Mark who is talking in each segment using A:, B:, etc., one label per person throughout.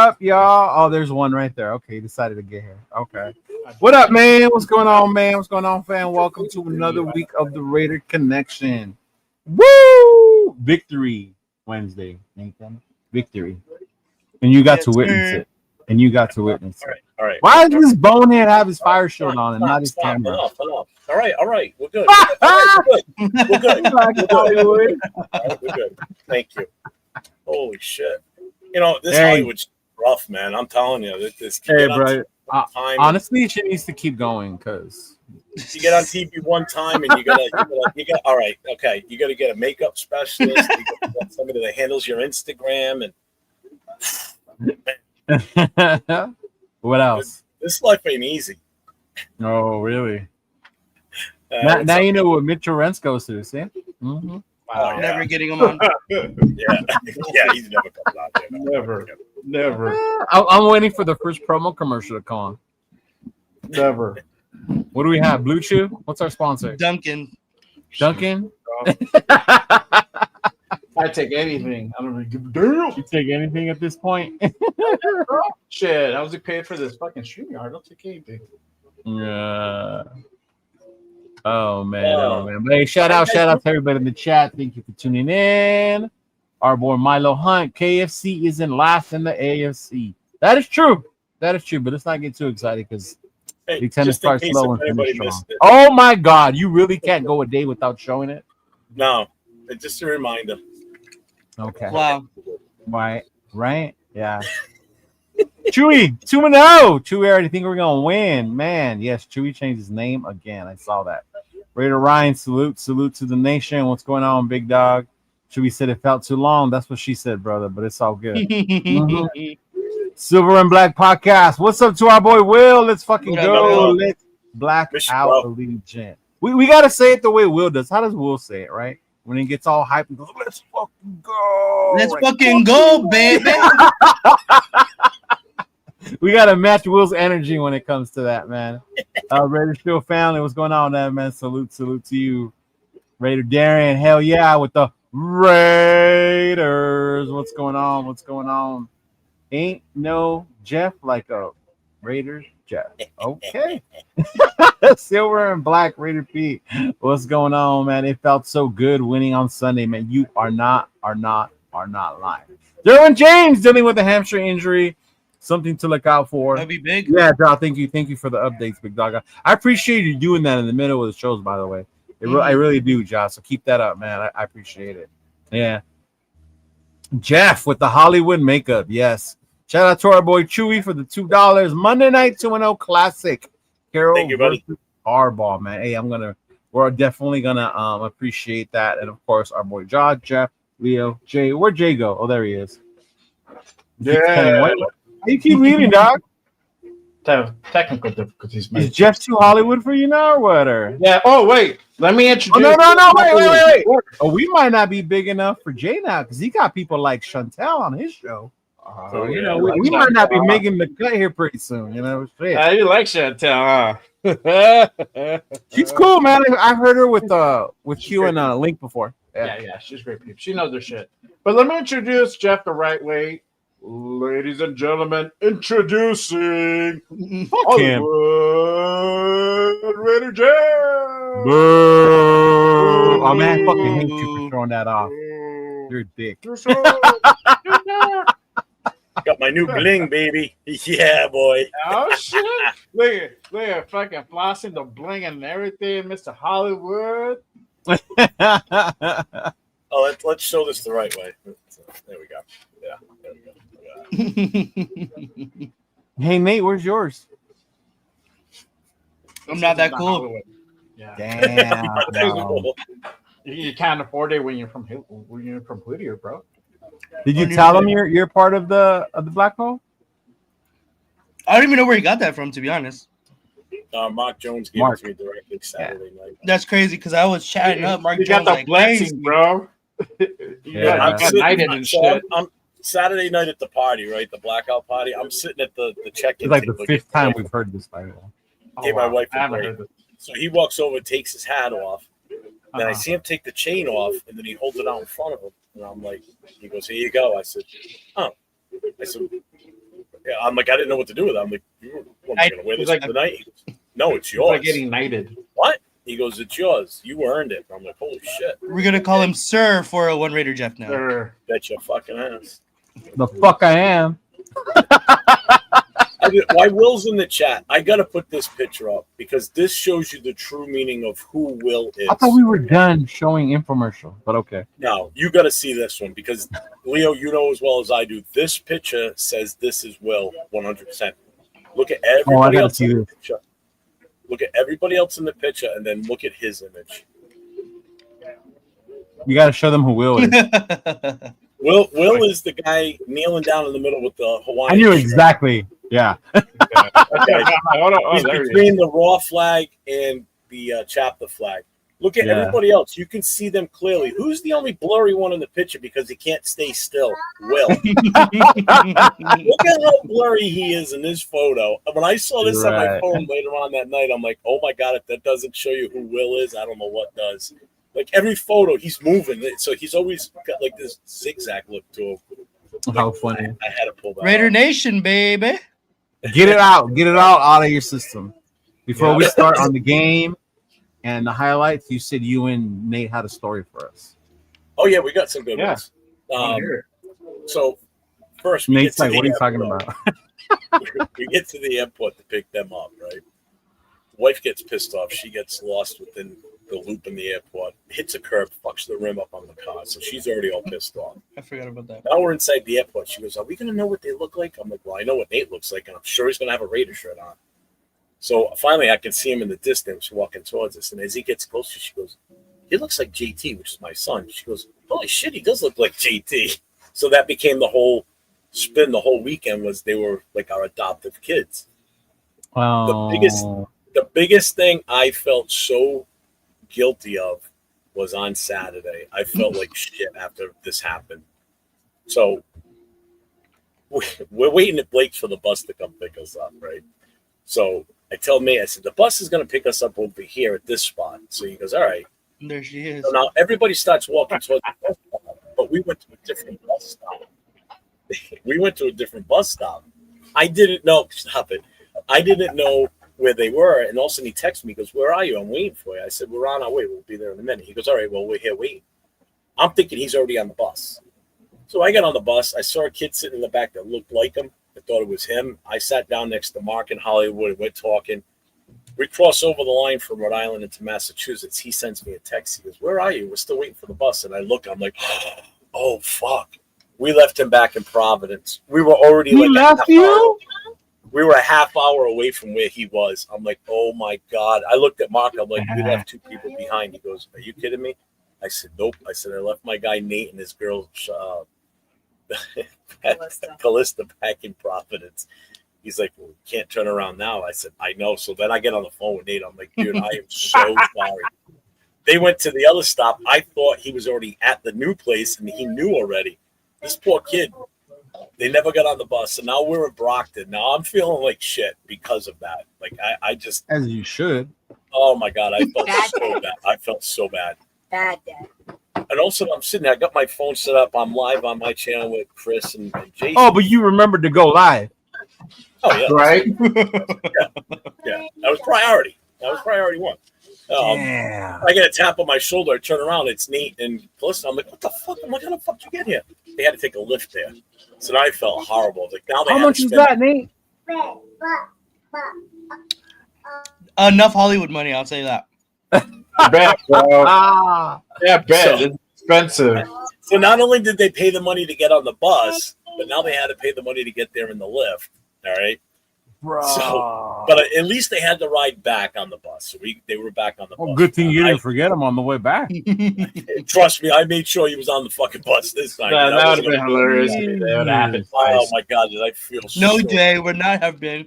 A: up, y'all? Oh, there's one right there. Okay, he decided to get here. Okay. What up, man? What's going on, man? What's going on, fam? Welcome to another week of the Raider Connection. Woo! Victory Wednesday, Nathan. Victory. And you got to witness it. And you got to witness it.
B: All right.
A: Why does this bonehead have his fire shield on and not his camera?
B: Enough. All right. We're good. We're good. Thank you. Holy shit. You know, this Hollywood's rough, man. I'm telling you.
A: Hey, bro. Honestly, she needs to keep going because
B: you get on TV one time and you gotta all right, okay. You gotta get a makeup specialist, you gotta get somebody that handles your Instagram
A: and what else?
B: This life ain't easy.
A: Oh, really? Now you know what Mitchell Rentz goes through, see? Mm-hmm.
C: Wow, never getting him on.
B: yeah, he's never coming out there.
C: Never.
A: I'm waiting for the first promo commercial to come on.
C: Never.
A: What do we have? Blue Chew? What's our sponsor?
C: Duncan?
D: I take anything. I don't really give a damn.
A: You take anything at this point?
D: Shit, I was paid for this fucking StreamYard. I'll take anything.
A: Yeah. Oh man. But hey, shout out to everybody in the chat. Thank you for tuning in. Our boy Milo Hunt. KFC isn't last in the AFC. That is true. But let's not get too excited because they tend to start slow and finish strong. Oh my God, you really can't go a day without showing it?
B: No, it's just a reminder.
A: Okay.
C: Wow.
A: Right? Yeah. Chewy, 2-0. Chewy, I already think we're gonna win. Man, yes, Chewy changed his name again. I saw that. Raider Ryan, salute to the nation. What's going on, big dog? Chewy said it felt too long. That's what she said, brother, but it's all good. Silver and Black Podcast. What's up to our boy Will? Let's fucking go. Let's black out Allegiant. We gotta say it the way Will does. How does Will say it, right? When he gets all hyped and goes, let's fucking go.
C: Let's fucking go, baby.
A: We gotta match Will's energy when it comes to that, man. Raider Show family, what's going on there, man? Salute to you. Raider Darian, hell yeah, with the Raiders. What's going on? Ain't no Jeff like a Raiders Jeff. Okay. Silver and Black Raider Pete. What's going on, man? It felt so good winning on Sunday, man. You are not lying. Derwin James dealing with a hamstring injury. Something to look out for.
C: That'd be big.
A: Yeah, dog. Thank you for the updates, big dog. I appreciate you doing that in the middle of the shows, by the way. I really do, Josh. So keep that up, man. I appreciate it. Yeah. Jeff with the Hollywood makeup. Yes. Shout out to our boy Chewy for the $2. Monday night 2-0 classic. Carroll versus Harbaugh, man. Hey, we're definitely gonna appreciate that. And of course, our boy Josh, Jeff, Leo, Jay. Where'd Jay go? Oh, there he is.
D: Yeah.
A: You keep leaving, dog.
D: Technical difficulties, man.
A: Is Jeff too Hollywood for you now, or what?
D: Yeah. Oh, wait. Let me introduce.
A: Oh, no. Wait. Oh, we might not be big enough for Jay now because he got people like Chantel on his show. So, we might not be making the cut here pretty soon. You know,
D: you like Chantel,
A: huh? She's cool, man. I've heard her with Q and Link before.
D: Yeah, she's great people. She knows her shit. But let me introduce Jeff the right way. Ladies and gentlemen, introducing Hollywood Raider Jeff.
A: Boo. Oh man, I fucking hate you for throwing that off. You're a dick.
B: Got my new bling, baby. Yeah, boy.
D: Oh shit! Look at fucking flossing the bling and everything, Mr. Hollywood.
B: Oh, let's show this the right way. There we go. Yeah, there we go.
A: Hey Nate, where's yours?
C: I'm not that cool.
D: Yeah.
A: Damn.
D: You can't afford it when you're from Whittier, bro.
A: Did you tell him you're part of the Black Hole?
C: I don't even know where he got that from, to be honest.
B: Mark Jones gave it to me directly Saturday night.
C: That's crazy because I was chatting up. Mark Jones
D: got the blessing, bro. You got nighted and shit.
B: I'm Saturday night at the party, right? The blackout party. I'm sitting at the check-in.
A: It's like the fifth time we've heard this by the way.
B: Gave my wife a break. So he walks over, takes his hat off. Then I see him take the chain off, and then he holds it out in front of him. And I'm like, he goes, "Here you go." I said, "Oh." I said, Yeah, I'm like, I didn't know what to do with it. I'm like, what, am I going to wear this for the night? He goes, no, it's yours.
D: Like getting knighted.
B: What? He goes, it's yours. You earned it. I'm like, holy shit.
C: We're gonna call him Sir for a One Raider Jeff now.
D: Sure.
B: Bet your fucking ass.
A: The fuck I am.
B: Why Will's in the chat? I got to put this picture up because this shows you the true meaning of who Will is.
A: I thought we were done showing infomercial, but okay.
B: No, you got to see this one because Leo, you know as well as I do. This picture says this is Will 100%. Look at everybody else in the picture. Look at everybody else in the picture, and then look at his image.
A: You got to show them who Will is.
B: Will is the guy kneeling down in the middle with the Hawaiian.
A: I knew
B: shirt.
A: exactly. Yeah.
B: Okay.
D: Oh,
B: He's between the Raw flag and the chapter flag. Look at everybody else. You can see them clearly. Who's the only blurry one in the picture because he can't stay still? Will. Look at how blurry he is in this photo. When I saw this on my phone later on that night, I'm like, oh my God, if that doesn't show you who Will is, I don't know what does. Like every photo, he's moving. So he's always got like this zigzag look to him.
A: How funny.
B: I had to pull that
C: Raider
B: out.
C: Nation, baby.
A: Get it out. Get it out of your system. Before we start on the game and the highlights, you said you and Nate had a story for us.
B: Oh, yeah, we got some good ones. So, first,
A: Nate's like, what are you talking about?
B: We get to the airport to pick them up, right? The wife gets pissed off. She gets lost within the loop in the airport, hits a curb, fucks the rim up on the car. So she's already all pissed off.
C: I forgot about that.
B: Now we're inside the airport. She goes, are we going to know what they look like? I'm like, well, I know what Nate looks like, and I'm sure he's going to have a Raider shirt on. So finally, I can see him in the distance walking towards us. And as he gets closer, she goes, he looks like JT, which is my son. She goes, holy shit, he does look like JT. So that became the whole spin. The whole weekend was they were like our adoptive kids.
A: Oh.
B: The biggest thing I felt so guilty of was on Saturday. I felt like shit after this happened. So we're waiting at Blake's for the bus to come pick us up, right? So I tell May, I said, the bus is going to pick us up over here at this spot. So he goes, all right.
C: And there she is.
B: So now everybody starts walking towards the bus stop, but we went to a different bus stop. I didn't know. Stop it. I didn't know where they were. And all of a sudden he texted me, he goes, where are you? I'm waiting for you. I said, we're on our way. We'll be there in a minute. He goes, all right, well, we're here waiting. I'm thinking he's already on the bus. So I got on the bus. I saw a kid sitting in the back that looked like him. I thought it was him. I sat down next to Mark in Hollywood and we're talking. We cross over the line from Rhode Island into Massachusetts. He sends me a text. He goes, where are you? We're still waiting for the bus. And I look, I'm like, oh, fuck. We left him back in Providence. We were already
A: He left you?
B: We were a half hour away from where he was. I'm like, oh, my God. I looked at Mark. I'm like, we left two people behind. He goes, are you kidding me? I said, nope. I said, I left my guy Nate and his girl, Callista, back in Providence. He's like, well, we can't turn around now. I said, I know. So then I get on the phone with Nate. I'm like, dude, I am so sorry. They went to the other stop. I thought he was already at the new place, and he knew already. This poor kid, they never got on the bus. And now we're in Brockton. Now I'm feeling like shit because of that. Like, I just.
A: As you should.
B: Oh, my God. I felt so bad. I felt so bad.
E: Bad dad.
B: And also, I'm sitting there. I got my phone set up. I'm live on my channel with Chris and Jason.
A: Oh, but you remembered to go live.
B: Oh, yeah.
D: Right?
B: Yeah. That was priority. That was priority one.
A: Yeah.
B: I get a tap on my shoulder. I turn around. It's Nate and Calista. I'm like, what the fuck? I'm like, how the fuck did you get here? They had to take a lift there. So now I felt horrible. Like, now they
A: How
B: had
A: much
B: to
A: is
B: spend-
A: that, Nate?
C: Enough Hollywood money, I'll say that.
D: Bet, bro.
A: Ah.
D: Yeah, bet.
B: So-
D: It's expensive.
B: So not only did they pay the money to get on the bus, but now they had to pay the money to get there in the lift. All right.
A: Bro.
B: So, but at least they had to ride back on the bus. So they were back on the bus.
A: Well, good thing you didn't forget him on the way back.
B: Trust me, I made sure he was on the fucking bus this time.
D: That would have
B: wasn't
D: been
B: gonna-
D: hilarious. That would have happened
B: Oh
D: twice.
B: my God, did I feel
C: No,
B: so
C: Jay, we're not have been.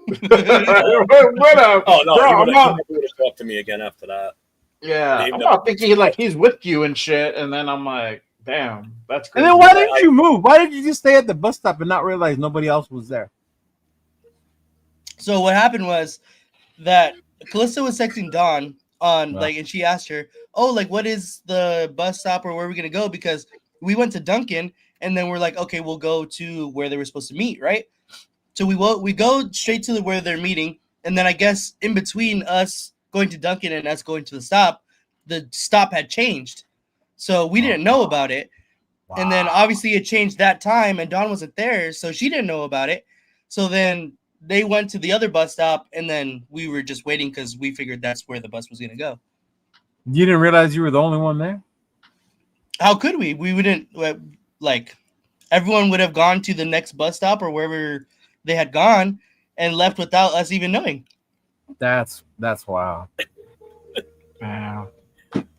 D: What up?
B: Oh no,
D: Bro,
B: he
D: I'm
B: would
D: not-
B: have talked to me again after that.
D: Yeah,
B: Even
D: I'm
B: though-
D: not thinking like he's with you and shit, and then I'm like, damn, that's
A: And
D: crazy.
A: then why didn't you move? Why did you just stay at the bus stop and not realize nobody else was there?
C: So what happened was that Calista was texting Dawn on
A: Wow.
C: like, and she asked her, "Oh, like, what is the bus stop or where are we gonna go?" Because we went to Duncan, and then we're like, "Okay, we'll go to where they were supposed to meet, right?" So we go straight to where they're meeting, and then I guess in between us going to Dunkin' and us going to the stop had changed. So we didn't know about it.
A: Wow.
C: And then obviously it changed that time, and Dawn wasn't there, so she didn't know about it. So then they went to the other bus stop, and then we were just waiting because we figured that's where the bus was going to go.
A: You didn't realize you were the only one there?
C: How could we? We wouldn't, like, everyone would have gone to the next bus stop or wherever they had gone and left without us even knowing.
A: That's wow.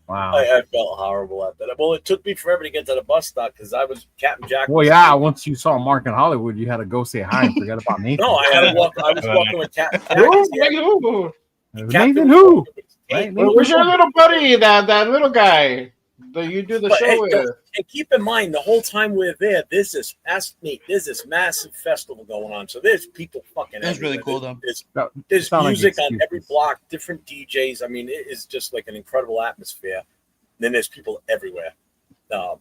A: Wow.
B: I felt horrible at that. Well, it took me forever to get to the bus stop because I was Captain Jack.
A: Well, yeah. Once you saw Mark in Hollywood, you had to go say hi and forget about Nathan.
B: No, I had to walk. I was walking with Captain Jack.
A: Nathan who?
D: Where's your little buddy? That little guy that you do the show with?
B: And keep in mind, the whole time we're there, there's this massive festival going on. So there's people fucking.
C: That's really cool, though.
B: There's music on every block, different DJs. I mean, it is just like an incredible atmosphere. Then there's people everywhere. So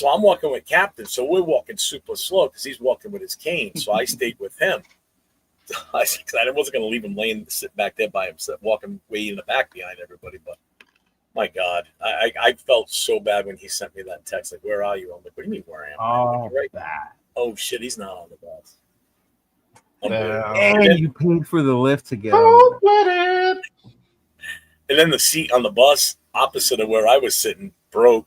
B: I'm walking with Captain. So we're walking super slow because he's walking with his cane. So I stayed with him. I wasn't going to leave him sitting back there by himself, walking way in the back behind everybody, but. My God, I felt so bad when he sent me that text. Like, where are you? I'm like, what do you mean, where am I?
A: Oh,
B: right.
A: That.
B: Oh shit, he's not on the bus.
A: And you paid for the lift to get
B: over. And then the seat on the bus opposite of where I was sitting broke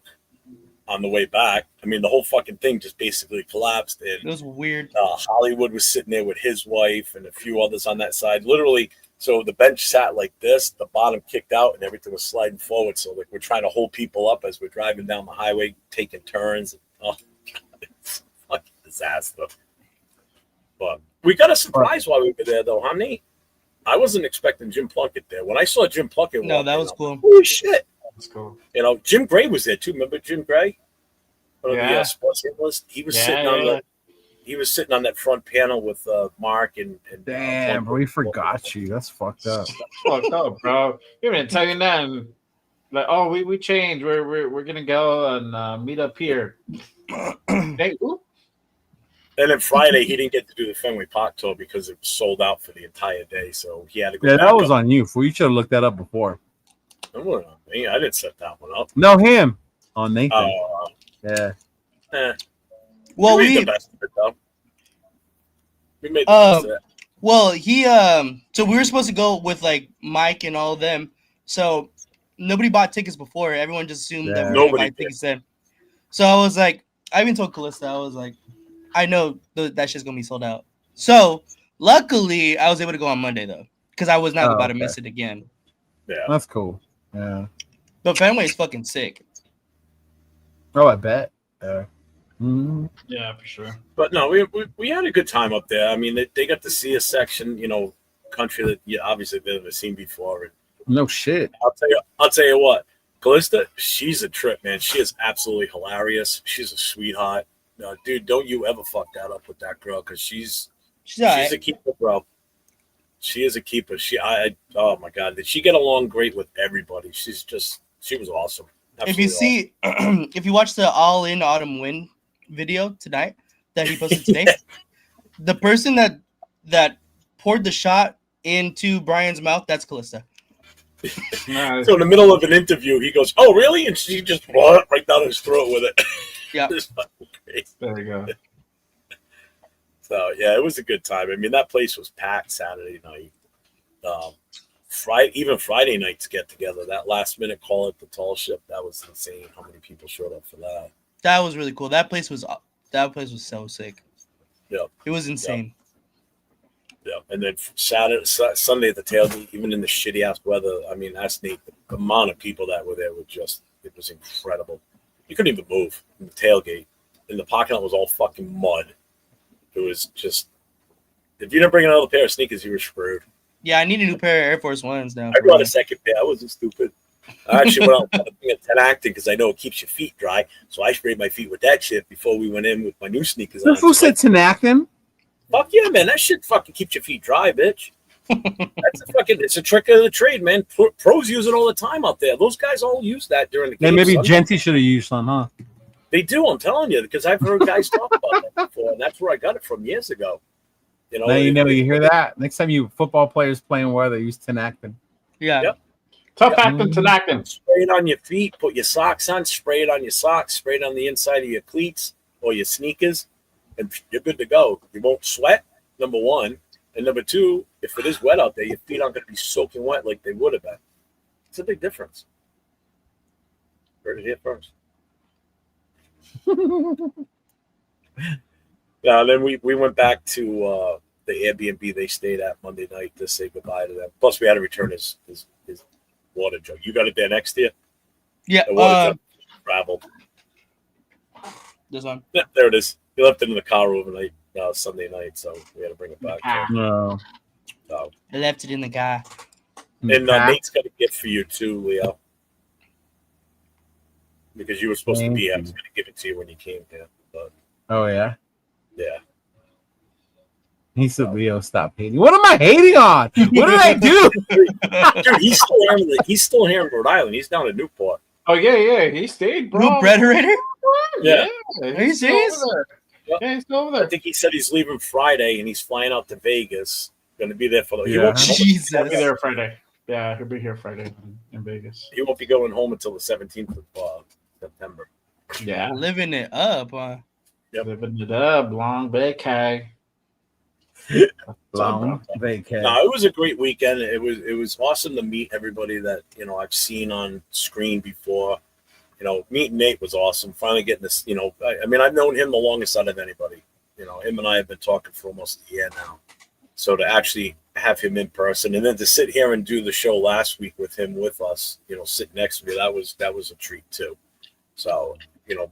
B: on the way back. I mean, the whole fucking thing just basically collapsed. And
C: it was weird.
B: Hollywood was sitting there with his wife and a few others on that side. Literally. So the bench sat like this, the bottom kicked out, and everything was sliding forward. So like we're trying to hold people up as we're driving down the highway, taking turns. Oh, God, it's a fucking disaster. But we got a surprise while we were there, though, huh, Nate? I wasn't expecting Jim Plunkett there. When I saw Jim Plunkett,
C: that was cool.
B: Holy shit!
D: That's cool.
B: You know, Jim Gray was there too. Remember Jim Gray? One of the sports analysts. He was sitting on the. He was sitting on that front panel with Mark and
A: damn, bro, we forgot you. That's fucked up.
D: That's fucked up, bro. You didn't tell you that. Like, oh, we changed. We're gonna go and meet up here. Hey,
B: and then Friday he didn't get to do the Fenway Park tour because it was sold out for the entire day. So he had to go.
A: Yeah, that was on you. You should have looked that up before.
B: It wasn't on me. I didn't set that one up.
A: No, him on Nathan. Yeah.
C: Well,
B: we made the best of it, though. We made the best of it.
C: Well, so we were supposed to go with like Mike and all of them. So nobody bought tickets before. Everyone just assumed that we were going to buy tickets then. So I was like, I even told Callista, I was like, I know that shit's going to be sold out. So luckily, I was able to go on Monday though, because I was not about to miss it again.
B: Yeah,
A: that's cool. Yeah,
C: but Fenway is fucking sick.
A: Oh, I bet. Yeah.
D: Mm-hmm. Yeah, for sure.
B: But no, we had a good time up there. I mean, they got to see a section, you know, country that obviously they've never seen before.
A: No shit.
B: I'll tell you what, Callista, she's a trip, man. She is absolutely hilarious. She's a sweetheart. No, dude, don't you ever fuck that up with that girl because she's a keeper, bro. She is a keeper. Oh my God, did she get along great with everybody? She was awesome. Absolutely
C: if you watch the All In Autumn Wind video tonight that he posted today, the person that poured the shot into Brian's mouth, that's Callista.
B: Nice. So in the middle of an interview, he goes, "Oh, really?" And she just right down his throat with it.
C: Yeah.
D: There you go.
B: So yeah, it was a good time. I mean, that place was packed Saturday night. Friday nights get together. That last minute call at the Tall Ship, that was insane. How many people showed up for that?
C: That was really cool. That place was so sick.
B: Yeah,
C: it was insane.
B: Yeah, and then Sunday at the tailgate, even in the shitty ass weather. I mean, that's neat. The amount of people that were there it was incredible. You couldn't even move in the tailgate, and the parking lot was all fucking mud. It was just, if you didn't bring another pair of sneakers, you were screwed.
C: Yeah, I need a new pair of Air Force Ones now.
B: I brought a second pair. I wasn't stupid. I actually went out and Tenactin because I know it keeps your feet dry. So I sprayed my feet with that shit before we went in with my new sneakers on.
A: Who said Tenactin?
B: Fuck yeah, man. That shit fucking keeps your feet dry, bitch. It's a trick of the trade, man. Pros use it all the time out there. Those guys all use that during the game.
A: Maybe Genty should have used some, huh?
B: They do, I'm telling you, because I've heard guys talk about that before, and that's where I got it from years ago. You know,
A: Now you know you hear that. Next time you football players playing weather, use Tinactin.
C: Yeah.
B: Yep.
D: Tough acting, Tinactin.
B: Spray it on your feet. Put your socks on. Spray it on your socks. Spray it on the inside of your cleats or your sneakers, and you're good to go. You won't sweat. Number one, and number two, if it is wet out there, your feet aren't going to be soaking wet like they would have been. It's a big difference. Heard it here first. Yeah, then we went back to the Airbnb they stayed at Monday night to say goodbye to them. Plus, we had to return his water jug. You got it there next to you?
C: Yeah.
B: The water jug traveled.
C: This one.
B: Yeah, there it is. He left it in the car overnight Sunday night, so we had to bring it back.
A: No.
B: So.
C: I left it in the car.
B: And Nate's got a gift for you too, Leo. Because you were supposed to be here. I was going to give it to you when you came here. But
A: Oh yeah.
B: yeah.
A: He said, "Leo, stop hating. What am I hating on? What did I do?"
B: Dude, he's still here in Rhode Island. He's down in Newport.
D: Oh yeah, he stayed, bro.
C: Refrigerator?
B: Yeah.
C: Are you serious?
D: Yeah, he's still over there.
B: I think he said he's leaving Friday and he's flying out to Vegas. Going to be there for the.
A: Yeah.
C: Jesus.
D: He'll be there Friday. Yeah, he'll be here Friday in Vegas.
B: He won't be going home until the 17th of September.
D: Yeah,
C: Living it up, huh?
B: Yep.
D: living it up, long vacay.
A: Long vacay.
B: No, it was a great weekend. It was awesome to meet everybody that I've seen on screen before. Meeting Nate was awesome. Finally getting this. I mean, I've known him the longest out of anybody. Him and I have been talking for almost a year now. So to actually have him in person, and then to sit here and do the show last week with him with us, sitting next to me, that was a treat too. So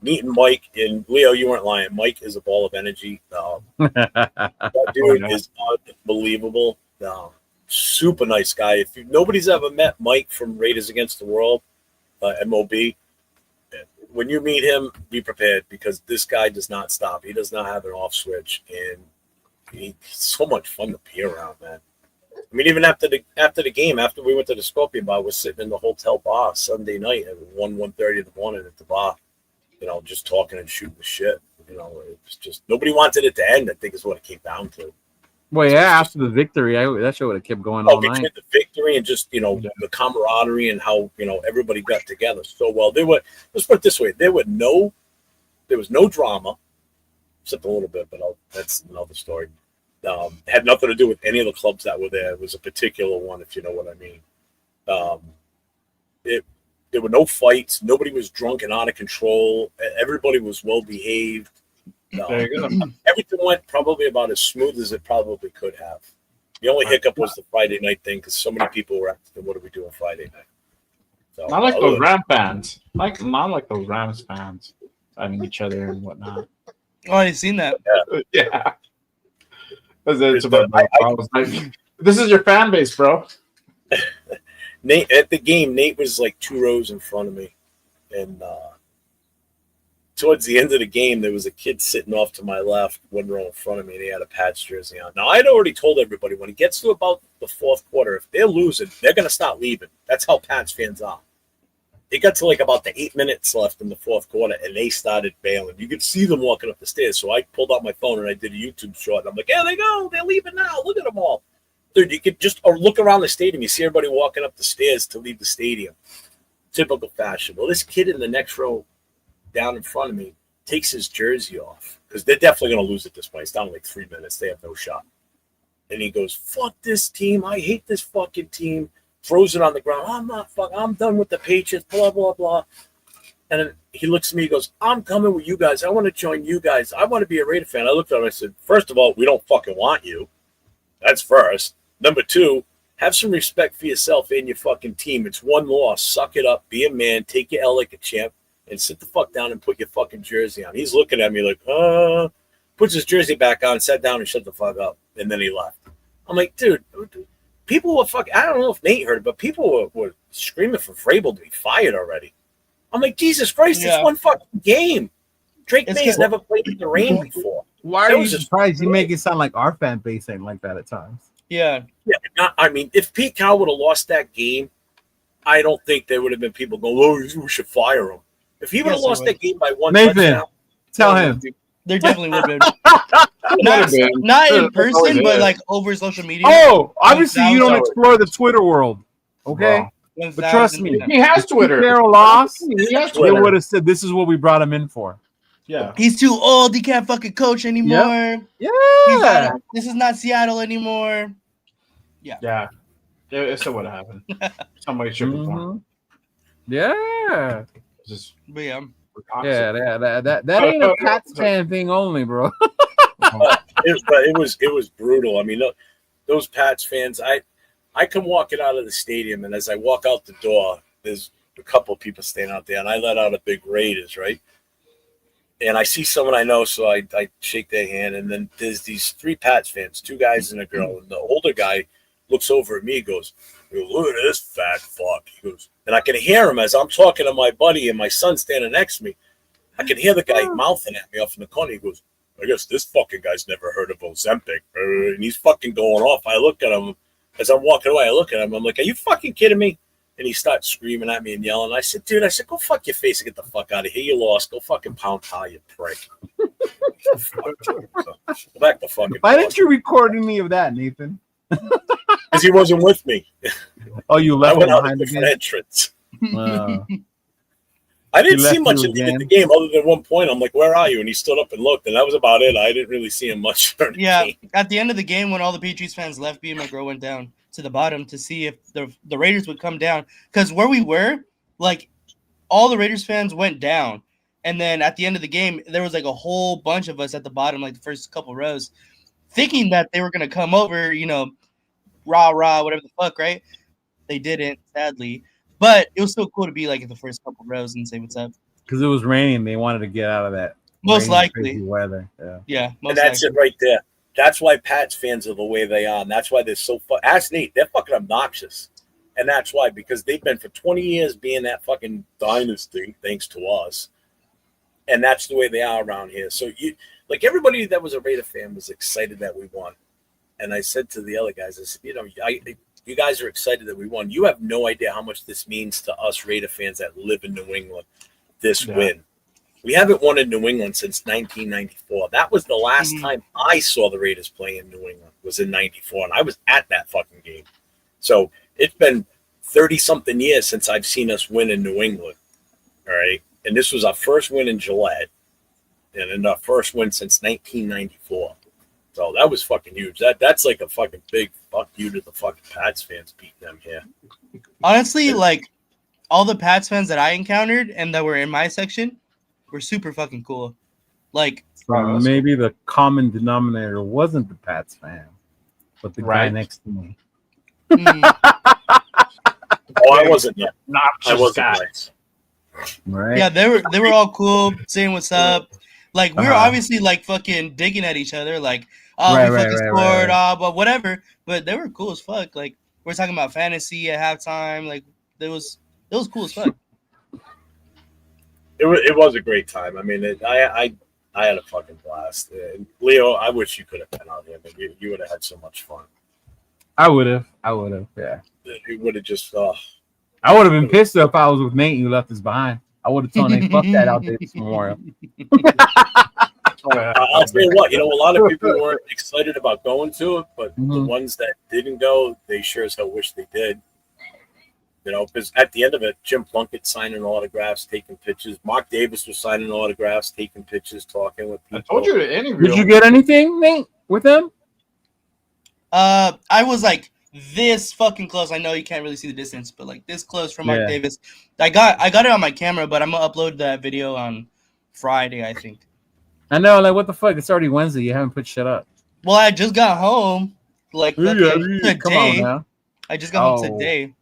B: meeting Mike and Leo, you weren't lying. Mike is a ball of energy. That dude is unbelievable. Super nice guy. If nobody's ever met Mike from Raiders Against the World, MOB, when you meet him, be prepared because this guy does not stop. He does not have an off switch, and he's so much fun to be around, man. I mean, even after the game, after we went to the Scorpion Bar, we're sitting in the hotel bar Sunday night at 1:30 in the morning at the bar, just talking and shooting the shit. It was just nobody wanted it to end. I think is what it came down to.
A: Well, yeah, after the victory, that show would have kept going all
B: between
A: night.
B: the victory and just the camaraderie and how everybody got together so well. Let's put it this way: there was no drama, except a little bit, but that's another story. Had nothing to do with any of the clubs that were there. It was a particular one, if you know what I mean. There were no fights. Nobody was drunk and out of control. Everybody was well behaved.
D: There you go.
B: Everything went probably about as smooth as it probably could have. The only hiccup was the Friday night thing because so many people were asking, "What are we doing Friday night?" So,
D: Not like those Ram fans. Not like those Rams fans fighting each other and whatnot.
C: Oh, I've seen that.
D: Yeah. It's about I was like, this is your fan base, bro.
B: Nate at the game, Nate was like 2 rows in front of me, and towards the end of the game, there was a kid sitting off to my left, 1 row in front of me, and he had a Pats jersey on. Now, I'd already told everybody when it gets to about the fourth quarter, if they're losing, they're going to start leaving. That's how Pats fans are. It got to like about the 8 minutes left in the fourth quarter, and they started bailing. You could see them walking up the stairs. So I pulled out my phone and I did a YouTube short. And I'm like, "There they go. They're leaving now. Look at them all." Dude, you could just look around the stadium. You see everybody walking up the stairs to leave the stadium. Typical fashion. Well, this kid in the next row down in front of me takes his jersey off because they're definitely going to lose at this point. It's down to like 3 minutes. They have no shot. And he goes, "Fuck this team. I hate this fucking team." Throws it on the ground. I'm done with the Patriots, blah, blah, blah. And then he looks at me, he goes, "I'm coming with you guys. I want to join you guys. I want to be a Raider fan." I looked at him, I said, "First of all, we don't fucking want you. That's first. Number two, have some respect for yourself and your fucking team. It's one loss. Suck it up. Be a man. Take your L like a champ and sit the fuck down and put your fucking jersey on." He's looking at me like, puts his jersey back on, sat down and shut the fuck up. And then he left. I'm like, dude, people were fucking, I don't know if Nate heard it, but people were screaming for Vrabel to be fired already. I'm like, Jesus Christ, It's one fucking game. Drake May's never played in the rain before.
A: Why are you surprised? You make it sound like our fan base ain't like that at times.
C: Yeah.
B: I mean, if Pete Carroll would have lost that game, I don't think there would have been people going, "Oh, we should fire him." If he would have lost that game by one
A: Nathan,
B: touchdown,
A: tell him.
C: There definitely would have been. not in person, but like over social media.
A: Oh, obviously you don't explore the Twitter world, okay?
C: Bro.
A: But trust me,
D: he has Twitter.
A: Carroll lost.
D: He has
A: They
D: Twitter.
A: would have said, "This is what we brought him in for."
D: Yeah,
C: he's too old. He can't fucking coach anymore.
A: Yeah.
C: This is not Seattle anymore.
D: yeah. It still would have happened. Somebody should be born.
A: Yeah.
D: Just
C: But yeah.
A: That ain't a Pats fan thing only, bro.
B: It was brutal. I mean, those Pats fans. I come walking out of the stadium, and as I walk out the door, there's a couple of people standing out there, and I let out a big Raiders, right? And I see someone I know, so I shake their hand, and then there's these 3 Pats fans, 2 guys and a girl, and the older guy looks over at me and goes, "Look at this fat fuck." He goes, and I can hear him as I'm talking to my buddy and my son standing next to me. I can hear the guy mouthing at me off in the corner. He goes, "I guess this fucking guy's never heard of Ozempic." And he's fucking going off. I look at him as I'm walking away. I look at him. I'm like, "Are you fucking kidding me?" And he starts screaming at me and yelling. I said, "Dude," I said, "go fuck your face and get the fuck out of here. You lost. Go fucking pound pie, you prick." Go back to fucking.
A: Why didn't you record any of that, Nathan?
B: Because he wasn't with me.
A: Oh, you left
B: I went out
A: behind
B: a different entrance.
A: Wow.
B: I didn't see much
A: you
B: at the
A: again?
B: the game other than one point. I'm like, "Where are you?" And he stood up and looked, and that was about it. I didn't really see him much.
C: Yeah, at the end of the game, when all the Patriots fans left, me and my girl went down to the bottom to see if the Raiders would come down. Because where we were, like, all the Raiders fans went down. And then at the end of the game, there was like a whole bunch of us at the bottom, like the first couple rows, thinking that they were going to come over, rah, whatever the fuck, right? They didn't, sadly. But it was still cool to be like in the first couple rows and say what's up.
A: Because it was raining. They wanted to get out of that.
C: Most
A: rainy,
C: likely.
A: crazy weather. Yeah.
B: And that's it right there. That's why Pats fans are the way they are. And that's why they're so ask Nate, they're fucking obnoxious. And that's why, because they've been for 20 years being that fucking dynasty, thanks to us. And that's the way they are around here. So everybody that was a Raider fan was excited that we won. And I said to the other guys, I said, you guys are excited that we won. You have no idea how much this means to us Raider fans that live in New England, this win. We haven't won in New England since 1994. That was the last time I saw the Raiders play in New England, was in 94, and I was at that fucking game. So it's been 30-something years since I've seen us win in New England, all right? And this was our first win in Gillette, and then our first win since 1994. So that was fucking huge. That's like a fucking big fuck you to the fucking Pats fans beating them here.
C: Honestly, like, all the Pats fans that I encountered and that were in my section were super fucking cool. Like,
A: maybe the common denominator wasn't the Pats fan, but the guy next to me.
B: I wasn't.
D: Not
B: I
D: just
B: wasn't.
D: guys.
A: Right.
C: Yeah, they were all cool, saying what's up. Like, we were obviously like fucking digging at each other, like, oh, we fucking scored, but whatever. But they were cool as fuck. Like, we're talking about fantasy at halftime. Like, it was cool as fuck.
B: It was a great time. I mean, I had a fucking blast. Leo, I wish you could have been out here. You would have had so much fun.
A: I would have. Yeah.
B: You would have just.
A: I would have been pissed if I was with Nate and you left us behind. I would have told Nate, fuck that out there this memorial.
B: I'll tell you what, a lot of people weren't excited about going to it, but the ones that didn't go, they sure as hell wish they did. Because at the end of it, Jim Plunkett signing autographs, taking pictures. Mark Davis was signing autographs, taking pictures, talking with people.
D: I told you to interview.
A: Did you get anything, Nate, with them?
C: I was like this fucking close. I know you can't really see the distance, but like this close from Mark Davis. I got it on my camera, but I'm gonna upload that video on Friday, I think.
A: I know, like, what the fuck? It's already Wednesday. You haven't put shit up.
C: Well, I just got home, like, today.
A: Come on now.
C: I just got home today.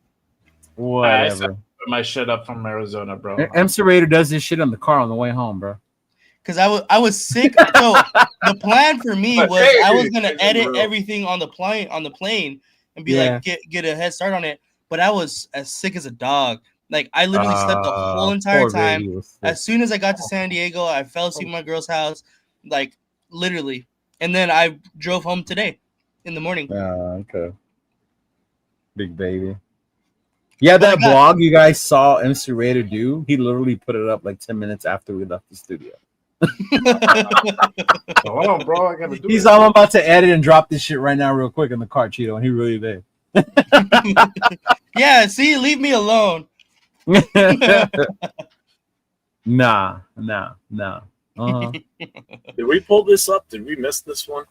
A: Whatever.
D: Put my shit up from Arizona, bro.
A: MC Raider does this shit on the car on the way home, bro.
C: Because I was sick. So the plan for me was I was gonna edit everything on the plane and be like get a head start on it. But I was as sick as a dog. Like, I literally slept the whole entire time. As soon as I got to San Diego, I fell asleep at my girl's house, like, literally. And then I drove home today in the morning.
A: Okay. Big baby. Yeah, that vlog you guys saw MC Raider do, he literally put it up like 10 minutes after we left the studio.
D: Hold on, bro. I gotta do
A: He's
D: it.
A: all about to edit and drop this shit right now, real quick in the car, Cheeto, and he really did.
C: Yeah, see, leave me alone.
A: Nah. Uh-huh.
B: Did we pull this up? Did we miss this one?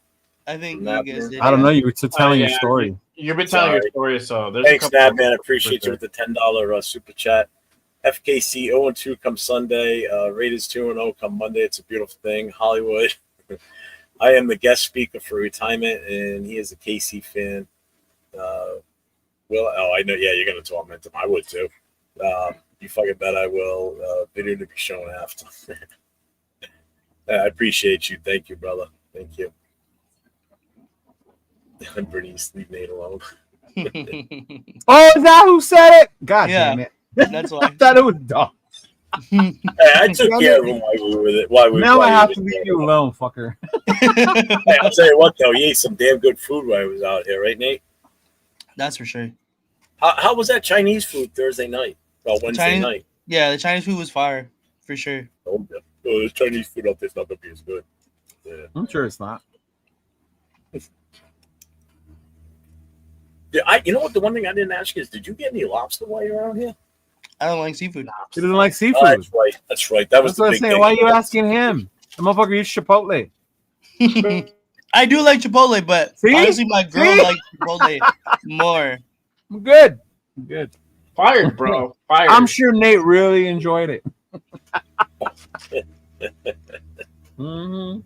C: I think
B: Nah,
C: you guys did.
A: I don't
C: yeah.
A: know. You were still telling your
D: yeah.
A: story.
D: You've been telling your
B: Sorry.
D: story, so there's
B: Thanks,
D: a couple.
B: Snap, man. Appreciate you with the $10 super chat. FKC 0-2 come Sunday. Raiders 2-0 come Monday. It's a beautiful thing. Hollywood. I am the guest speaker for retirement, and he is a KC fan. I know. Yeah, you're gonna torment him. I would too. You fucking bet I will. Video to be shown after. I appreciate you. Thank you, brother. Thank you. Bernice, leave Nate alone.
A: Oh, is that who said it? God
C: Yeah.
A: damn it.
C: That's why.
A: I thought it was dog.
B: Hey, I took care of him while we were with it.
A: Now I have to leave you alone, fucker.
B: Hey, I'll tell you what, though. He ate some damn good food while he was out here, right, Nate?
C: That's for sure.
B: How was that Chinese food Thursday night? Well, Wednesday night.
C: Yeah, the Chinese food was fire for sure.
B: Oh, yeah. Oh, the Chinese food out there's not going to be as good. Yeah.
A: I'm sure it's not.
B: You know what? The one thing I didn't ask you is, did you get any lobster while you were out here?
C: I don't like seafood.
A: He doesn't like seafood.
B: Oh, that's right. That's right. That was
A: That's what
B: the
A: I'm
B: big
A: saying.
B: thing.
A: Why are you asking him? The motherfucker eats Chipotle.
C: I do like Chipotle, but
A: See?
C: honestly, my girl
A: See?
C: likes Chipotle more.
A: I'm good. I'm good.
D: Fired, bro. Fired.
A: I'm sure Nate really enjoyed it. Mm-hmm.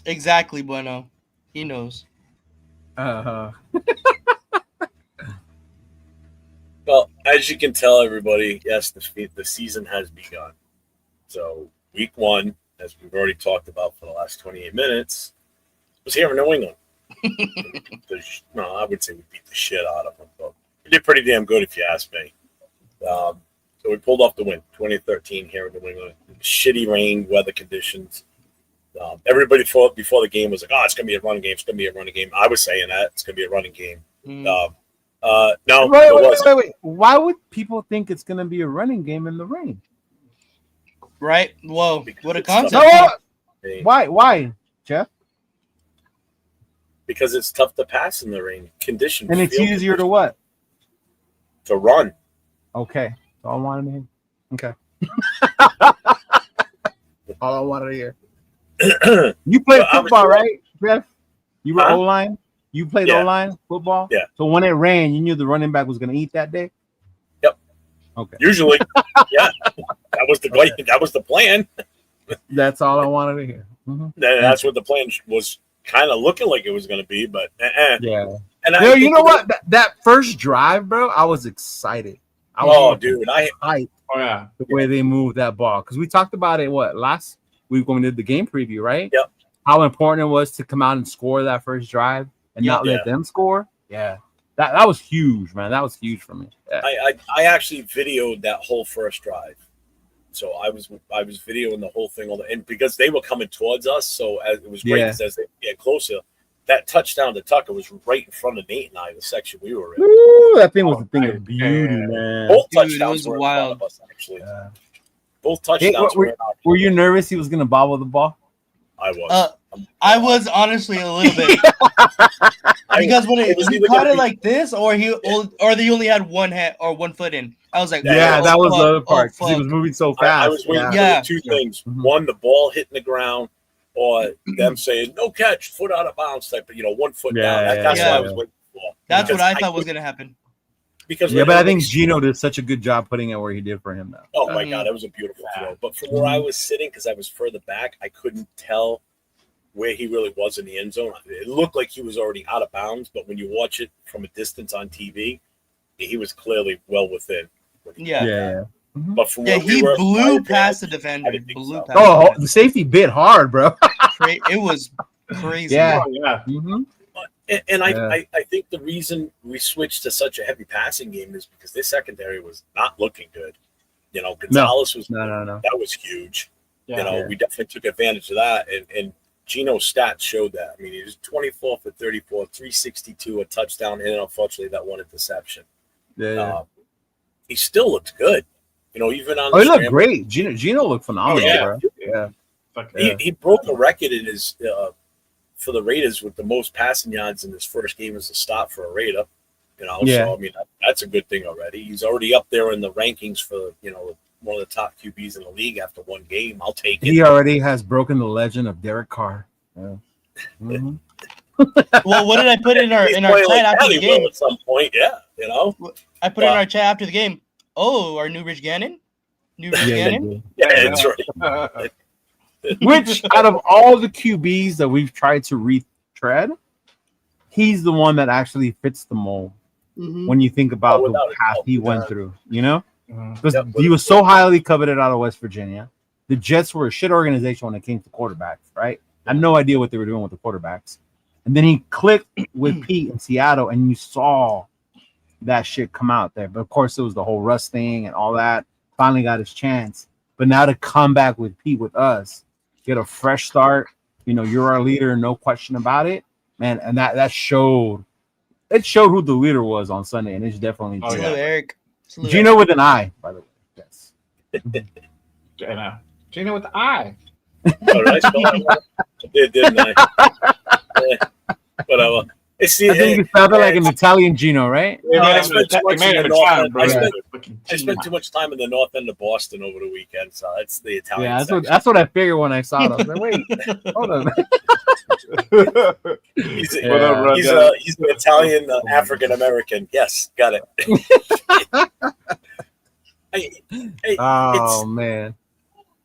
C: Exactly, Bueno. He knows.
A: Uh-huh.
B: Well, as you can tell, everybody, yes, the season has begun. So, week 1, as we've already talked about for the last 28 minutes, was here in New England. I would say we beat the shit out of them, but we did pretty damn good if you ask me. So we pulled off the win, 2013 here in New England. Shitty rain, weather conditions. Everybody thought before the game was like, it's going to be a running game. It's going to be a running game. I was saying that. It's going to be a running game. No,
A: Wait. Why would people think it's going to be a running game in the rain?
C: Right? Whoa.
B: Because
C: What a
B: it's
C: concept.
B: tough.
A: Why, Jeff?
B: Because it's tough to pass in the rain conditions.
A: And it's easier to what?
B: To run.
A: Okay. That's all I wanted to hear. Okay. All I wanted to hear. You played football, right, Jeff? You were O-line? You played O-line football?
B: Yeah.
A: So when it rained, you knew the running back was going to eat that day?
B: Yep.
A: Okay.
B: Usually. Yeah. That was the plan.
A: That's all I wanted to hear. Mm-hmm.
B: That's what the plan was kind of looking like it was going to be, but
A: yeah.
B: And
A: you know what? That first drive, bro, I was excited. I hyped the way they moved that ball, because we talked about it last week when we did the game preview, right?
B: Yep.
A: How important it was to come out and score that first drive and not let them score. Yeah. That was huge, man. That was huge for me. Yeah.
B: I actually videoed that whole first drive. So I was videoing the whole thing, and because they were coming towards us, so it was great as they get closer. That touchdown to Tucker was right in front of Nate and I, the section we were in.
A: Ooh, that thing was a thing of beauty, man.
B: Both touchdowns were
C: wild.
B: in front of us, actually. Yeah. Both touchdowns
A: were you nervous he was going to bobble the ball?
B: I was.
C: I was honestly a little bit. Because when he caught it like this, or they only had one hand or one foot in. I was like,
A: that was the other part. He was moving so fast.
B: I was waiting for two things. Mm-hmm. One, the ball hitting the ground, or them saying no catch, foot out of bounds type. 1 foot down. That's what I was waiting for.
C: That's what I thought was going to happen.
B: But
A: I think Geno did such a good job putting it where he did for him now.
B: Oh my God, that was a beautiful throw. But from where I was sitting, because I was further back, I couldn't tell where he really was in the end zone. It looked like he was already out of bounds, but when you watch it from a distance on TV, he was clearly well within. But from where
C: he blew past the defender.
A: The safety bit hard, bro.
C: It was crazy.
A: Mm-hmm.
B: And I think the reason we switched to such a heavy passing game is because their secondary was not looking good. Gonzalez was that was huge. We definitely took advantage of that, and Geno's stats showed that. I mean, he was 24 for 34, 362, a touchdown, and unfortunately that one interception. He still looked good. Even on
A: he looked great. Geno looked phenomenal, bro. Yeah.
B: He broke a record in his for the Raiders with the most passing yards in his first game as a start for a Raider. So I mean that's a good thing already. He's already up there in the rankings for one of the top QBs in the league after one game. I'll take it.
A: He already has broken the legend of Derek Carr. Yeah. Mm-hmm.
C: Well, what did I put in our chat after the game?
B: At some point, yeah,
C: I put in our chat after the game. Oh, our new Rich Gannon. Gannon.
B: Yeah, that's right.
A: Which out of all the QBs that we've tried to retread, he's the one that actually fits the mold.
C: Mm-hmm.
A: When you think about the path he went through, because he was so highly coveted out of West Virginia. The Jets were a shit organization when it came to quarterbacks, right? I had no idea what they were doing with the quarterbacks. And then he clicked with Pete in Seattle, and you saw that shit come out there. But of course, it was the whole Russ thing and all that. Finally got his chance. But now to come back with Pete with us, get a fresh start. You're our leader, no question about it, man. And that showed. It showed who the leader was on Sunday, and it's definitely
C: Eric.
A: Geno with an I, by the way. Yes.
D: Geno with the I.
B: I didn't I? Whatever.
A: I think you sounded like an Italian Geno, right?
B: I spent too much time in the north end of Boston over the weekend, so it's the Italian.
A: Yeah, that's what I figured when I saw it. I was like, wait, hold on.
B: He's an Italian African American. Yes, got it.
A: Man.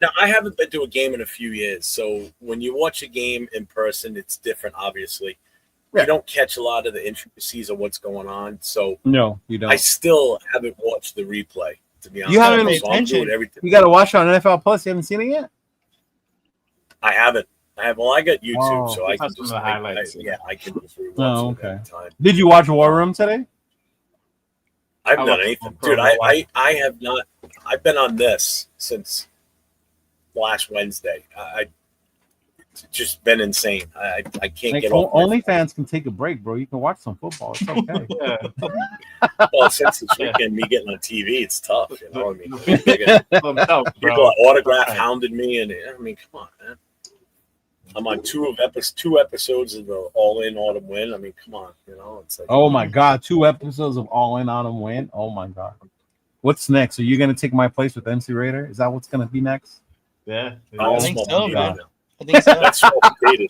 B: Now, I haven't been to a game in a few years, so when you watch a game in person, it's different, obviously. You don't catch a lot of the intricacies of what's going on, so
A: no, you don't.
B: I still haven't watched the replay, to be honest.
A: You haven't paid attention. You got to watch it on NFL Plus. You haven't seen it yet?
B: I haven't. I got YouTube, so I can just
D: highlights.
B: I can just rewatch
A: it at time. Did you watch War Room today?
B: I haven't done anything, dude. I have not. I've been on this since last Wednesday. It's just been insane. I can't get off.
A: OnlyFans can take a break, bro. You can watch some football. It's okay.
B: Well, since this weekend, me getting on TV, it's tough. I mean, people autograph hounded me, and I mean, come on, man. I'm on two episodes of the All In Autumn Win. I mean, come on, it's like.
A: Oh my God, 2 episodes of All In Autumn Win. Oh my God. What's next? Are you gonna take my place with MC Raider? Is that what's gonna be next?
D: Yeah,
C: I think so, man. I think so.
B: That's so dated.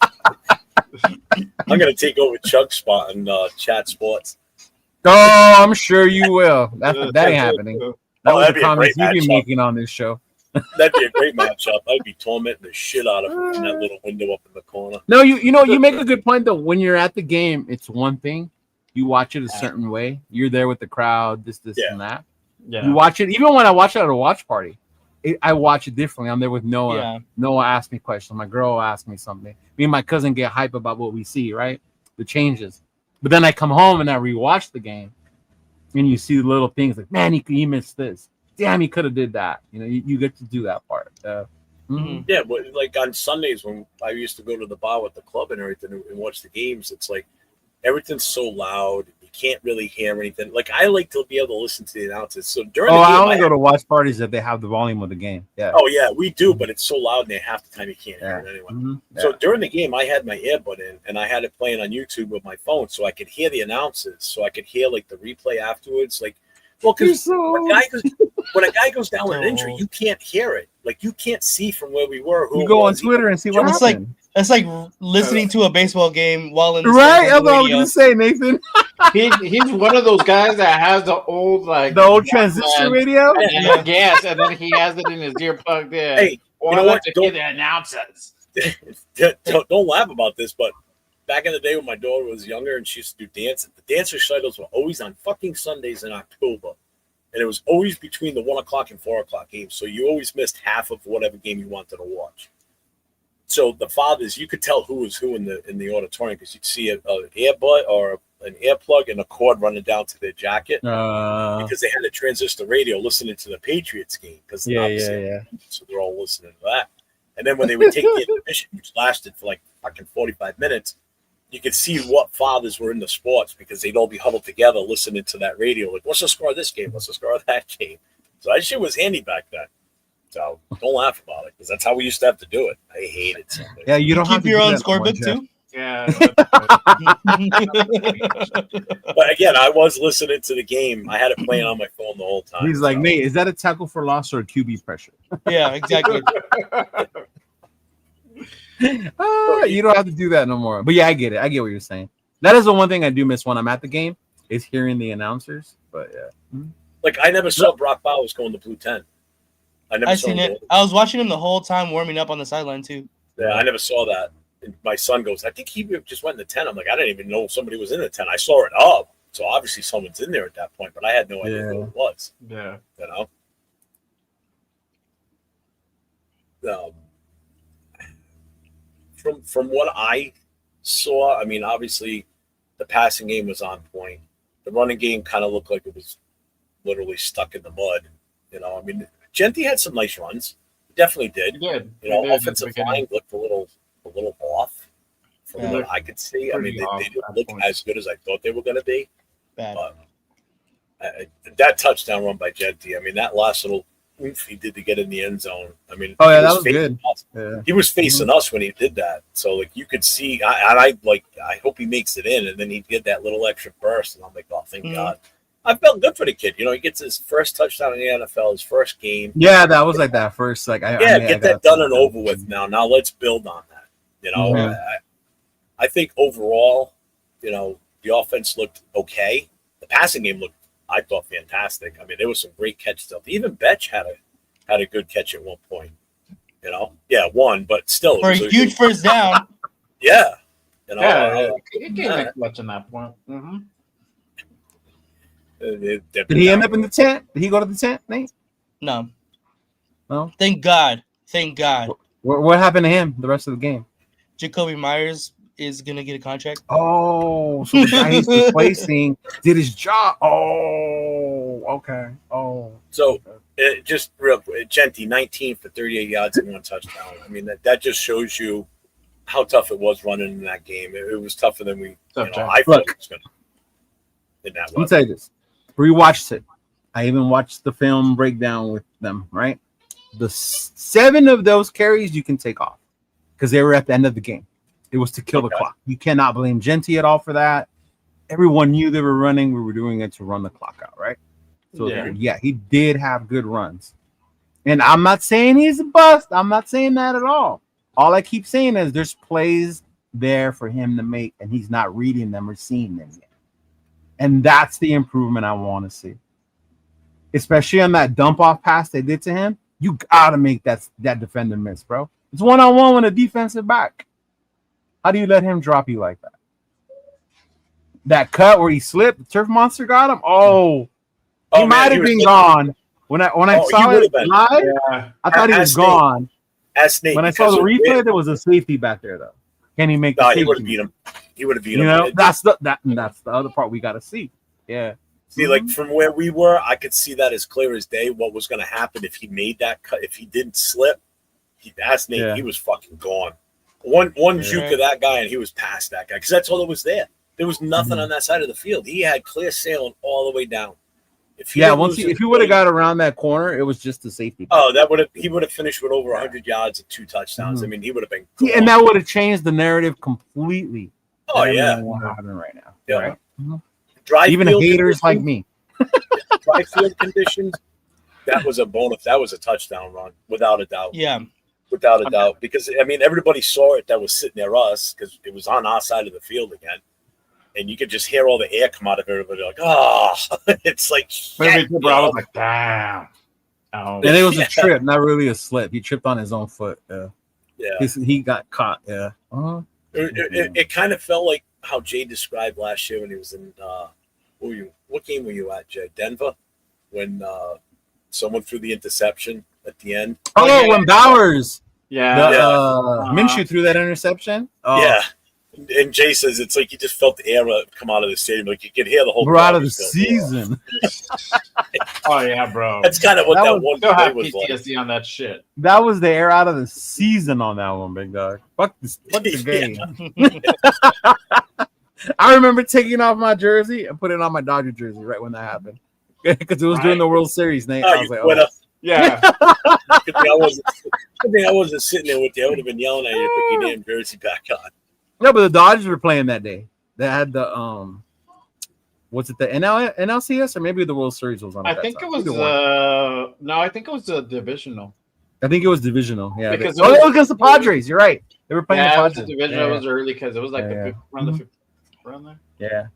B: I'm gonna take over Chuck's spot in Chat Sports.
A: Oh, I'm sure you will. That ain't happening. That was the comments you've been making on this show.
B: That'd be a great matchup. I'd be tormenting the shit out of him in that little window up in the corner.
A: No, you make a good point though. When you're at the game, it's one thing. You watch it a certain way. You're there with the crowd, this, and that. Yeah. You watch it. Even when I watch it at a watch party, I watch it differently. I'm there with Noah. Yeah. Noah asks me questions. My girl will ask me something. Me and my cousin get hype about what we see, right? The changes. But then I come home and I rewatch the game, and you see the little things like, man, he missed this. Damn, he could have did that. You get to do that part.
B: Yeah, but like on Sundays when I used to go to the bar with the club and everything and watch the games, it's like everything's so loud. You can't really hear anything. Like I like to be able to listen to the announcers. So during the game,
A: I only go to watch parties if they have the volume of the game. Yeah.
B: Oh yeah, we do, but it's so loud and half the time you can't hear it anyway. Mm-hmm. Yeah. So during the game, I had my earbud in and I had it playing on YouTube with my phone, so I could hear the announcers, so I could hear like the replay afterwards, like. Well, because when a guy goes down with an injury, you can't hear it. Like you can't see from where we were.
A: You go on Twitter and see what happened.
C: It's like listening to a baseball game while in the
A: right. That's what I was gonna say, Nathan.
D: He's one of those guys that has the old
A: transistor radio.
D: And gas, and then he has it in his ear plugged in.
B: Hey,
D: or I like to hear the announcers.
B: Don't laugh about this, but. Back in the day when my daughter was younger and she used to do dance, the dance recitals were always on fucking Sundays in October. And it was always between the 1 o'clock and 4 o'clock games. So you always missed half of whatever game you wanted to watch. So the fathers, you could tell who was who in the auditorium because you'd see an earbud or an earplug and a cord running down to their jacket because they had a transistor radio listening to the Patriots game. Because so they're all listening to that. And then when they would take the intermission, which lasted for like fucking 45 minutes, you could see what fathers were in the sports because they'd all be huddled together listening to that radio. Like, what's the score of this game? What's the score of that game? So that shit was handy back then. So don't laugh about it because that's how we used to have to do it. I hated it.
A: Yeah, you don't have
C: keep
A: to
C: your
A: do
C: own
A: that no more,
C: scorebook
A: Jeff.
C: too.
D: Yeah.
B: But again, I was listening to the game. I had it playing on my phone the whole time.
A: He's like, Nate, is that a tackle for loss or a QB pressure?
C: Yeah, exactly.
A: You don't have to do that no more. But yeah, I get it. I get what you're saying. That is the one thing I do miss when I'm at the game is hearing the announcers. But yeah.
B: Like I never saw Brock Bowers going to blue 10. I
C: seen it. I was watching him the whole time warming up on the sideline too.
B: Yeah, I never saw that. And my son goes, I think he just went in the 10. I'm like, I didn't even know somebody was in the 10. I saw it up. So obviously someone's in there at that point, but I had no idea who it was.
D: Yeah.
B: You know? From what I saw, I mean, obviously the passing game was on point. The running game kind of looked like it was literally stuck in the mud. You know, I mean, Genti had some nice runs. He definitely did.
D: He did.
B: You know, offensive line looked a little off from what I could see. I mean, they didn't look as good as I thought they were going to be.
C: Bad.
B: But that touchdown run by Genti, I mean, that last little oomph he did to get in the end zone. I mean,
A: that was good. Yeah.
B: He was facing us when he did that, so like you could see. I hope he makes it in, and then he did that little extra burst, and I'm like, oh, thank God. I felt good for the kid. You know, he gets his first touchdown in the NFL, his first game.
A: Yeah, that was like that first. Like,
B: get that done and over with now. Now let's build on that. You know, I think overall, you know, the offense looked okay. The passing game looked, I thought, fantastic. I mean, there was some great catches out there. Even Betch had a good catch at one point. You know, one, but still,
C: for a huge first down.
B: Yeah, you know,
D: it came in clutch on that point. Mm-hmm.
A: Did he end up in the tent? Did he go to the tent, Nate?
C: No.
A: Thank
C: God.
A: What happened to him the rest of the game?
C: Jacoby Myers is gonna get a contract.
A: Oh, so the guy he's replacing did his job. Oh, okay. Oh,
B: so just real quick, Genti, 19 for 38 yards and 1 touchdown. I mean, that just shows you how tough it was running in that game. It was tougher than I thought it was going to. In that
A: let me tell you this. Rewatched it. I even watched the film breakdown with them, right? The 7 of those carries you can take off because they were at the end of the game. It was to kill the clock. You cannot blame Genti at all for that. Everyone knew they were running. We were doing it to run the clock out, right? So, he did have good runs. And I'm not saying he's a bust. I'm not saying that at all. All I keep saying is there's plays there for him to make, and he's not reading them or seeing them yet. And that's the improvement I want to see. Especially on that dump-off pass they did to him. You got to make that defender miss, bro. It's one-on-one with a defensive back. How do you let him drop you like that? That cut where he slipped, the turf monster got him. He might have been gone. When I saw it live, I thought he was gone. When I saw the replay, there was a safety back there, though. Can he make the safety?
B: He would have beat him. He would have beat him.
A: You know, that's the other part we got to see. Yeah.
B: See, like from where we were, I could see that as clear as day. What was going to happen if he made that cut? If he didn't slip, he was fucking gone. One juke of that guy, and he was past that guy because that's all that was there. There was nothing on that side of the field. He had clear sailing all the way down. If he
A: would have got around that corner, it was just a safety.
B: He would have finished with over 100 yards and 2 touchdowns. I mean, he would have been.
A: And that would have changed the narrative completely.
B: Oh yeah,
A: what's happening right now?
B: Yeah.
A: Right?
B: Dry
A: even haters like me.
B: Dry field conditions. That was a bonus. That was a touchdown run, without a doubt.
C: Yeah,
B: without a doubt. Because I mean, everybody saw it that was sitting near us because it was on our side of the field again. And you could just hear all the air come out of everybody, like, it's like,
D: I was like, damn.
A: And it was a trip, not really a slip. He tripped on his own foot. Yeah. He got caught. Yeah.
B: It kind of felt like how Jay described last year when he was in, what game were you at, Jay? Denver? When someone threw the interception at the end.
A: When Bowers.
D: Yeah.
A: Minshew threw that interception.
B: Yeah. And Jay says it's like you just felt the air come out of the stadium. Like you could hear the whole.
A: We're out of the season.
D: Oh yeah, bro.
B: That's kind of what that one play was
D: PTSD on that shit.
A: That was the air out of the season on that one, big dog. Fuck the game. I remember taking off my jersey and putting on my Dodger jersey right when that happened because it was during the World Series, Nate. I was like,
D: Yeah.
B: Good thing I wasn't sitting there with you. I would have been yelling at you to put your damn jersey back on.
A: No, but the Dodgers were playing that day. They had the was it the NLCS or maybe the World Series was on?
D: I think it was no, I think it was the divisional.
A: I think it was divisional. Yeah,
D: because
A: it was against the Padres. You're right. They were playing the Padres.
D: The divisional was early because it was like the 5th round there.
A: Yeah.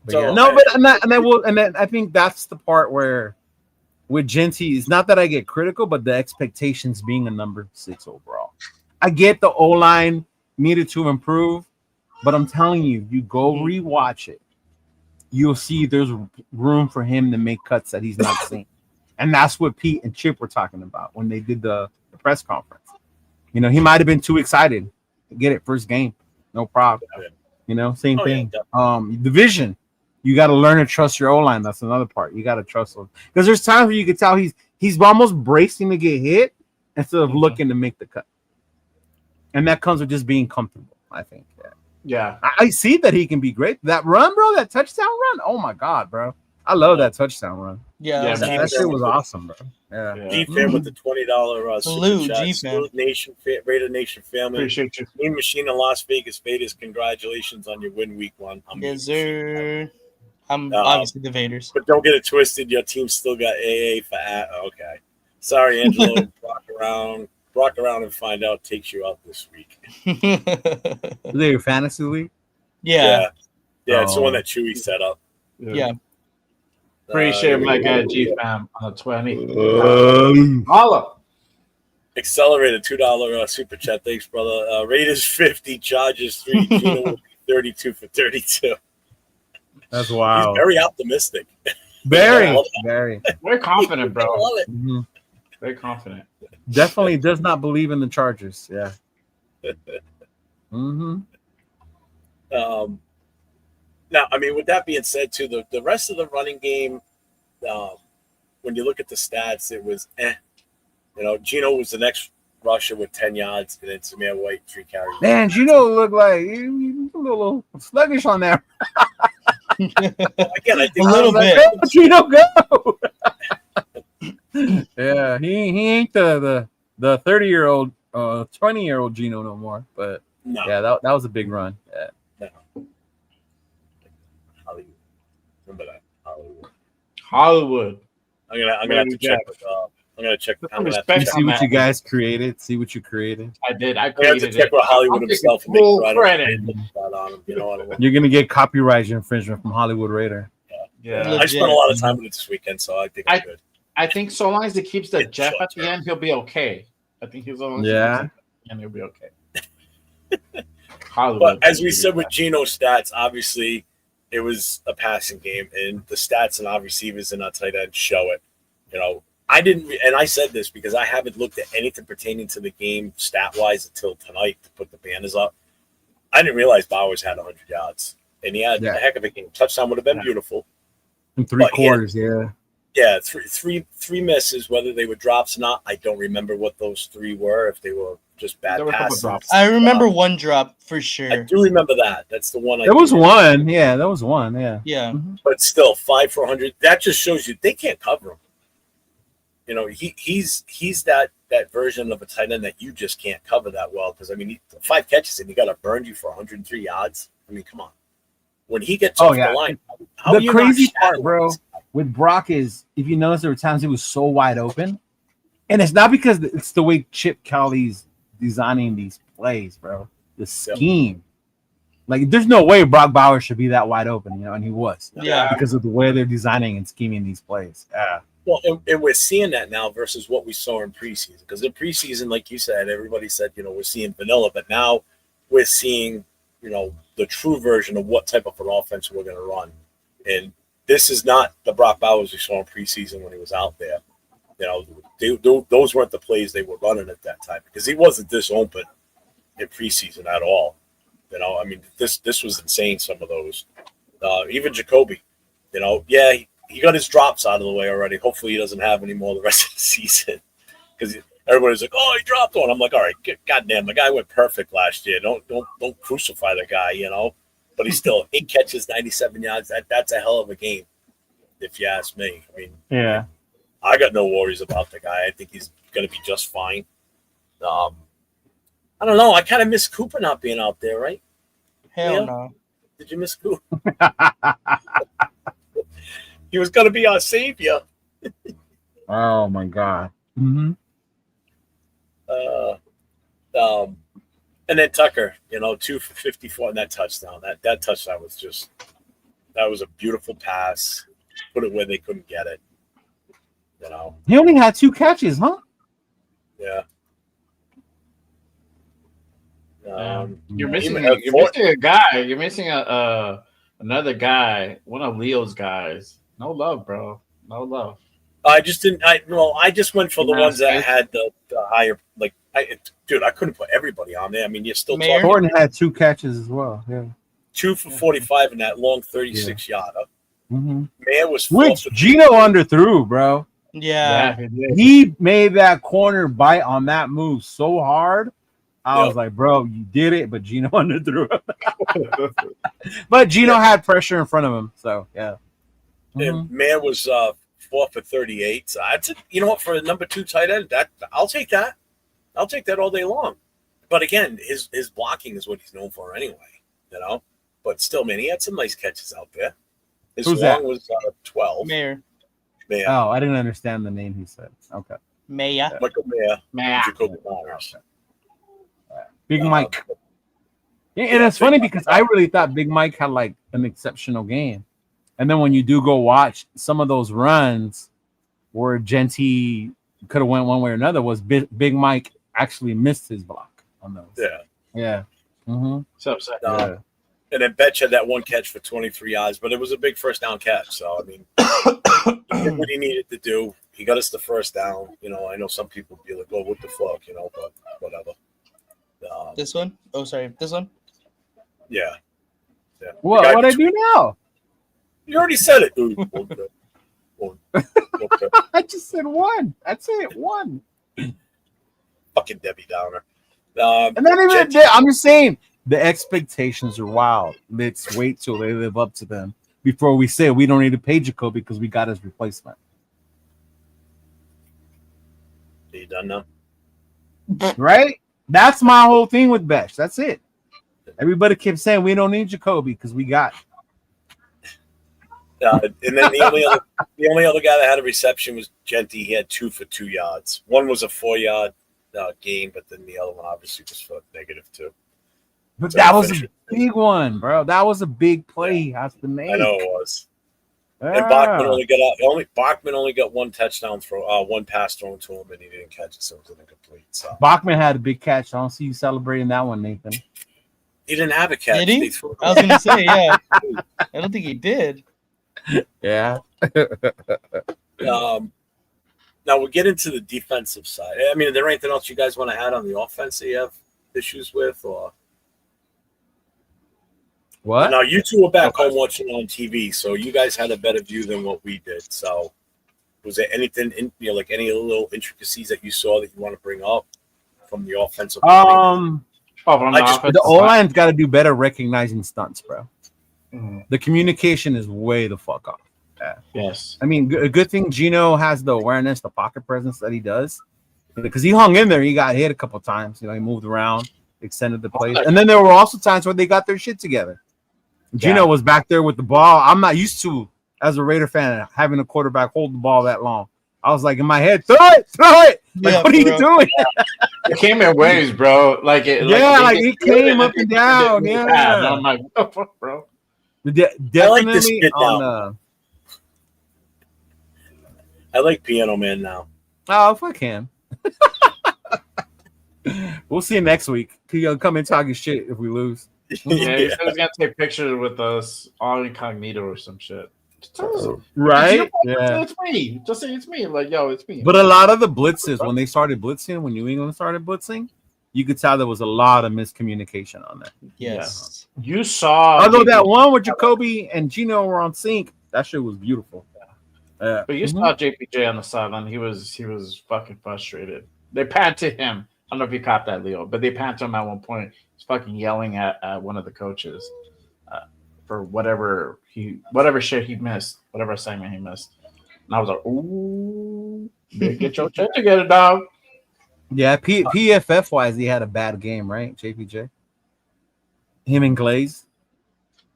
A: But
B: So,
A: yeah. No, but and then I think that's the part where with Genty, it's not that I get critical, but the expectations being a number 6 overall. I get the O-line needed to improve, but I'm telling you, you go rewatch it, you'll see there's room for him to make cuts that he's not seen. And that's what Pete and Chip were talking about when they did the press conference. You know, he might have been too excited to get it first game. No problem. You know, same thing. Yeah, division. You got to learn to trust your O-line. That's another part. You got to trust them. Because there's times where you can tell he's almost bracing to get hit instead of looking to make the cut. And that comes with just being comfortable, I think.
D: Yeah.
A: I see that he can be great. That run, bro, that touchdown run. Oh, my God, bro. I love that touchdown run.
C: Yeah,
A: that shit was awesome, bro. Yeah.
B: G-Fan with the $20
C: salute, G-Fan.
B: Salute Nation, Raider Nation family.
D: Appreciate you.
B: Mean Machine in Las Vegas, congratulations on your win week 1.
C: Yes, sir. I'm obviously the Vaders.
B: But don't get it twisted. Your team still got AA for okay. Sorry, Angelo. rock around and find out takes you out this week.
A: Is they your fantasy league?
C: Yeah.
B: It's the one that Chewy set up.
C: Yeah.
D: Appreciate my guy G-Fam on the 20. Holla.
B: Accelerated $2 super chat. Thanks, brother. Raiders 50, Chargers 3. Geno will be 32 for 32.
A: That's wild.
B: He's very optimistic.
A: Very
D: confident, bro.
B: I love it.
A: Mm-hmm.
D: Very confident.
A: Definitely does not believe in the Chargers. Yeah. Mm-hmm.
B: Now, I mean, with that being said, too, the rest of the running game, when you look at the stats, it was You know, Geno was the next rusher with 10 yards, and then Samir White 3 carries.
A: Man, Geno looked like he was a little sluggish on that.
B: Again, I think
C: a little bit.
A: Like, Geno, go. Yeah, he ain't the 30-year-old, 20-year-old Geno no more. But yeah, that was a big run. Yeah.
B: No. Hollywood. Remember that
D: Hollywood.
B: I'm gonna have to check. I'm gonna check.
A: See what you guys created. See what you created.
D: I did. I
B: have to check with Hollywood himself. And
D: full credit.
A: You're gonna get copyright infringement from Hollywood Raider.
D: Yeah.
B: I spent a lot of time with it this weekend, so I think I'm good.
D: I think so long as he keeps the Jeff at the end, he'll be okay. I think he's almost and he'll be okay. Hollywood.
B: But as we said with Geno's stats, obviously it was a passing game, and the stats and our receivers and our tight end show it. You know, I didn't, and I said this because I haven't looked at anything pertaining to the game stat-wise until tonight to put the banners up. I didn't realize Bowers had 100 yards, and he had a heck of a game. Touchdown would have been beautiful.
A: In 3 quarters,
B: Yeah, three misses, whether they were drops or not. I don't remember what those 3 were, if they were just bad passes.
C: I remember one drop for sure.
B: I do remember that. That's the one.
A: There was one. Yeah, that was one. Yeah.
C: Yeah.
A: Mm-hmm.
B: But still, 5 for 100. That just shows you they can't cover him. You know, he's that version of a tight end that you just can't cover that well. Because, I mean, 5 catches and he got to burn you for 103 yards. I mean, come on. When he gets off the line,
A: the crazy part, bro, with Brock is, if you notice, there were times he was so wide open. And it's not because it's the way Chip Kelly's designing these plays, bro. The scheme. Like, there's no way Brock Bowers should be that wide open, you know, and he was.
C: Yeah.
A: Because of the way they're designing and scheming these plays. Yeah.
B: Well, and we're seeing that now versus what we saw in preseason. Because in preseason, like you said, everybody said, you know, we're seeing vanilla, but now we're seeing, you know, the true version of what type of an offense we're going to run. And this is not the Brock Bowers we saw in preseason when he was out there. You know, those weren't the plays they were running at that time because he wasn't this open in preseason at all. You know, I mean, this was insane, some of those. Even Jacoby, you know, he got his drops out of the way already. Hopefully he doesn't have any more the rest of the season because everybody's like, oh, he dropped one. I'm like, all right, goddamn, the guy went perfect last year. Don't crucify the guy, you know. But he's still 8 catches, 97 yards. That's a hell of a game, if you ask me. I mean, I got no worries about the guy. I think he's going to be just fine. I don't know. I kind of miss Cooper not being out there, right?
C: Hell no.
B: Did you miss Cooper? He was going to be our savior.
A: Oh my God. Mm-hmm.
B: And then Tucker, 2 for 54 in that touchdown. That touchdown was that was a beautiful pass. Put it where they couldn't get it.
A: He only had 2 catches, huh?
B: Yeah.
D: You're missing a guy. You're missing another guy, one of Leo's guys. No love, bro. No love.
B: I just didn't. I just went for the ones that had the higher. Dude, I couldn't put everybody on there. I mean, you're still talking.
A: Gordon had 2 catches as well. Yeah,
B: 2 for 45 in that long 36 yarder.
A: Mm-hmm.
B: Man was
A: which Geno underthrew, bro.
C: Yeah,
A: he made that corner bite on that move so hard. I was like, bro, you did it, but Geno underthrew him. But Geno had pressure in front of him, so yeah.
B: And man was 4 for 38. So that's it. You know what? For a number 2 tight end, I'll take that. I'll take that all day long. But again, his blocking is what he's known for anyway. But still, man, he had some nice catches out there. His long was 12.
C: Mayer.
A: Oh, I didn't understand the name he said. Okay.
C: Mayer.
B: Michael Mayer. Jacoby Myers.
A: Big Mike. Yeah, and it's funny because I really thought Big Mike had like an exceptional game. And then when you do go watch some of those runs where Genty could have went one way or another, was Big Mike actually missed his block on those.
B: Yeah.
A: Yeah. Mm-hmm.
D: So upset.
B: And then Betch had that one catch for 23 yards, but it was a big first down catch. So, I mean, he did what he needed to do. He got us the first down. I know some people be like, oh, what the fuck, but whatever.
C: This one? Oh, sorry. This one?
B: Yeah.
A: What I do now?
B: You already said it, dude. Okay.
A: I just said one. That's it. One.
B: Fucking Debbie Downer.
A: And then even I'm just saying the expectations are wild. Let's wait till they live up to them before we say we don't need to pay Jacoby because we got his replacement.
B: Are you done now?
A: Right? That's my whole thing with Besh. That's it. Everybody kept saying we don't need Jacoby because we got.
B: And then the only other guy that had a reception was Genty. He had 2 for 2 yards. One was a 4-yard gain, but then the other one obviously was for -2.
A: But so that was a big one, bro. That was a big play he has to make.
B: I know it was. And Bachman only got one touchdown throw, one pass thrown to him, and he didn't catch it, so it was incomplete. So
A: Bachman had a big catch. I don't see you celebrating that one, Nathan.
B: He didn't have a catch.
C: Did he? I was gonna say, yeah. I don't think he did.
A: Yeah.
B: Now we'll get into the defensive side. I mean, is there anything else you guys want to add on the offense that you have issues with, or
A: what?
B: Now you two were back home watching on TV, so you guys had a better view than what we did. So, was there anything like any little intricacies that you saw that you want to bring up from the offensive?
A: The O-line's got to do better recognizing stunts, bro. Mm-hmm. The communication is way the fuck off. Yeah.
D: Yes.
A: I mean, a good thing Geno has the awareness, the pocket presence that he does, because he hung in there. He got hit a couple times. He moved around, extended the plays, and then there were also times where they got their shit together. Geno was back there with the ball. I'm not used to, as a Raider fan, having a quarterback hold the ball that long. I was like in my head, throw it. Like, what are you doing?
D: It came in waves, bro.
A: It came up and down. Yeah.
D: I'm like, what the fuck, bro?
A: Definitely on
B: I like Piano Man now.
A: Oh, fuck him. We'll see him next week. He'll come and talk his shit if we lose.
D: Yeah, he said he's gonna take pictures with us all incognito or some shit.
A: Right?
D: Yeah. It's me. Just say it's me. Like, yo, it's me.
A: But a lot of the blitzes, when they started blitzing, when New England started blitzing, you could tell there was a lot of miscommunication on that.
C: Yes.
D: Yeah. You saw.
A: Although that one with Jacoby and Geno were on sync, that shit was beautiful.
D: But you saw JPJ on the sideline. He was fucking frustrated. They panned to him. I don't know if you caught that, Leo, but they panned to him at one point. He's fucking yelling at one of the coaches for whatever shit he missed, whatever assignment he missed. And I was like, ooh. Get your shit together, dog.
A: Yeah, PFF wise, he had a bad game, right? JPJ, him and Glaze.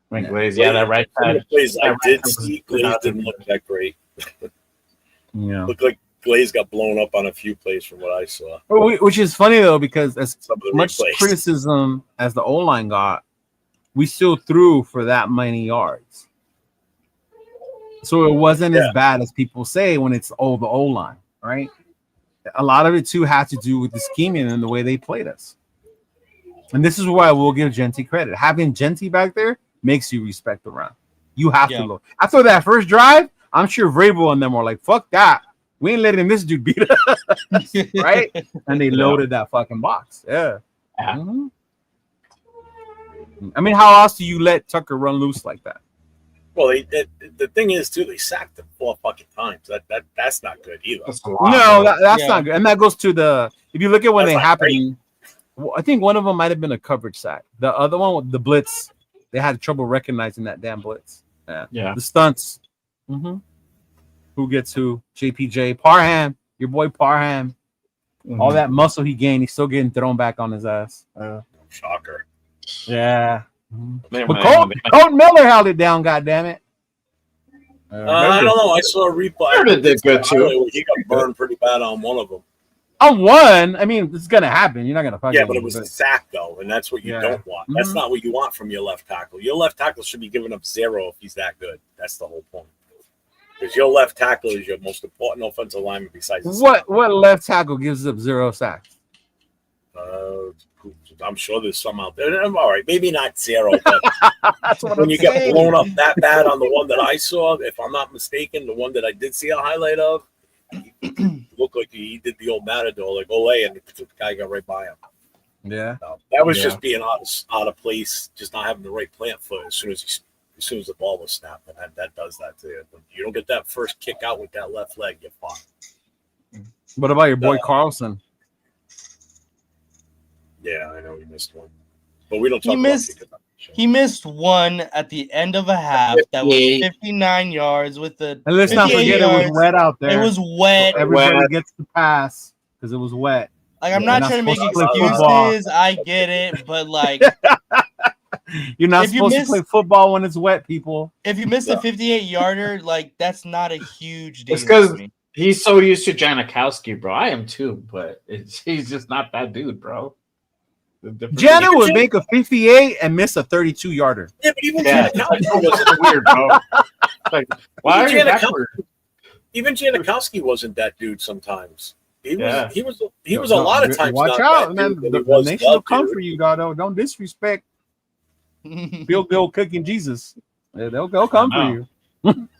D: Glaze, that right side.
B: Glaze, I did see Glaze didn't look that great.
A: Yeah,
B: looked like Glaze got blown up on a few plays from what I saw.
A: Which is funny though, because as much
B: replays.
A: criticism as the O-line got, we still threw for that many yards. So it wasn't as bad as people say when it's the O-line, right? A lot of it too had to do with the scheming and the way they played us. And this is why I will give Genty credit. Having Genty back there makes you respect the run. You have to look. After that first drive, I'm sure Vrabel and them were like, fuck that. We ain't letting this dude beat us. Right? And they loaded that fucking box. Yeah. Mm-hmm. I mean, how else do you let Tucker run loose like that?
B: Well, the thing is, too, they sacked him 4 fucking times. That's not good either.
A: That's not good. And that goes to if you look at when they happened, I think one of them might have been a coverage sack. The other one, with the blitz, they had trouble recognizing that damn blitz. Yeah. The stunts. Mm-hmm. Who gets who? JPJ. Parham. Your boy Parham. Mm-hmm. All that muscle he gained, he's still getting thrown back on his ass.
B: Shocker.
A: Yeah. Mm-hmm. But Colton Miller held it down, goddammit.
B: I don't know. I saw a replay.
D: Did good too.
B: He got burned pretty bad on one of them.
A: On one, I mean, it's gonna happen. You're not gonna fucking.
B: Yeah, but it was a sack though, and that's what you don't want.
A: Mm-hmm.
B: That's not what you want from your left tackle. Your left tackle should be giving up 0 if he's that good. That's the whole point. Because your left tackle is your most important offensive lineman besides.
A: What left tackle gives up 0 sacks?
B: I'm sure there's some out there. All right, maybe not 0, but when you get blown up that bad on the one that I saw, if I'm not mistaken, the one that I did see a highlight of, looked like he did the old Matador, like Ole, and the guy got right by him.
A: Yeah,
B: so that was just being out of place, just not having the right plant foot as soon as the ball was snapped, and that does that to you. When you don't get that first kick out with that left leg, you're fucked.
A: What about your boy Carlson?
B: Yeah, I know he missed one, but we don't talk about it.
C: He missed one at the end of a half that was 59 yards with the.
A: And let's not forget it was wet out there.
C: It was wet.
A: So everybody gets the pass because it was wet.
C: Like, I'm not trying to make excuses. I get it, but like,
A: you're not supposed to play football when it's wet, people.
C: If you miss a 58-yarder, like, that's not a huge deal.
D: It's because he's so used to Janikowski, bro. I am too, but he's just not that dude, bro.
A: Janet would make a 58 and miss a 32-yarder.
B: Yeah, but even Janikowski
D: wasn't weird, bro. Like, why are you backward?
B: Even Janikowski wasn't that dude sometimes. He was a lot of times.
A: Watch out, man. The nation will come for you, God. Don't disrespect Bill Cooking Jesus. They'll come for you.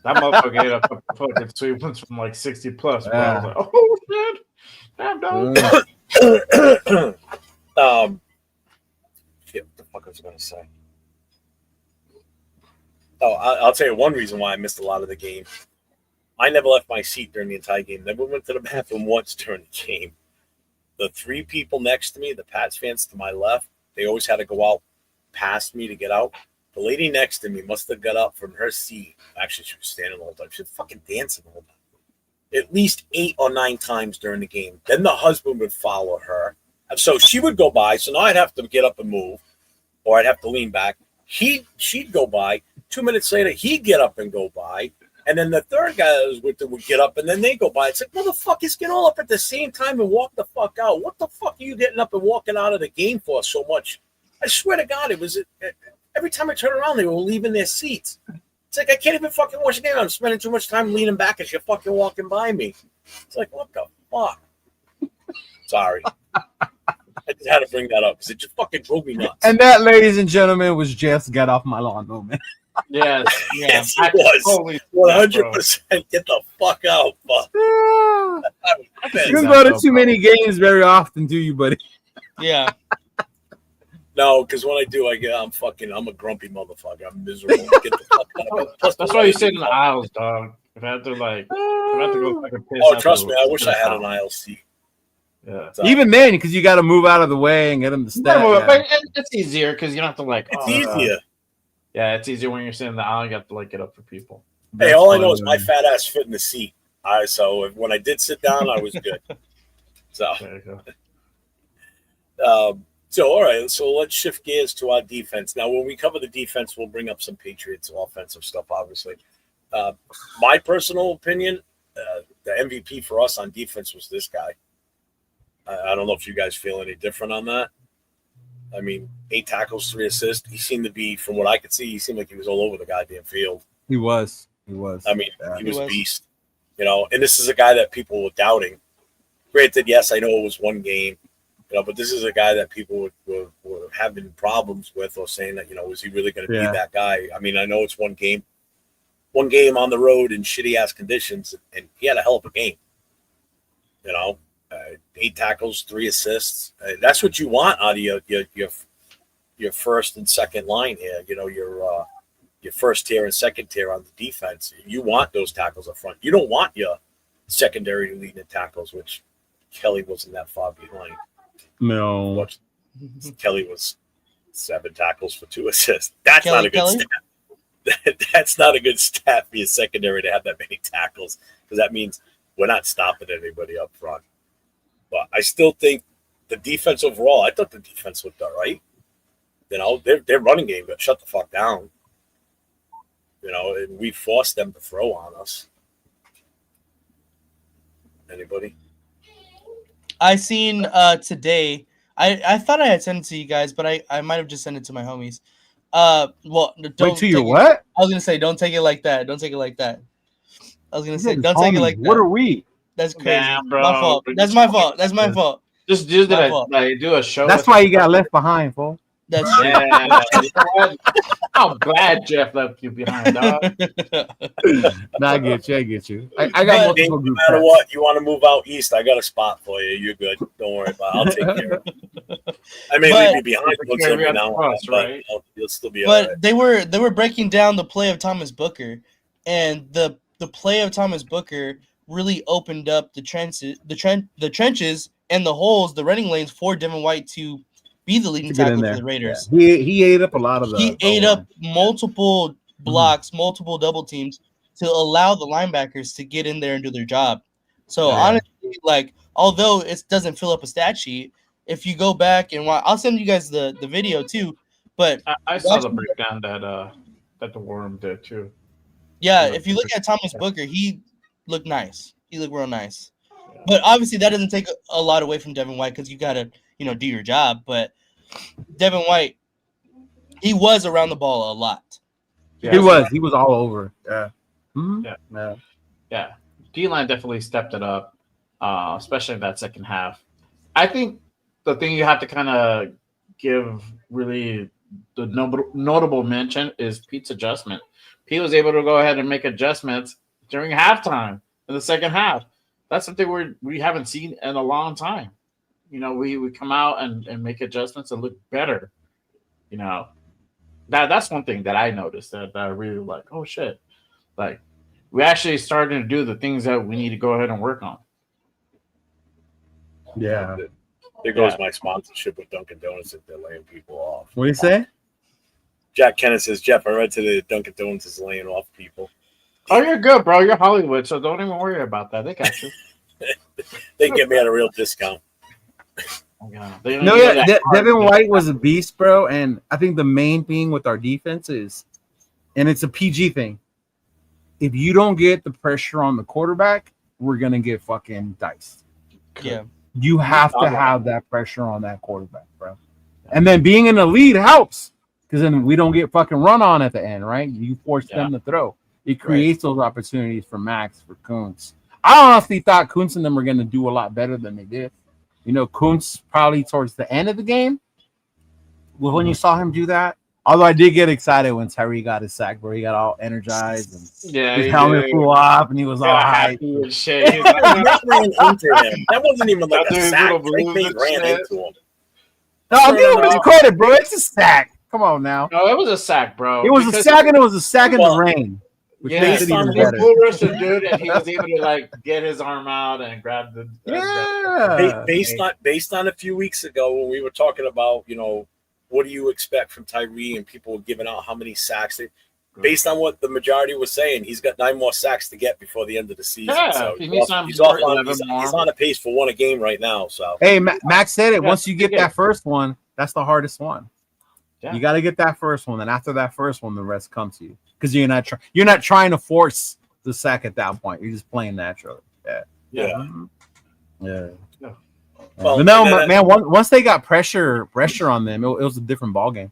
D: That motherfucker hit a fucking sweep from like 60 plus. Bro. I was like, oh shit. Damn dog.
B: Shit, what the fuck was I gonna say? Oh, I'll tell you one reason why I missed a lot of the game. I never left my seat during the entire game. Never went to the bathroom once during the game. The 3 people next to me, the Pats fans to my left, they always had to go out past me to get out. The lady next to me must have got up from her seat. Actually, she was standing the whole time. She was fucking dancing the whole time. At least 8 or 9 times during the game. Then the husband would follow her. So she would go by. So now I'd have to get up and move, or I'd have to lean back. She'd go by. 2 minutes later, he'd get up and go by. And then the third guy that was with them would get up, and then they go by. It's like, motherfuckers, get all up at the same time and walk the fuck out. What the fuck are you getting up and walking out of the game for so much? I swear to God, it was every time I turn around, they were leaving their seats. It's like, I can't even fucking watch the game. I'm spending too much time leaning back as you're fucking walking by me. It's like, what the fuck? Sorry. I just had to bring that up because it just fucking drove me nuts.
A: And that, ladies and gentlemen, was just Get Off My Lawn moment.
D: Yes,
B: yes, it was 100%. Get the fuck out, fuck.
A: You go to too many games very often, do you, buddy?
C: Yeah.
B: No, because when I do, I'm a grumpy motherfucker. I'm miserable. Get the fuck out.
D: Plus, that's why you sit in the aisles, dog. If I have to go fucking piss.
B: Oh, trust me, I wish I had an aisle seat.
D: Yeah.
A: Even then, because you got to move out of the way and get them to step.
D: But it's easier because you don't have to like.
B: It's easier.
D: Yeah, it's easier when you're sitting in the aisle. You have to like get up for people.
B: Hey, all I know is my fat ass fit in the seat. So when I did sit down, I was good. So,
D: There you
B: so all right. So let's shift gears to our defense. Now, when we cover the defense, we'll bring up some Patriots offensive stuff, obviously. My personal opinion, the MVP for us on defense was this guy. I don't know if you guys feel any different on that. I mean, 8 tackles, 3 assists. He seemed to be, from what I could see, he seemed like he was all over the goddamn field.
A: He was.
B: I mean, he was a beast. You know, and this is a guy that people were doubting. Granted, yes, I know it was one game, you know, but this is a guy that people were having problems with, or saying that, you know, is he really going to be that guy? I mean, I know it's one game on the road in shitty ass conditions, and he had a hell of a game. You know, 8 tackles, 3 assists. That's what you want out of your first and second line here. You know, your first tier and second tier on the defense. You want those tackles up front. You don't want your secondary leading in tackles, which Kelly wasn't that far behind.
A: No.
B: Kelly was 7 tackles for 2 assists. That's not a good stat. That's not a good stat for your secondary to have that many tackles, because that means we're not stopping anybody up front. But I still think the defense overall, I thought the defense looked all right. You know, their running game got shut the fuck down. You know, and we forced them to throw on us. Anybody?
C: I seen today. I thought I had sent it to you guys, but I might have just sent it to my homies. Well, don't
A: Wait to your
C: take
A: what?
C: I was gonna say, don't take it like that. Don't take it like that. I was gonna say, don't take it like that.
A: What are we?
C: That's crazy.
D: Damn, bro.
C: My fault. That's my fault. That's my fault.
D: Just do
C: My
D: that.
C: fault.
D: Like, do a show.
A: That's why you got left behind, fool.
C: That's true.
D: Yeah. I'm glad Jeff left you behind, dog.
A: Nah, I get you. I got multiple
B: No
A: group
B: matter
A: chats.
B: what, you want to move out east, I got a spot for you. You're good. Don't worry about it. I'll take care of it. I may leave you behind every now and then,
D: right?
B: but you'll still be all right.
C: But they were breaking down the play of Thomas Booker, and the play of Thomas Booker really opened up the trenches and the holes, the running lanes for Devin White to be the leading tackle for the Raiders.
A: Yeah. He ate up a lot of the.
C: He ate up multiple blocks, multiple double teams to allow the linebackers to get in there and do their job. So honestly, like, although it doesn't fill up a stat sheet, if you go back and watch, I'll send you guys the video too. But
D: I saw the breakdown that the Worm did too.
C: Yeah, if you look at Thomas Booker, he looked nice. He looked real nice. But obviously, that doesn't take a lot away from Devin White, because you got to, do your job. But Devin White, he was around the ball a lot.
A: Yeah, he was all over. Yeah.
D: Mm-hmm. Yeah. D-line definitely stepped it up, especially in that second half. I think the thing you have to kind of give really the notable mention is Pete's adjustment. Pete was able to go ahead and make adjustments during halftime in the second half. That's something we haven't seen in a long time. We come out and make adjustments and look better. That's one thing that I noticed that I really like. Oh shit! Like, we actually starting to do the things that we need to go ahead and work on.
A: Yeah.
B: There goes my sponsorship with Dunkin' Donuts if they're laying people off.
A: What do you say? Jack
B: Kenneth says, Jeff, I read today that Dunkin' Donuts is laying off people.
D: Oh, you're good, bro. You're Hollywood, so don't even worry about that. They got you.
B: They get me at a real discount.
A: Devin White was a beast, bro. And I think the main thing with our defense is, and it's a PG thing, if you don't get the pressure on the quarterback, we're going to get fucking diced.
C: Yeah.
A: You have to have that pressure on that quarterback, bro. And then being in the lead helps, because then we don't get fucking run on at the end, right? You force them to throw. It creates those opportunities for Max, for Kuntz. I honestly thought Kuntz and them were going to do a lot better than they did. Kuntz probably towards the end of the game. Well, when you saw him do that, although I did get excited when Tyree got his sack, where he got all energized and his helmet flew off and he was all hyped.
B: That wasn't even like a sack. They ran into him.
A: No, give him his credit, bro. It's a sack. Come on now.
D: No, it was a sack, bro.
A: It was a sack, and it was a sack in the rain. Which makes it even better.
D: Dude, and he was able to get his arm out and grab the.
B: Based on a few weeks ago when we were talking about, what do you expect from Tyree, and people were giving out how many sacks. based on what the majority was saying, he's got 9 more sacks to get before the end of the season.
D: Yeah,
B: so
D: he's
B: he's on a pace for 1 a game right now. So
A: hey, Max said it. Once you get that first one, that's the hardest one. Yeah. You got to get that first one, and after that first one, the rest comes to you because you're not trying to force the sack at that point. You're just playing naturally. Yeah. Well, but no, man. Once they got pressure on them, it was a different ballgame.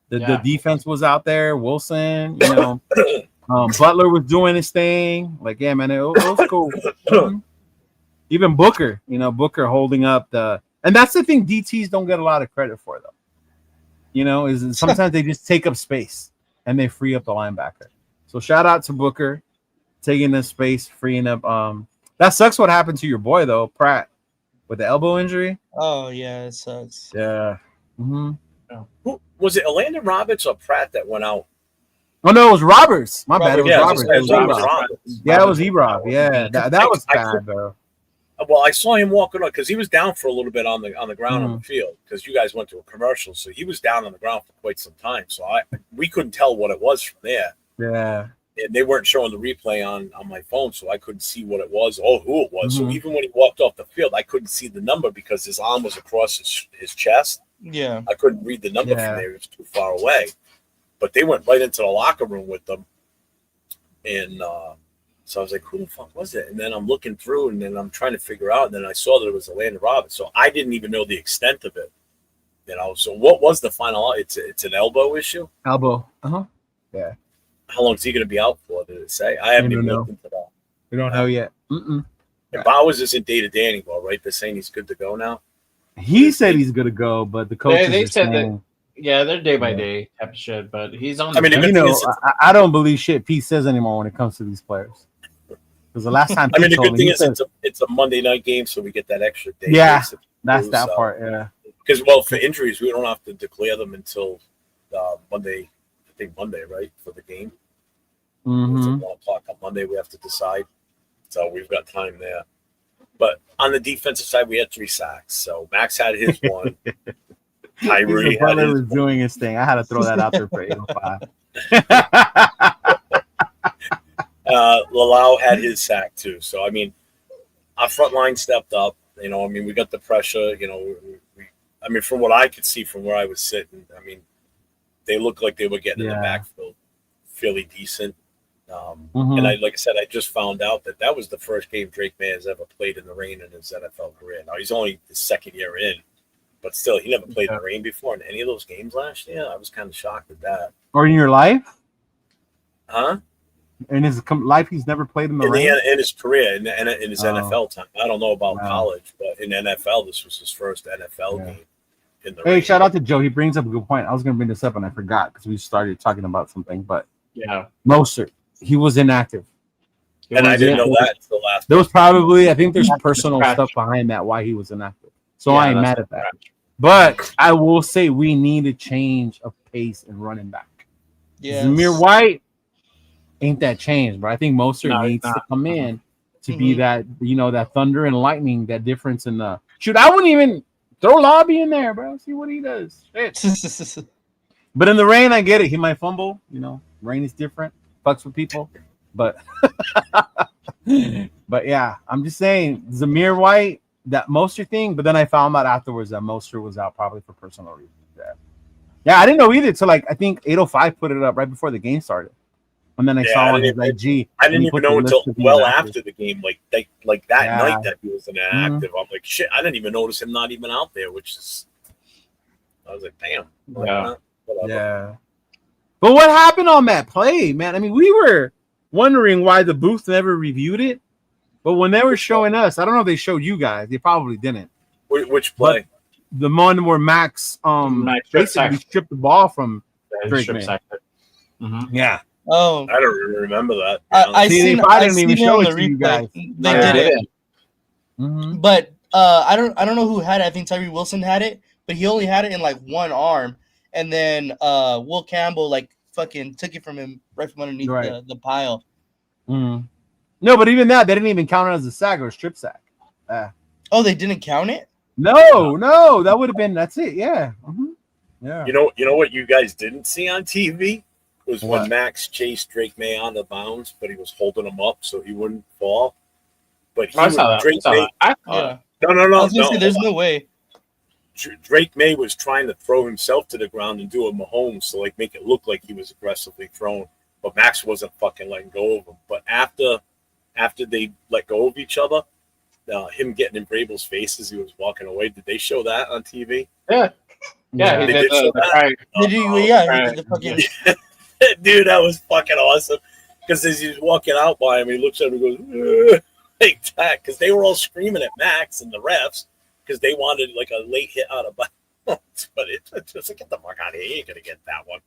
A: The defense was out there. Wilson, Butler was doing his thing. Like, yeah, man, it was cool. Even Booker, Booker holding up and that's the thing DTs don't get a lot of credit for, though. Is sometimes they just take up space and they free up the linebacker. So shout out to Booker taking the space, freeing up. That sucks what happened to your boy, though, Pratt, with the elbow injury.
C: Oh, yeah, it sucks.
A: Yeah.
B: Mm-hmm. Who was it, Landon Roberts or Pratt that went out?
A: Oh, no, it was Roberts. My bad. It was Roberts. Yeah, it was E-Rob. Yeah, that was bad, though.
B: Well, I saw him walking on because he was down for a little bit on the ground on the field because you guys went to a commercial, so he was down on the ground for quite some time. So we couldn't tell what it was from there.
A: Yeah,
B: and they weren't showing the replay on my phone, so I couldn't see what it was or who it was. So even when he walked off the field, I couldn't see the number because his arm was across his chest.
C: Yeah,
B: I couldn't read the number from there; it was too far away. But they went right into the locker room with them, and. So I was like, who the fuck was it? And then I'm looking through, and then I'm trying to figure out, and then I saw that it was Landon Roberts. So I didn't even know the extent of it. So what was the final? It's an elbow issue?
A: Elbow. Yeah.
B: How long is he going to be out for, did it say? I haven't even looked into that.
A: We don't know yet.
B: And Bowers isn't day-to-day anymore, right? They're saying he's good to go now?
A: He said he's good to go, but the coaches
D: they said that. Yeah, they're day by day type of shit, but he's on.
A: I don't believe shit Pete says anymore when it comes to these players. Because the last time,
B: the good thing is it's a Monday night game, so we get that extra day.
A: Yeah, that's that part. Yeah,
B: because for injuries, we don't have to declare them until Monday. I think Monday, right, for the game. It's at 1 o'clock on Monday. We have to decide, so we've got time there. But on the defensive side, we had 3 sacks. So Max had his one. Tyree
A: was doing his thing. I had to throw that out there for 805.
B: Lalau had his sack too. So our front line stepped up. We got the pressure. From what I could see from where I was sitting, they looked like they were getting in the backfield fairly decent. And like I said, I just found out that was the first game Drake May has ever played in the rain in his NFL career. Now he's only the second year in, but still, he never played in the rain before in any of those games last year. I was kind of shocked at that.
A: Or in your life?
B: Huh?
A: In his life, he's never played in the rain?
B: In his career, in his NFL time. I don't know about college, but in NFL, this was his first NFL game in the rain.
A: Shout out to Joe. He brings up a good point. I was going to bring this up, and I forgot because we started talking about something. But Mostert, he was inactive.
B: And I didn't know that until last.
A: There was probably, I think there's personal stuff behind that, why he was inactive. So I ain't mad at that. But I will say we need a change of pace and running back. Zamir White ain't that change, but I think Mostert needs to come in to be that, that thunder and lightning, that difference in the shoot. I wouldn't even throw Lobby in there, bro. See what he does. Shit. But in the rain, I get it. He might fumble. Rain is different. Fucks with people. But yeah, I'm just saying Zamir White, that Mostert thing. But then I found out afterwards that Mostert was out probably for personal reasons. Yeah, I didn't know either. So I think 805 put it up right before the game started. And then I saw on his IG.
B: I didn't even know until well after the game, like that night that he was inactive. I'm like, shit, I didn't even notice him not even out there, which is, I was like, damn.
A: Yeah. But what happened on that play, man? We were wondering why the booth never reviewed it. But when they were showing us, I don't know if they showed you guys. They probably didn't.
B: Which play?
A: But the one where Max basically stripped the ball from Drake May. Yeah.
C: Oh,
B: I don't remember that.
C: I didn't even show it to
A: you guys.
C: They did it. But I don't know who had it. I think Tyree Wilson had it, but he only had it in one arm, and then Will Campbell fucking took it from him right from underneath the pile.
A: No, but even that, they didn't even count it as a sack or a strip sack.
C: Oh, they didn't count it?
A: No, that would have been. That's it. Yeah. Yeah.
B: You know what you guys didn't see on TV? was when Max chased Drake May on the bounds, but he was holding him up so he wouldn't fall. But he Drake May.
C: No.
B: No.
C: There's no way.
B: Drake May was trying to throw himself to the ground and do a Mahomes to like make it look like he was aggressively thrown, but Max wasn't fucking letting go of him. But after they let go of each other, him getting in Vrabel's face as he was walking away, did they show that on TV?
D: Yeah, he did the
C: fucking.
B: Dude, that was fucking awesome. Because as he's walking out by him, he looks at him and goes, like that. Because they were all screaming at Max and the refs because they wanted like a late hit out of bounds. But it's just like, get the fuck out of here. You ain't going to get that one.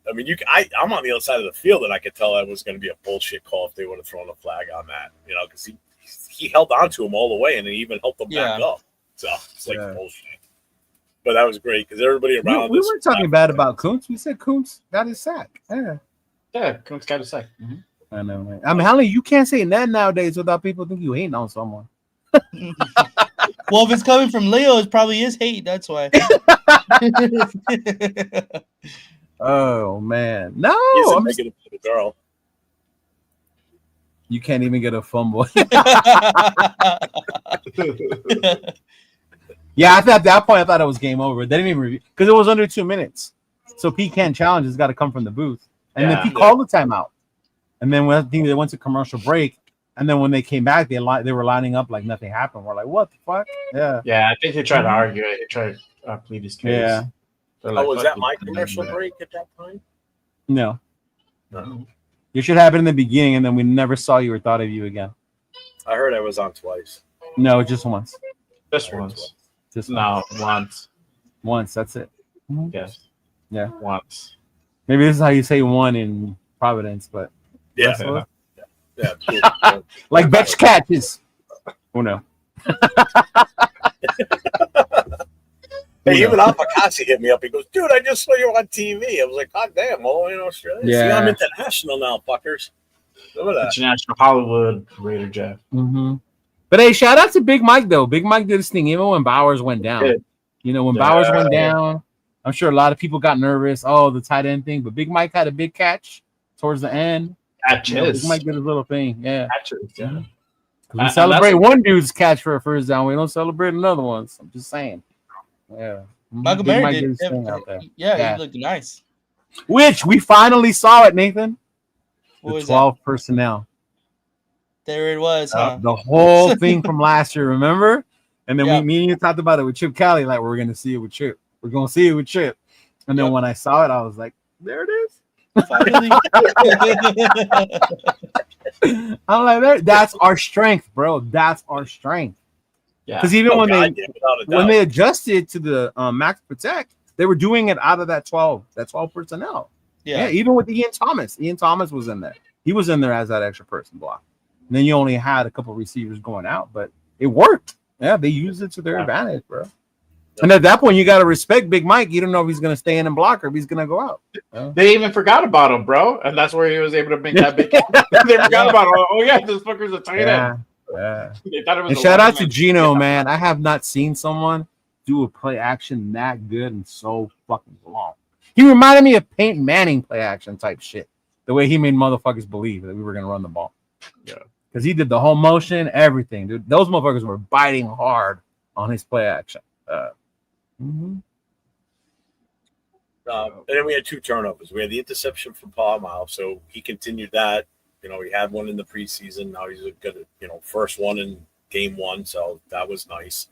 B: I mean, I'm on the other side of the field, and I could tell that was going to be a bullshit call if they would have thrown a flag on that. You know, because he held on to him all the way, and he even helped him back up. So it's like bullshit. But that was great because everybody around
A: we weren't talking bad about Kuntz. We said Kuntz got his sack.
D: Yeah, Kuntz got his sack. Mm-hmm.
A: I know, man. I mean, Hallie, you can't say that nowadays without people think you hating on someone.
C: Well, if it's coming from Leo, it probably is hate. That's why.
A: Oh man, no!
B: I'm just... a girl.
A: You can't even get a fumble. Yeah, I thought at that point I thought it was game over. They didn't even review because it was under 2 minutes. So Pete can't challenge. It's got to come from the booth. And then Pete called the timeout. And then when I think they went to commercial break, and then when they came back, they were lining up like nothing happened. We're like, what the fuck?
D: Yeah. I think he tried to argue it. He tried to plead his case.
A: Yeah.
B: Like, was that my commercial break at that time?
A: No. You should have it in the beginning, and then we never saw you or thought of you again.
B: I heard I was on twice.
A: No, just once.
D: Just once.
A: Once. Once. That's it.
D: Mm-hmm. Yes.
A: Yeah.
D: Once.
A: Maybe this is how you say one in Providence, but
B: yeah.
A: Like Betch catches. Oh no.
B: Hey, even Apicassi hit me up. He goes, dude, I just saw you on TV. I was like, God damn, all in Australia.
A: Yeah.
B: See, I'm international now, fuckers. Look at that.
D: International Hollywood Raider Jeff.
A: Mm-hmm. But hey, shout out to Big Mike though. Big Mike did his thing even when Bowers went down. You know, when Bowers went down, I'm sure a lot of people got nervous. Oh, the tight end thing. But Big Mike had a big catch towards the end.
D: Catches.
A: Big Mike did his little thing. Yeah.
D: Catches. Yeah.
A: We celebrate one dude's catch for a first down. We don't celebrate another one. So I'm just saying. Yeah.
C: Michael Barry did his thing out there. Yeah, he looked nice.
A: Which we finally saw it, Nathan. The 12 personnel.
C: There it was, huh?
A: The whole thing from last year, remember? And then me and you talked about it with Chip Kelly, like we're going to see it with Chip. We're going to see it with Chip. And then when I saw it, I was like, there it is. Finally. I'm like, that's our strength, bro. That's our strength. Yeah. Because even when they adjusted to the Max Protect, they were doing it out of that 12 personnel. Yeah. Even with Ian Thomas. Ian Thomas was in there. He was in there as that extra person block. And then you only had a couple of receivers going out, but it worked. Yeah, they used it to their advantage, bro. And at that point, you got to respect Big Mike. You don't know if he's going to stay in and block or if he's going to go out.
D: They even forgot about him, bro. And that's where he was able to make that big. They forgot about him. Oh, yeah, this fucker's a tight end.
A: Yeah. And shout out to Geno, man. I have not seen someone do a play action that good and so fucking long. He reminded me of Peyton Manning play action type shit. The way he made motherfuckers believe that we were going to run the ball. Yeah. Because he did the whole motion, everything, dude. Those motherfuckers were biting hard on his play action.
B: And then we had 2 turnovers. We had the interception from Palmau, so he continued that. You know, he had one in the preseason. Now he's got a first one in game 1, so that was nice.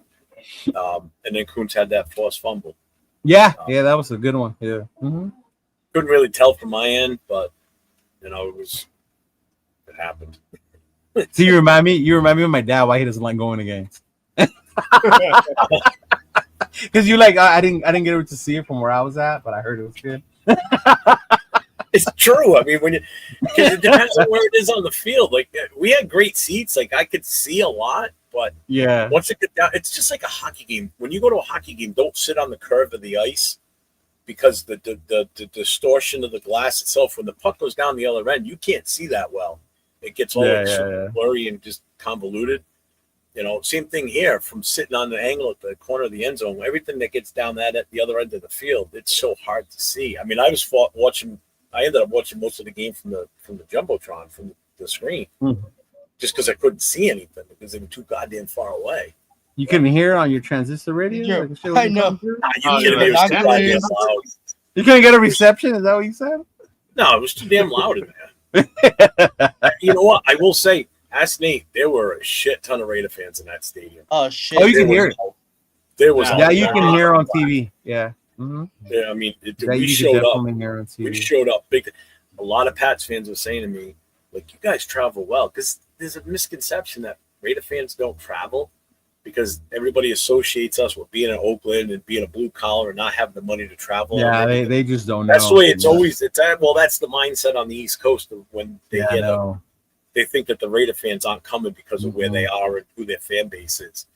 B: And then Kuntz had that forced fumble.
A: Yeah, that was a good one. Yeah. Mm-hmm.
B: Couldn't really tell from my end, but you know, it happened.
A: So you remind me of my dad why he doesn't like going to games. Because you like I didn't get to see it from where I was at, but I heard it was good.
B: It's true. I mean, because it depends on where it is on the field. Like we had great seats, like I could see a lot, but once it gets down, it's just like a hockey game. When you go to a hockey game, don't sit on the curve of the ice because the distortion of the glass itself. When the puck goes down the other end, you can't see that well. It gets all blurry and just convoluted. You know, same thing here from sitting on the angle at the corner of the end zone. Everything that gets down that at the other end of the field, it's so hard to see. I mean, I was watching I ended up watching most of the game from the jumbotron, from the screen, just because I couldn't see anything because they were too goddamn far away.
A: You couldn't hear on your transistor radio?
C: I know.
B: It was too goddamn loud.
A: You couldn't get a reception? Is that what you said?
B: No, it was too damn loud in there. You know what? I will say, ask Nate, there were a shit ton of Raider fans in that stadium.
C: Oh, shit.
A: Oh, you can hear it.
B: There was
A: you can hear on TV. Yeah. Mm-hmm.
B: Yeah, I mean,
A: we showed up. We
B: showed up big. A lot of Pats fans were saying to me, like, you guys travel well, because there's a misconception that Raider fans don't travel because everybody associates us with being in Oakland and being a blue collar and not having the money to travel.
A: Yeah, they just don't know.
B: That's the way it's always. Well, that's the mindset on the East Coast of when they they think that the Raider fans aren't coming because of where they are and who their fan base is.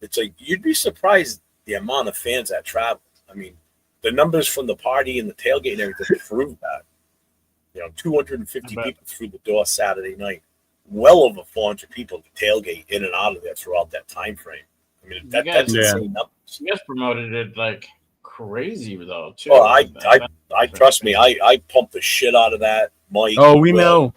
B: It's like you'd be surprised the amount of fans that travel. I mean, the numbers from the party and the tailgate and everything prove that. 250 people through the door Saturday night. Well over 400 people to tailgate in and out of there throughout that time frame. I mean, that's insane numbers.
D: You guys promoted it like crazy though, too.
B: Oh, I trust me. I pumped the shit out of that, Mike.
A: Oh, we know.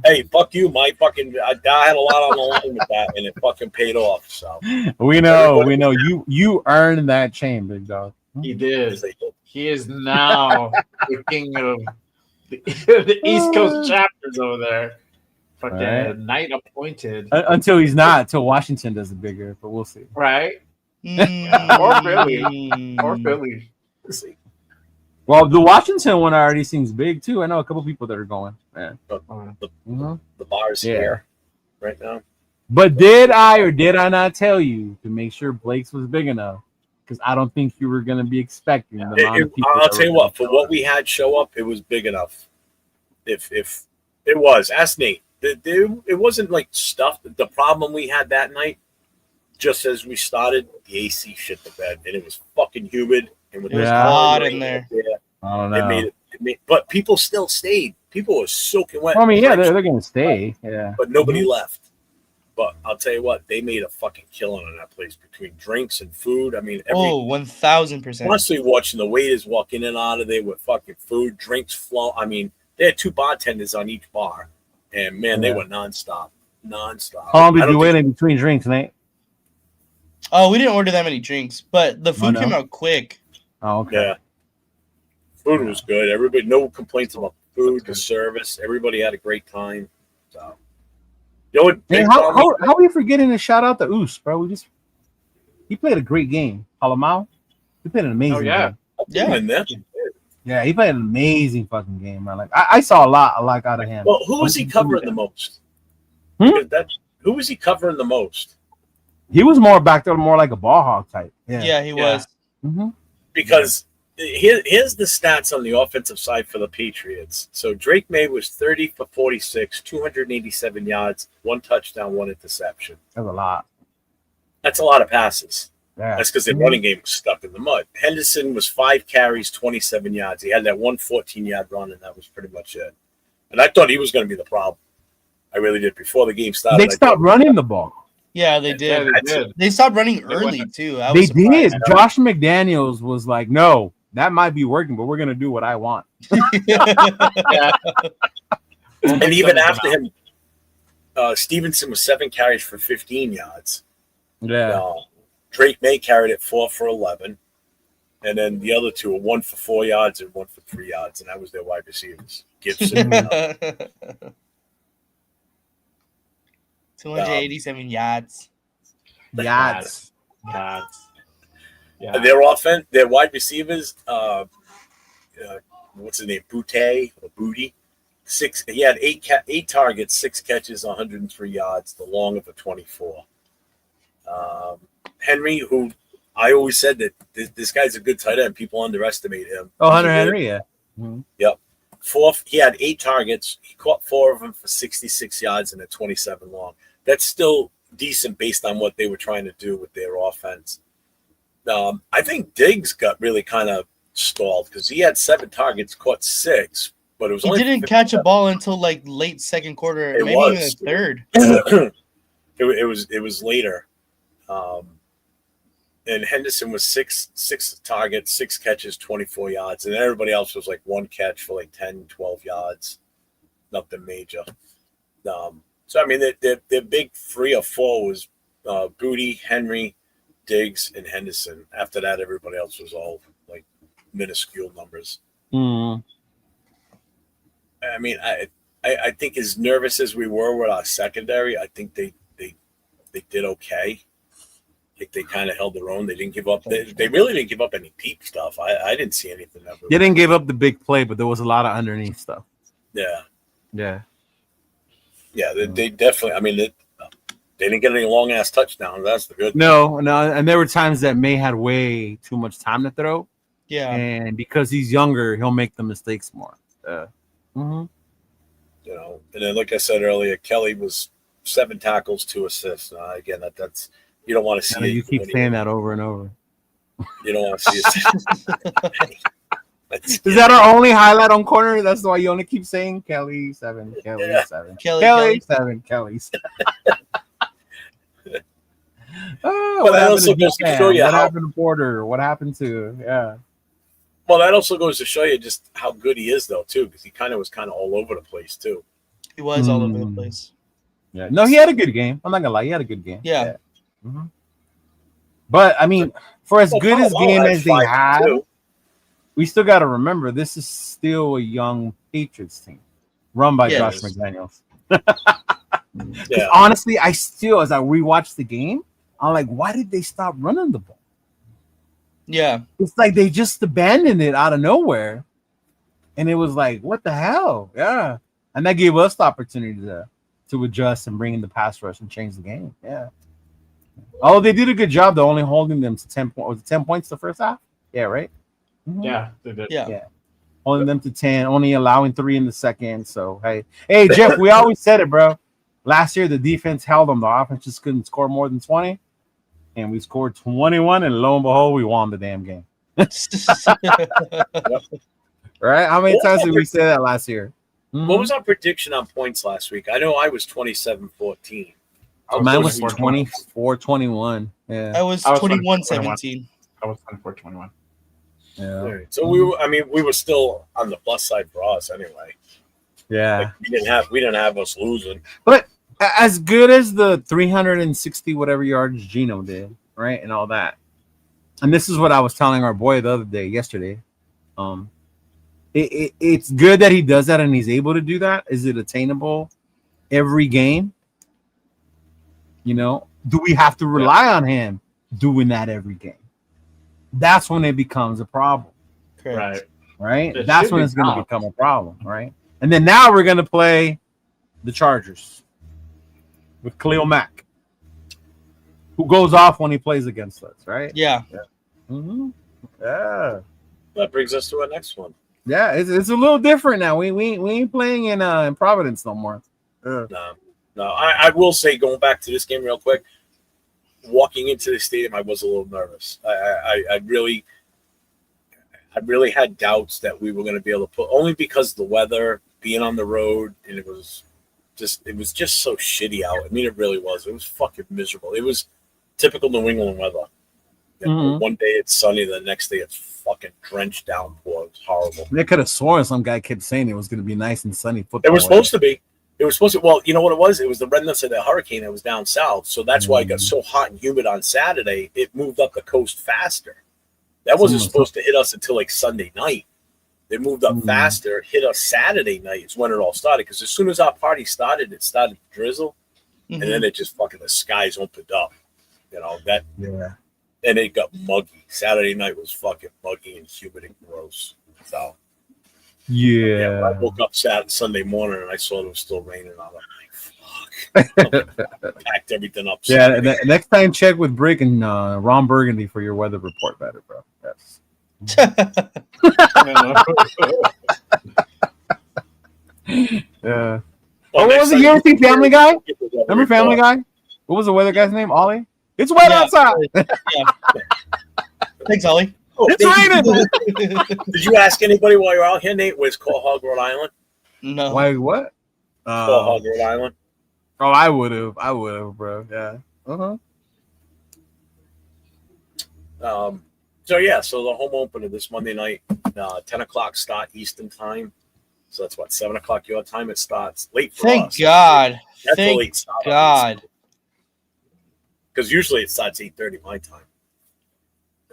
B: Hey, fuck you, Mike. I had a lot on the line with that, and it fucking paid off. So
A: we know. You earned that chain, big dog.
D: He did. He is now the king of the East Coast chapters over there. Fucking knight appointed.
A: Until he's not. Until Washington does it bigger, but we'll see.
D: Right? Or Philly.
B: We'll see.
A: Well, the Washington one already seems big too. I know a couple people that are going. Man.
B: The bar's here right now.
A: But did I or did I not tell you to make sure Blake's was big enough? Because I don't think you were going to be expecting the amount of people.
B: I'll tell you what, for what we had show up, it was big enough. If it was, ask Nate. It wasn't like stuff. The problem we had that night, just as we started, the AC shit the bed, and it was fucking humid. And
C: it was hot in there.
A: I don't know.
B: But people still stayed. People were soaking wet.
A: I mean, yeah, they're going to stay. Yeah,
B: but nobody left. But I'll tell you what, they made a fucking killing on that place between drinks and food. I mean,
C: 1,000%.
B: Honestly, watching the waiters walk in and out of there with fucking food, drinks flow. I mean, they had 2 bartenders on each bar, and man, they were nonstop.
A: How long did you wait in between drinks, Nate?
C: Oh, we didn't order that many drinks, but the food came out quick.
A: Oh, okay.
B: Yeah, food was good. Everybody, no complaints about food, the service. Everybody had a great time. So.
A: Hey, how are we forgetting to shout out the Oos, bro? He played a great game. Palamau, he played an amazing game. Yeah, he played an amazing fucking game, man. Like I saw a lot out of him.
B: Well, who was he covering the most? Who was he covering the most?
A: He was more back there, more like a ball hog type.
C: Yeah, he was.
A: Mm-hmm.
B: Because here's the stats on the offensive side for the Patriots. So Drake May was 30 for 46, 287 yards, 1 touchdown, 1 interception.
A: That's a lot.
B: That's a lot of passes.
A: Yeah.
B: That's because their running game was stuck in the mud. Henderson was 5 carries, 27 yards. He had that 1 14-yard run, and that was pretty much it. And I thought he was going to be the problem. I really did. Before the game started,
A: they stopped running the ball.
C: Yeah, they did. They stopped running early, too.
A: They did. Josh McDaniels was like, no, that might be working, but we're going to do what I want.
B: And even after him, Stevenson was 7 carries for 15 yards.
A: Yeah.
B: Drake May carried it 4 for 11. And then the other 2 were 1 for 4 yards and 1 for 3 yards. And that was their wide receivers. Gibson.
C: 287 yards.
A: Yards.
B: Yeah. Their offense, their wide receivers, what's his name? Booty. 6. He had 8 targets, 6 catches, 103 yards. The long of a 24. Henry, who I always said that this guy's a good tight end. People underestimate him.
A: Oh, Hunter Henry, yeah. Mm-hmm.
B: Yep. He had 8 targets. He caught 4 of them for 66 yards and a 27 long. That's still decent based on what they were trying to do with their offense. I think Diggs got really kind of stalled because he had 7 targets, caught 6, but it was only
C: didn't catch a ball until like late second quarter, maybe even the third.
B: It was later. and Henderson was six targets, 6 catches, 24 yards, and everybody else was like 1 catch for like 10, 12 yards. Nothing major. So, I mean, their big 3 or 4 was Booty, Henry, Diggs, and Henderson. After that, everybody else was all like minuscule numbers.
A: Mm.
B: I mean, I think as nervous as we were with our secondary, I think they did okay. I think they kind of held their own. They didn't give up. They really didn't give up any peep stuff. I didn't see anything.
A: They didn't give up the big play, but there was a lot of underneath stuff.
B: Yeah.
A: Yeah.
B: Yeah, they definitely. I mean, they didn't get any long ass touchdowns. That's the good.
A: No, and there were times that May had way too much time to throw.
C: Yeah,
A: and because he's younger, he'll make the mistakes more.
B: You know, and then like I said earlier, Kelly was 7 tackles, 2 assists. Again, that's you don't want to see.
A: You keep saying that over and over.
B: You don't want to see.
A: Is that our only highlight on corner? That's why you only keep saying Kelly 7, Kelly 7, Kelly 7, Kelly 7. Oh,
B: well, that also goes to show you
A: what happened to Porter. What happened to
B: Well, that also goes to show you just how good he is, though, too, because he was all over the place too.
C: He was all over the place.
A: Yeah, no, he had a good game. I'm not gonna lie, he had a good game.
C: Yeah.
A: Mm-hmm. But I mean, for as good as game as they had, we still got to remember this is still a young Patriots team run by Josh McDaniels.
B: Yeah.
A: Honestly, I still, as I rewatch the game, I'm like, why did they stop running the ball?
C: Yeah.
A: It's like they just abandoned it out of nowhere. And it was like, what the hell? Yeah. And that gave us the opportunity to adjust and bring in the pass rush and change the game. Yeah. Oh, they did a good job, though, only holding them to 10 points. Was it 10 points the first half? Yeah, right? Mm-hmm.
D: Yeah, they did.
C: Yeah.
A: Holding them to 10, only allowing 3 in the second. So, hey, Jeff, we always said it, bro. Last year, the defense held them. The offense just couldn't score more than 20. And we scored 21, and lo and behold, we won the damn game. Right? How many times did we say that last year? Mm-hmm.
B: What was our prediction on points last week? I know I was 27-14.
A: Mine was 24-21. Yeah.
C: I was 21-17.
D: I was 24-21.
A: Yeah.
B: Right. So we were still on the plus side for us anyway.
A: Yeah.
B: Like, we didn't have us losing.
A: But as good as the 360 whatever yards Geno did, right, and all that, and this is what I was telling our boy yesterday. It's good that he does that and he's able to do that. Is it attainable every game? You know, do we have to rely on him doing that every game? That's when it becomes a problem.
C: Correct.
A: Right? That's when it's going to become a problem, right? And then now we're going to play the Chargers with Khalil Mack, who goes off when he plays against us, right?
C: Yeah.
A: Mm-hmm. Yeah.
B: That brings us to our next one.
A: Yeah, it's a little different now. We ain't playing in Providence no more.
B: No. I will say, going back to this game real quick, walking into the stadium, I was a little nervous. I really had doubts that we were going to be able to put, only because of the weather, being on the road, and it was just so shitty out. I mean, it really was. It was fucking miserable. It was typical New England weather. You know, one day it's sunny, the next day it's fucking drenched downpour. It was horrible.
A: They could have sworn some guy kept saying it was going to be nice and sunny football.
B: It was supposed to be. It was supposed to. Well, you know what it was? It was the remnants of the hurricane that was down south. So that's why it got so hot and humid on Saturday. It moved up the coast faster. That wasn't supposed to hit us until like Sunday night. They moved up faster, hit us Saturday night is when it all started. Because as soon as our party started, it started to drizzle. And then it just fucking, the skies opened up. You know, that.
A: Yeah.
B: And it got muggy. Saturday night was fucking muggy and humid and gross. So.
A: Yeah.
B: I woke up Sunday morning and I saw it was still raining. I was like, fuck. Packed everything up.
A: Yeah, next time check with Brick and Ron Burgundy for your weather report better, bro. Yes. Yeah. What was it? You ever see Family Guy? Remember Family Guy? What was the weather guy's name? Ollie? It's wet outside.
C: Thanks, Ollie.
B: Oh,
A: it's raining.
B: Did you ask anybody while you're out here, Nate? Where's Quahog, Rhode Island?
C: No.
A: Why? What?
B: Quahog, Rhode Island.
A: Oh, I would have, bro. Yeah.
B: So the home opener this Monday night, 10 o'clock start Eastern time. So that's what, 7 o'clock your time. It starts late for
C: Thank
B: us.
C: God.
B: That's
C: Thank
B: a late start.
C: God.
B: Because usually it starts 8:30 my time.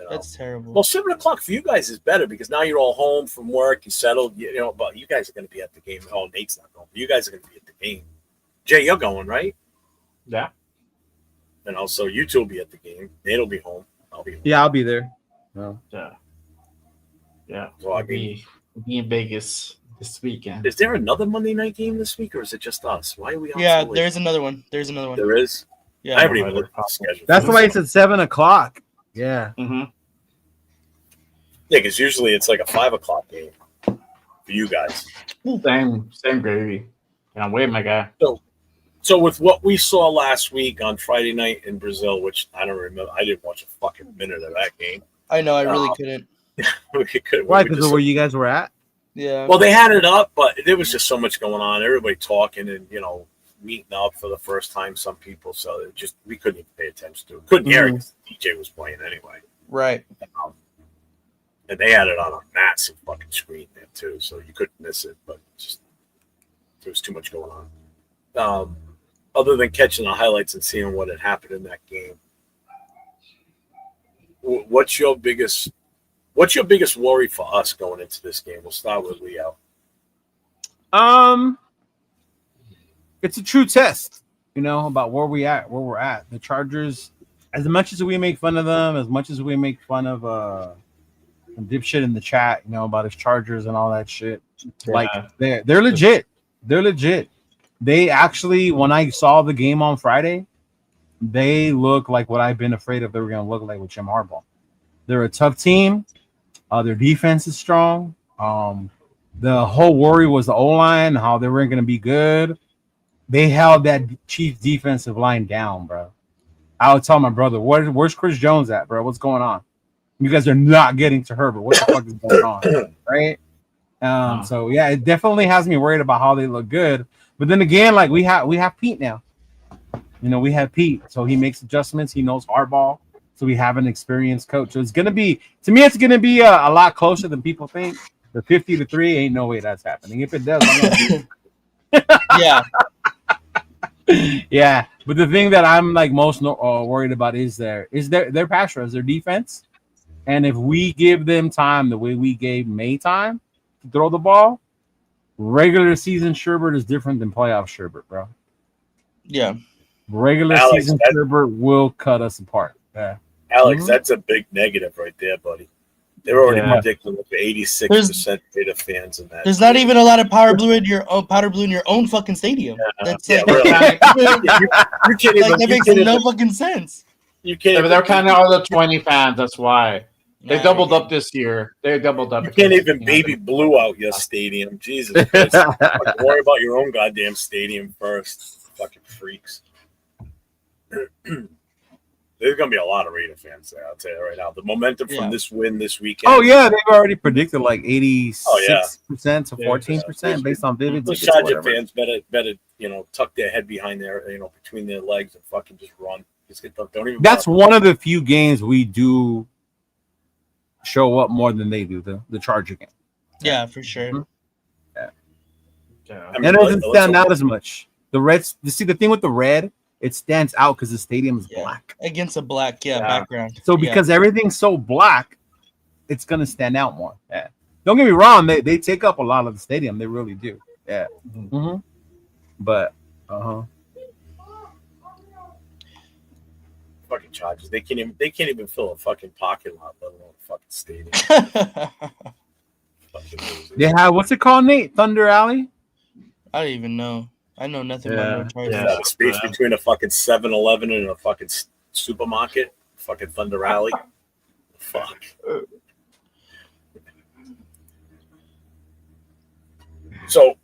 C: That's terrible.
B: Well, 7 o'clock for you guys is better because now you're all home from work, you settled, but you guys are going to be at the game. Oh, Nate's not going. You guys are going to be at the game. Jay, you're going, right?
D: Yeah.
B: And also, you two will be at the game. Nate will be home. I'll be home.
A: Yeah, I'll be there. No.
D: Yeah.
B: So,
D: I'll be in Vegas this weekend.
B: Is there another Monday night game this week, or is it just us? Why are we on
C: Yeah,
B: so late?
C: there's another one. There's another one.
B: There is?
C: Yeah.
B: I haven't even looked at the schedule.
A: That's why it's at 7 o'clock. Yeah.
D: Mm-hmm.
B: Yeah, because usually it's like a 5 o'clock game for you guys.
D: Same gravy. Yeah, wait, my guy.
B: So with what we saw last week on Friday night in Brazil, which I don't remember, I didn't watch a fucking minute of that game.
C: I know, I really couldn't.
A: Why? Because of where you guys were at?
C: Yeah.
B: Well, they had it up, but there was just so much going on. Everybody talking and meeting up for the first time. Some people, so we couldn't even pay attention to it. Couldn't hear it 'cause DJ was playing anyway.
C: Right.
B: And they had it on a massive fucking screen there too, so you couldn't miss it. But there was too much going on. Other than catching the highlights and seeing what had happened in that game, what's your biggest worry for us going into this game? We'll start with Leo.
A: It's a true test, about where we're at. The Chargers, as much as we make fun of them, as much as we make fun of dipshit in the chat, about his Chargers and all that shit.
D: Yeah.
A: Like they're legit. They're legit. They actually, when I saw the game on Friday, they look like what I've been afraid of they were going to look like with Jim Harbaugh. They're a tough team. Their defense is strong. The whole worry was the O-line, how they weren't going to be good. They held that Chiefs defensive line down, bro. I would tell my brother, where's Chris Jones at, bro? What's going on? You guys are not getting to Herbert. What the fuck is going on? Right? So yeah, it definitely has me worried about how they look good. But then again, like we have Pete now. We have Pete, so he makes adjustments. He knows hardball, so we have an experienced coach. So it's gonna be a lot closer than people think. The 50-3 ain't no way that's happening. If it does,
C: yeah.
A: Yeah. But the thing that I'm like most worried about is their pass rush, their defense. And if we give them time the way we gave May time to throw the ball, regular season Sherbert is different than playoff Sherbert, bro.
C: Yeah.
A: Regular season Sherbert will cut us apart. Yeah.
B: Alex, that's a big negative right there, buddy. They're already predicting like 86% Beta fans in that.
C: There's not even a lot of powder blue in your own fucking stadium. That's
B: really. You can't even.
C: That makes no fucking sense.
B: You can't.
D: They're kind of all the 20 fans. That's why they doubled up this year. They doubled up.
B: You can't even baby blue out your stadium. Jesus Christ! Worry about your own goddamn stadium first, fucking freaks. There's going to be a lot of Raider fans there, I'll tell you right now. The momentum from this win this weekend.
A: Oh, yeah. They've already predicted like 86% to 14% based on vivid
B: tickets. Charger fans better, tuck their head behind their, between their legs and fucking just run. Don't even.
A: That's one of the few games we do show up more than they do, the Charger game.
C: Yeah, for sure.
A: Mm-hmm.
B: Yeah.
A: And it doesn't stand out as much. The Reds, you see the thing with the red, it stands out because the stadium is black.
C: Against a black, background.
A: So because everything's so black, it's gonna stand out more. Yeah. Don't get me wrong, they take up a lot of the stadium. They really do. Yeah. Mm-hmm. But
B: fucking Chargers. They can't even fill a fucking parking lot, let alone a fucking stadium.
A: They have what's it called, Nate? Thunder Alley?
C: I don't even know. I know nothing about no Chargers.
B: The space between a fucking 7-Eleven and a fucking supermarket, fucking Thunder Alley. Fuck. So,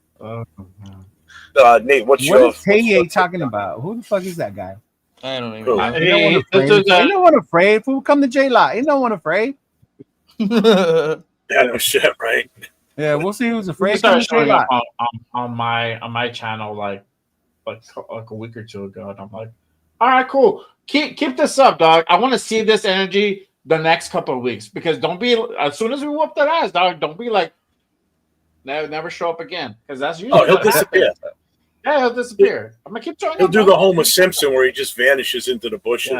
B: Nate, what
A: is Tay talking about? Who the fuck is that guy?
C: I don't even know.
A: Ain't no one afraid. Fool, come to J-Lot. Ain't no one afraid.
B: Yeah, no shit, right?
A: Yeah, we'll see who's afraid.
D: Started showing up on my channel like a week or two ago, and I'm like, all right, cool. Keep this up, dog. I want to see this energy the next couple of weeks, because don't be as soon as we whoop that ass, dog. Don't be like never show up again, because that's usually
B: he'll
D: what
B: disappear.
D: happens. Yeah, he'll disappear. I'm gonna keep trying.
B: He'll do the Homer Simpson where he just vanishes into the bushes.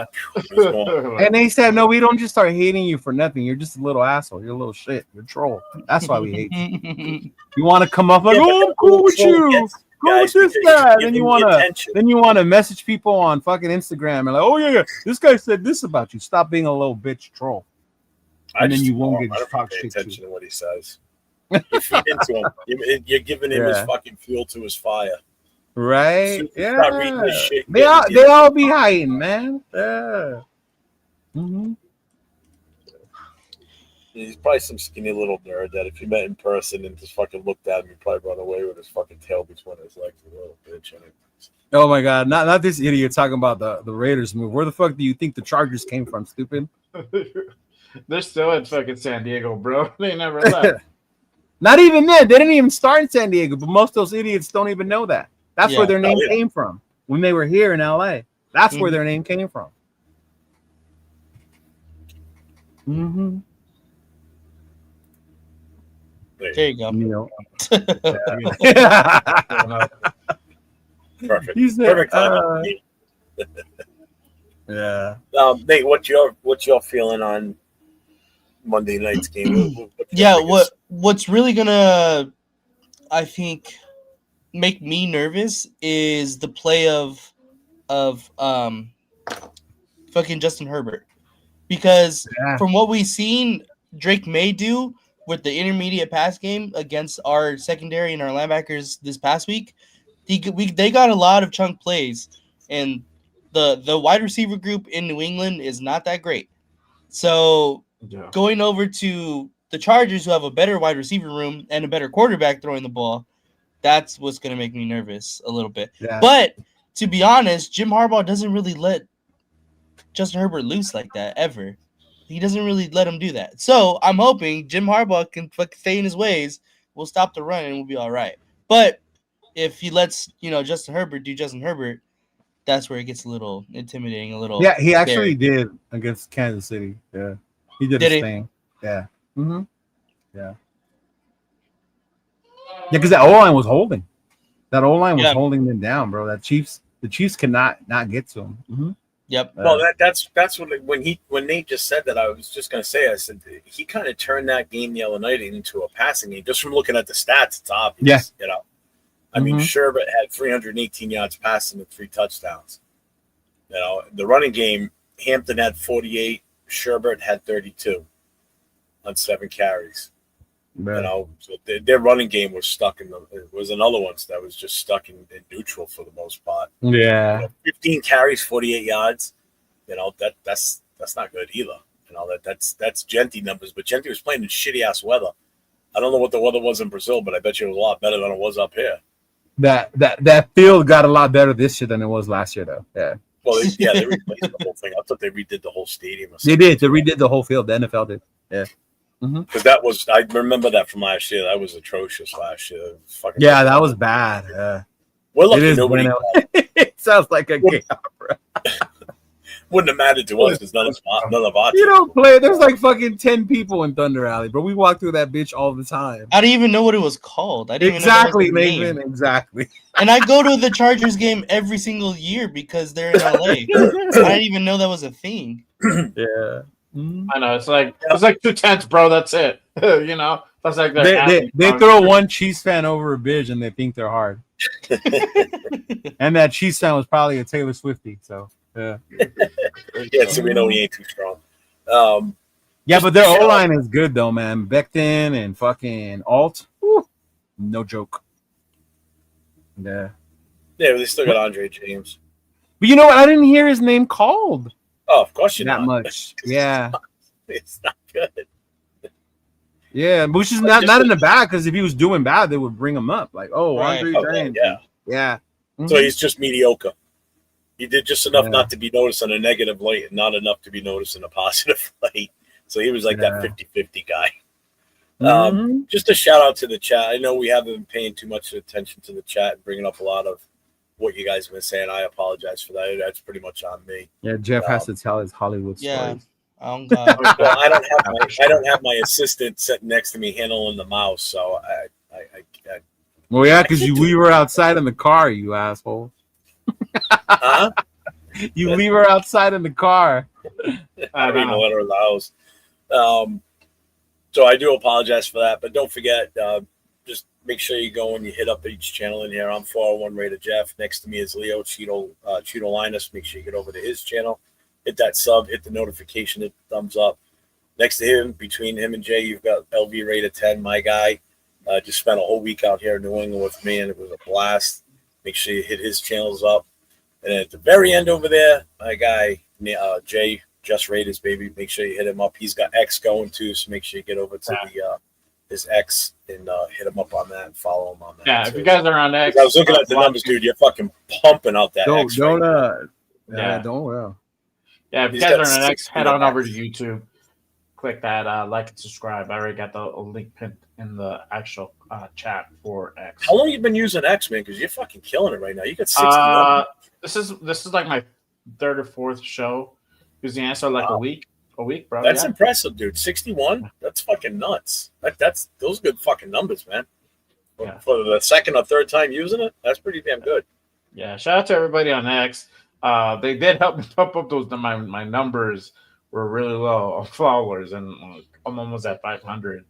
D: Yeah.
A: And they said, no, we don't just start hating you for nothing. You're just a little asshole. You're a little shit. You're a troll. That's why we hate you. You want to come up like, oh, I'm cool with you. Go with this guy. Then you want to message people on fucking Instagram and like, oh yeah, this guy said this about you. Stop being a little bitch troll. And then you won't get talk shit
B: attention to what he says. You feed into him. You're giving him his fucking fuel to his fire.
A: Right? Yeah.
B: Shit,
A: they all be hiding, man. Yeah. Mm-hmm.
B: He's probably some skinny little nerd that if you met in person and just fucking looked at him, you'd probably run away with his fucking tail between his legs. A little bitch.
A: Oh my god, not this idiot talking about the Raiders move. Where the fuck do you think the Chargers came from, stupid?
D: They're still in fucking San Diego, bro. They never left.
A: Not even then. They didn't even start in San Diego, but most of those idiots don't even know that. That's where their name came from when they were here in LA. That's where their name came from. Mm-hmm.
C: There you go.
B: Perfect.
A: Perfect
B: time.
A: Yeah.
B: Nate, what's your feeling on Monday night's game?
C: What's really gonna, I think, make me nervous is the play of fucking Justin Herbert, because from what we've seen Drake may do with the intermediate pass game against our secondary and our linebackers this past week, they got a lot of chunk plays, and the wide receiver group in New England is not that great. So going over to the Chargers, who have a better wide receiver room and a better quarterback throwing the ball, that's what's going to make me nervous a little bit. Yeah. But to be honest, Jim Harbaugh doesn't really let Justin Herbert loose like that ever. He doesn't really let him do that. So I'm hoping Jim Harbaugh can stay in his ways. We'll stop the run and we'll be all right. But if he lets Justin Herbert do Justin Herbert, that's where it gets a little intimidating, a little.
A: Yeah, he actually did against Kansas City. Yeah, he did his thing. Yeah. Mm-hmm. Yeah. Yeah, because that O-line was holding. That O-line was holding them down, bro. The Chiefs cannot not get to him. Mm-hmm.
C: Yep.
B: Well, that's what when Nate just said that, I was just gonna say, I said he kind of turned that game the other night into a passing game. Just from looking at the stats, it's obvious. Yeah. I mean, Sherbert had 318 yards passing and 3 touchdowns. The running game, Hampton had 48, Sherbert had 32 on 7 carries. So their running game was stuck it was another one that was just stuck in neutral for the most part.
A: Yeah.
B: 15 carries, 48 yards. That's not good either. That's Genti numbers, but Genti was playing in shitty ass weather. I don't know what the weather was in Brazil, but I bet you it was a lot better than it was up here.
A: That field got a lot better this year than it was last year, though. Yeah.
B: Well, they replaced the whole thing. I thought they redid the whole stadium.
A: They did. They redid the whole field. The NFL did. Yeah.
B: Because I remember that from last year. That was atrocious last year.
A: That was bad. Yeah.
B: We're lucky nobody.
A: It sounds like a gay opera.
B: Wouldn't have mattered to us because none of our.
A: You don't play. There's like fucking 10 people in Thunder Alley, but we walk through that bitch all the time.
C: I didn't even know what it was called. I didn't
A: exactly,
C: even know
A: Nathan. Exactly.
C: And I go to the Chargers game every single year because they're in LA. I didn't even know that was a thing.
A: Yeah.
D: I know it's like 2 tents, bro. That's it. That's like
A: they throw one Chiefs fan over a bridge and they think they're hard. And that Chiefs fan was probably a Taylor Swiftie. So yeah.
B: So we know he ain't too strong.
A: But their O line is good though, man. Becton and fucking Alt. Woo, no joke. Yeah.
B: Yeah, they still got Andre James.
A: But you know what? I didn't hear his name called.
B: Oh, of course you're
A: not.
B: Not
A: Much. Yeah.
B: It's not good.
A: Yeah, which is not in the bad, because if he was doing bad, they would bring him up. Like, Andre James. Yeah. Mm-hmm.
B: So he's just mediocre. He did just enough not to be noticed on a negative light and not enough to be noticed in a positive light. So he was like that 50-50 guy. Just a shout out to the chat. I know we haven't been paying too much attention to the chat and bringing up a lot of what you guys have been saying. I apologize for that. That's pretty much on me.
A: Yeah, Jeff has to tell his Hollywood stories.
C: Oh God.
B: Well, I don't have my assistant sitting next to me handling the mouse, so I
A: Well, yeah, because you leave her outside in the car, you asshole.
B: huh?
A: You leave her outside in the car.
B: I don't even let her in the house. So I do apologize for that, but don't forget, just make sure you go and you hit up each channel in here. I'm 401 Raider Jeff. Next to me is Leo Cheeto Linus. Make sure you get over to his channel. Hit that sub, hit the notification, hit the thumbs up. Next to him, between him and Jay, you've got LV Raider 10, my guy. Just spent a whole week out here in New England with me, and it was a blast. Make sure you hit his channels up. And at the very end over there, my guy, Jay, Just Raiders, baby. Make sure you hit him up. He's got X going too, so make sure you get over to his X and hit him up on that and follow him on that.
D: Yeah,
B: too.
D: if you guys are on X,
B: I was looking at the numbers, dude. You're fucking pumping out that X.
A: Don't
D: Yeah, if you guys are on X, head on over to YouTube. Click that like and subscribe. I already got the link pinned in the actual chat for X.
B: How long have you been using X, man? Because you're fucking killing it right now. You got 61.
D: This is like my third or fourth show. Using answer like a week, bro.
B: That's impressive, dude. 61. That's fucking nuts. Those are good fucking numbers, man. For the second or third time using it, that's pretty damn good.
D: Yeah, shout out to everybody on X. They did help me pump up those. My numbers were really low on followers, and I'm almost at 500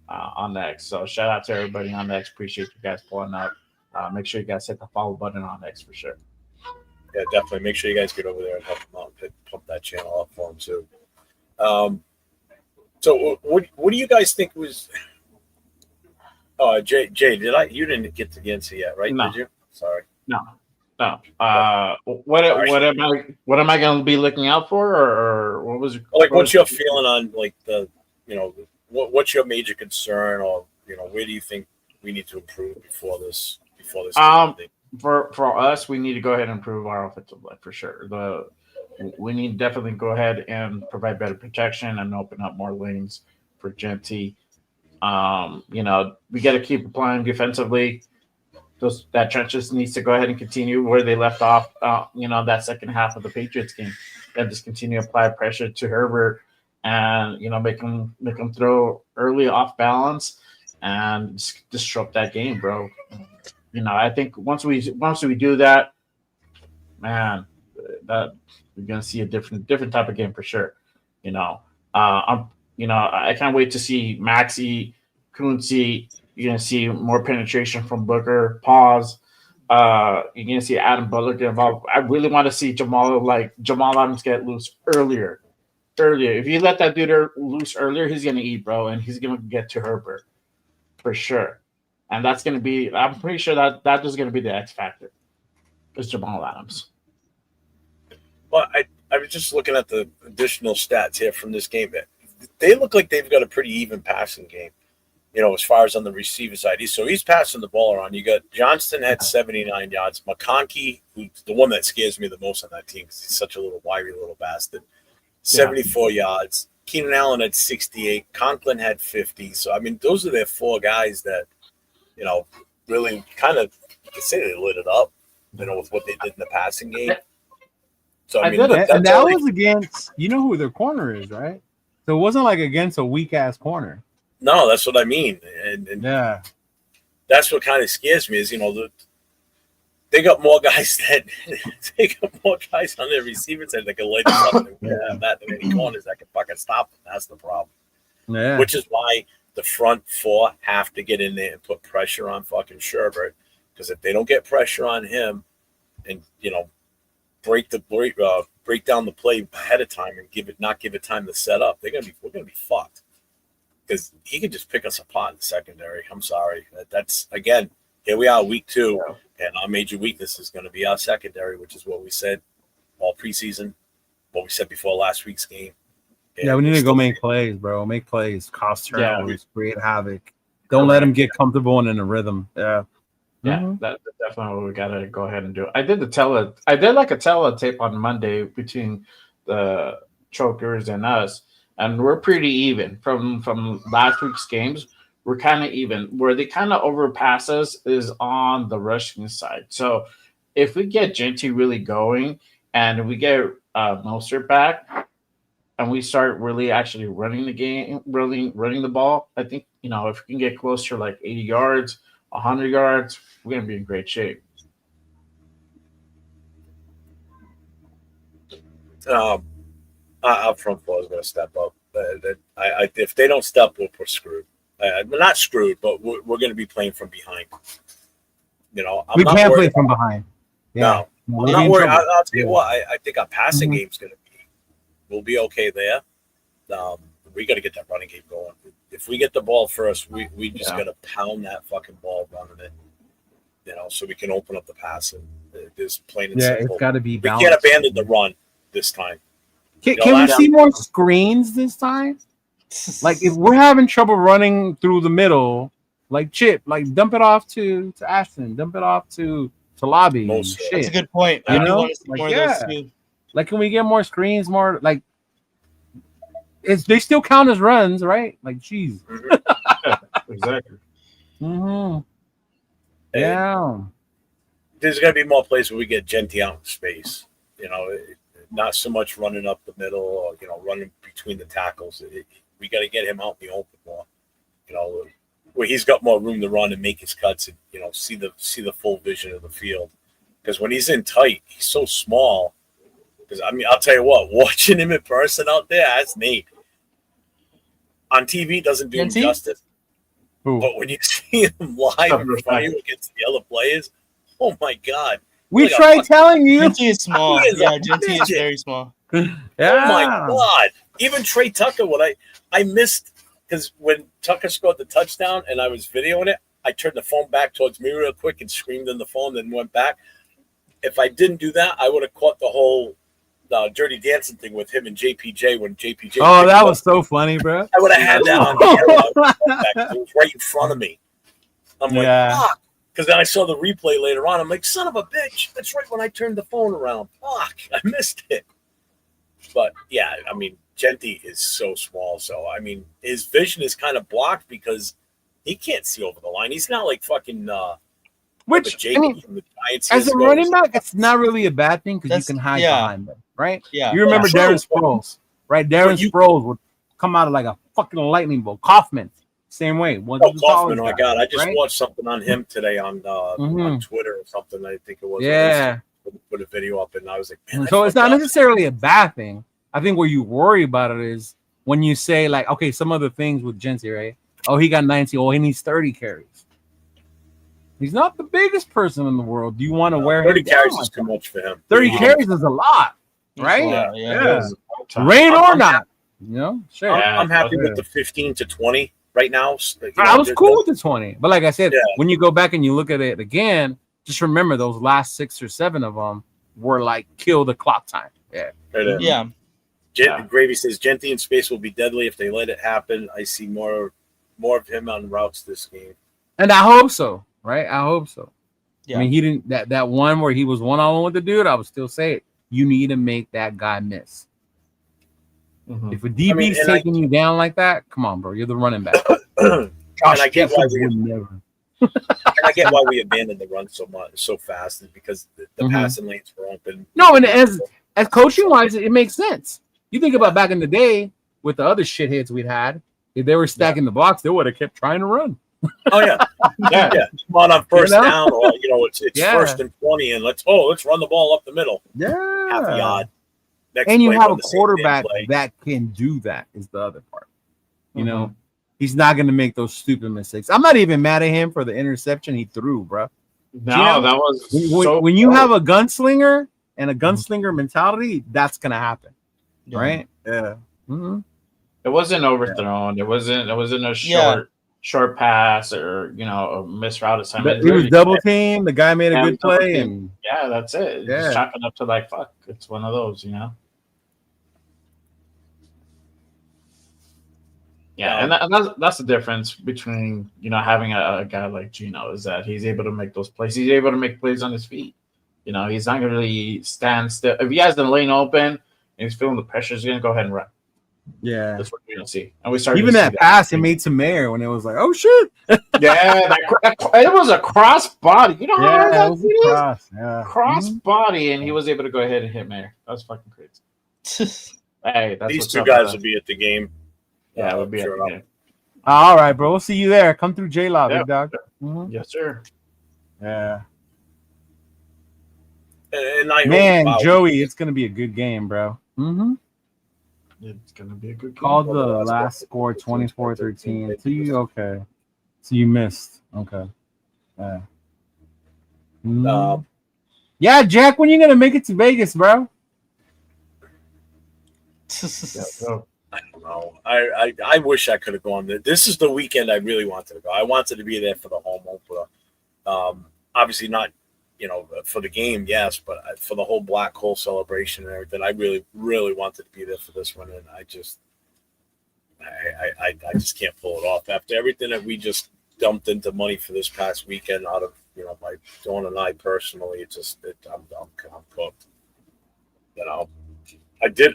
D: on X. So shout out to everybody on X. Appreciate you guys pulling up. Make sure you guys hit the follow button on X for sure.
B: Yeah, definitely. Make sure you guys get over there and help them out. Pump that channel up for them too. So what do you guys think was? Oh, Jay, you didn't get to the NC yet, right?
D: No.
B: Did you? Sorry.
D: No. What am I going to be looking out for, or what was
B: what's your feeling on like the what's your major concern, or where do you think we need to improve before this thing?
D: For us, we need to go ahead and improve our offensive line for sure. We need to definitely go ahead and provide better protection and open up more lanes for Genty. We got to keep applying defensively. That trenches needs to go ahead and continue where they left off. That second half of the Patriots game, and just continue to apply pressure to Herbert, and make him throw early off balance, and just disrupt that game, bro. I think once we do that, man, that we're gonna see a different type of game for sure. I can't wait to see Maxey, Kunze. You're gonna see more penetration from Booker. Pause. You're gonna see Adam Butler get involved. I really want to see Jamal Adams get loose earlier. If you let that dude loose earlier, he's gonna eat, bro, and he's gonna get to Herbert for sure. And that's gonna be. I'm pretty sure that is gonna be the X factor. Is Jamal Adams.
B: Well, I was just looking at the additional stats here from this game. They look like they've got a pretty even passing game. As far as on the receiver side. He's passing the ball around. You got Johnston had 79 yards. McConkey, who's the one that scares me the most on that team because he's such a little wiry little bastard, 74 yards. Keenan Allen had 68. Conklin had 50. So, I mean, those are their four guys that, really kind of, you could say they lit it up, with what they did in the passing game. So, I mean,
A: that was against, who their corner is, right? So it wasn't like against a weak-ass corner.
B: No, that's what I mean, and
A: yeah,
B: that's what kind of scares me is they got more guys on their receivers that can light us up and that than any corners that can fucking stop them. That's the problem.
A: Yeah,
B: which is why the front four have to get in there and put pressure on fucking Sherbert, because if they don't get pressure on him and break down the play ahead of time and not give it time to set up, we're gonna be fucked. Because he can just pick us apart in the secondary. I'm sorry. That's, again, here we are, week 2, and our major weakness is going to be our secondary, which is what we said all preseason, what we said before last week's game.
A: And we need to go make plays, bro. Make plays, cost turnovers, create havoc. Don't let them get comfortable and in a rhythm. Yeah.
D: Yeah, that's definitely what we got to go ahead and do. I did a teletape on Monday between the Chokers and us. And we're pretty even from last week's games. We're kind of even. Where they kind of overpass us is on the rushing side. So if we get Genty really going and we get Mostert back, and we start really actually running the game, really running the ball, I think, if we can get close to like 80 yards, 100 yards, we're going to be in great shape.
B: Up front four is going to step up. If they don't step up, we're screwed. We're not screwed, but we're going to be playing from behind.
A: We can't play from behind. Yeah.
B: No, I'm not worried. I'll tell you what. I think our passing game's going to be. We'll be okay there. We got to get that running game going. If we get the ball first, we just got to pound that fucking ball, running it. So we can open up the passing. There's plain and simple.
A: It's got to be balanced.
B: We can't abandon the run this time.
A: Can we see more screens this time? Like if we're having trouble running through the middle, like Chip, like dump it off to Ashton, dump it off to Lobby.
C: That's a good point.
A: Like can we get more screens, more like they still count as runs, right? Like geez.
D: Exactly.
A: Mm-hmm. Yeah.
B: There's gonna be more places where we get Genty out in space. Not so much running up the middle or running between the tackles. We got to get him out in the open more. Where he's got more room to run and make his cuts and see the full vision of the field. Because when he's in tight, he's so small. Because I'll tell you what, watching him in person out there, that's neat. On TV doesn't do him justice.
A: Ooh.
B: But when you see him live in front of you against the other players, oh my God.
A: We tried telling you.
C: Genty is small. Genty is very small.
B: Oh my God. Even Trey Tucker, I missed, because when Tucker scored the touchdown and I was videoing it, I turned the phone back towards me real quick and screamed in the phone, then went back. If I didn't do that, I would have caught the whole Dirty Dancing thing with him and JPJ when JPJ.
A: Oh, that was so funny, bro.
B: I would have had that on camera. It was right in front of me. I'm like, fuck. Because then I saw the replay later on. I'm like, son of a bitch. That's right when I turned the phone around. Fuck. I missed it. But, yeah, Genty is so small. So, his vision is kind of blocked because he can't see over the line. He's not like fucking
A: which,
B: from the Giants.
A: As a running back, it's not really a bad thing because you can hide behind them, right? Yeah. You remember Darren Sproles, right? Darren Sproles would come out of like a fucking lightning bolt. Kaufman. Same way.
B: Kaufman, oh my God. I just watched something on him today on Twitter or something. I think it was.
A: Yeah.
B: Put a video up and I was like, man.
A: So it's not necessarily a bad thing. I think where you worry about it is when you say, like, okay, some of the things with Genty, right? Oh, he got 90. Oh, he needs 30 carries. He's not the biggest person in the world. Do you want to wear
B: 30 carries is too much for him.
A: 30 carries is a lot, right? Yeah. Rain or not. Sure.
B: I'm happy with the 15 to 20 right now.
A: I was cool with the 20. But like I said, when you go back and you look at it again, just remember those last 6 or 7 of them were like kill the clock time. Yeah.
B: Gravy says Genty in space will be deadly if they let it happen. I see more of him on routes this game.
A: And I hope so, right? I hope so.
C: Yeah.
A: He didn't that one where he was one-on-one with the dude, I would still say it. You need to make that guy miss. Mm-hmm. If a DB's taking you down like that, come on, bro. You're the running back.
B: And I get why we abandoned the run so fast is because the passing lanes were open.
A: No, and as coaching wise, it makes sense. You think about back in the day with the other shitheads we'd had, if they were stacking the box, they would have kept trying to run.
B: Oh yeah. Come on first down, or it's first and 20, and let's run the ball up the middle.
A: Yeah.
B: Half a yard.
A: And you have a quarterback that can do that is the other part. He's not going to make those stupid mistakes. I'm not even mad at him for the interception he threw, bro.
D: No, that was
A: when you have a gunslinger and a gunslinger mentality, that's going to happen, right? Yeah. Mm-hmm.
D: It wasn't overthrown. It wasn't a short pass or a missed route assignment.
A: He was double teamed. The guy made a good play, and
D: that's it. Just chopping up to like fuck. It's one of those, Yeah, and that's the difference between having a guy like Geno is that he's able to make those plays. He's able to make plays on his feet. He's not gonna really stand still. If he has the lane open and he's feeling the pressure, he's gonna go ahead and run. Yeah, that's what we're gonna see. And we started
A: even that pass he made to Mayer when it was like, oh shit.
D: It was a cross body. You know how that was a cross.
A: Yeah,
D: cross body, and he was able to go ahead and hit Mayer. That was fucking crazy. Hey, that's
B: These
D: what's
B: two
D: up,
B: guys
D: brother.
B: will be at the game.
D: Yeah, we'll be
B: sure
D: at the game.
A: All right, bro. We'll see you there. Come through J-Law,
D: Yeah.
A: big dog. Mm-hmm.
D: Yes, sir.
A: Yeah.
B: And I
A: Man,
B: hope,
A: Joey, it's gonna be a good game, bro. Mm-hmm.
D: It's gonna be a good game.
A: Called the last score 24-13. So you okay? So you missed. Okay. Yeah. Yeah, Jack. When you gonna make it to Vegas, bro?
B: I don't know. I wish I could have gone there. This is the weekend I really wanted to go. I wanted to be there for the home opener. Obviously not, for the game, yes, but for the whole black hole celebration and everything, I really, really wanted to be there for this one, and I just can't pull it off after everything that we just dumped into money for this past weekend out of my Dawn and I personally. I'm cooked.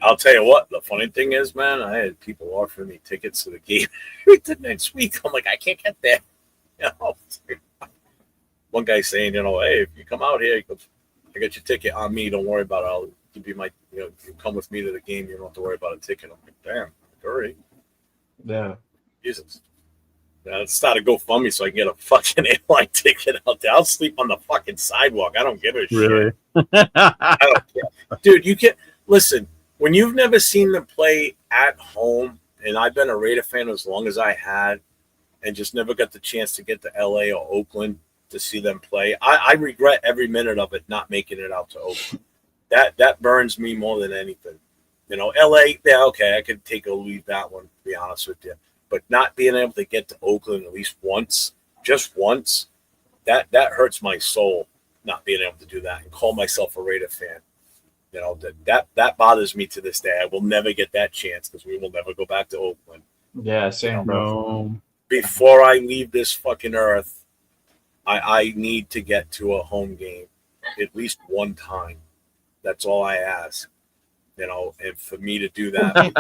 B: I'll tell you what, the funny thing is, man, I had people offering me tickets to the game the next week. I'm like, I can't get there. One guy saying, hey, if you come out here, I got your ticket on me. Don't worry about it. I'll give you my, you come with me to the game. You don't have to worry about a ticket. I'm like, damn, all right.
D: Yeah.
B: Jesus. Yeah, let's start a GoFundMe so I can get a fucking airline ticket out there. I'll sleep on the fucking sidewalk. I don't give a shit. I don't care. Dude, you can't. Listen, when you've never seen them play at home, and I've been a Raider fan as long as I had, and just never got the chance to get to LA or Oakland to see them play, I regret every minute of it not making it out to Oakland. That burns me more than anything. LA, yeah, okay, I could take or leave that one, to be honest with you. But not being able to get to Oakland at least once, just once, that hurts my soul, not being able to do that and call myself a Raider fan. That bothers me to this day. I will never get that chance because we will never go back to Oakland.
D: Yeah, same, bro.
B: Before I leave this fucking earth, I need to get to a home game at least one time. That's all I ask. And for me to do that,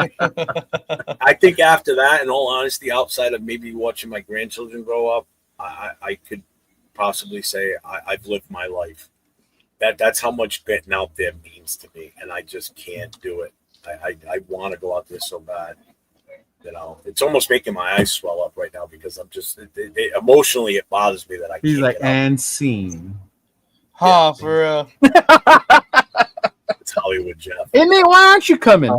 B: I think after that, in all honesty, outside of maybe watching my grandchildren grow up, I could possibly say I've lived my life. That's how much getting out there means to me, and I just can't do it. I want to go out there so bad. It's almost making my eyes swell up right now because I'm just emotionally it bothers me that I can't.
A: He's like,
B: get out.
A: and scene.
C: Huh, for
B: It's Hollywood, Jeff.
A: And then why aren't you coming?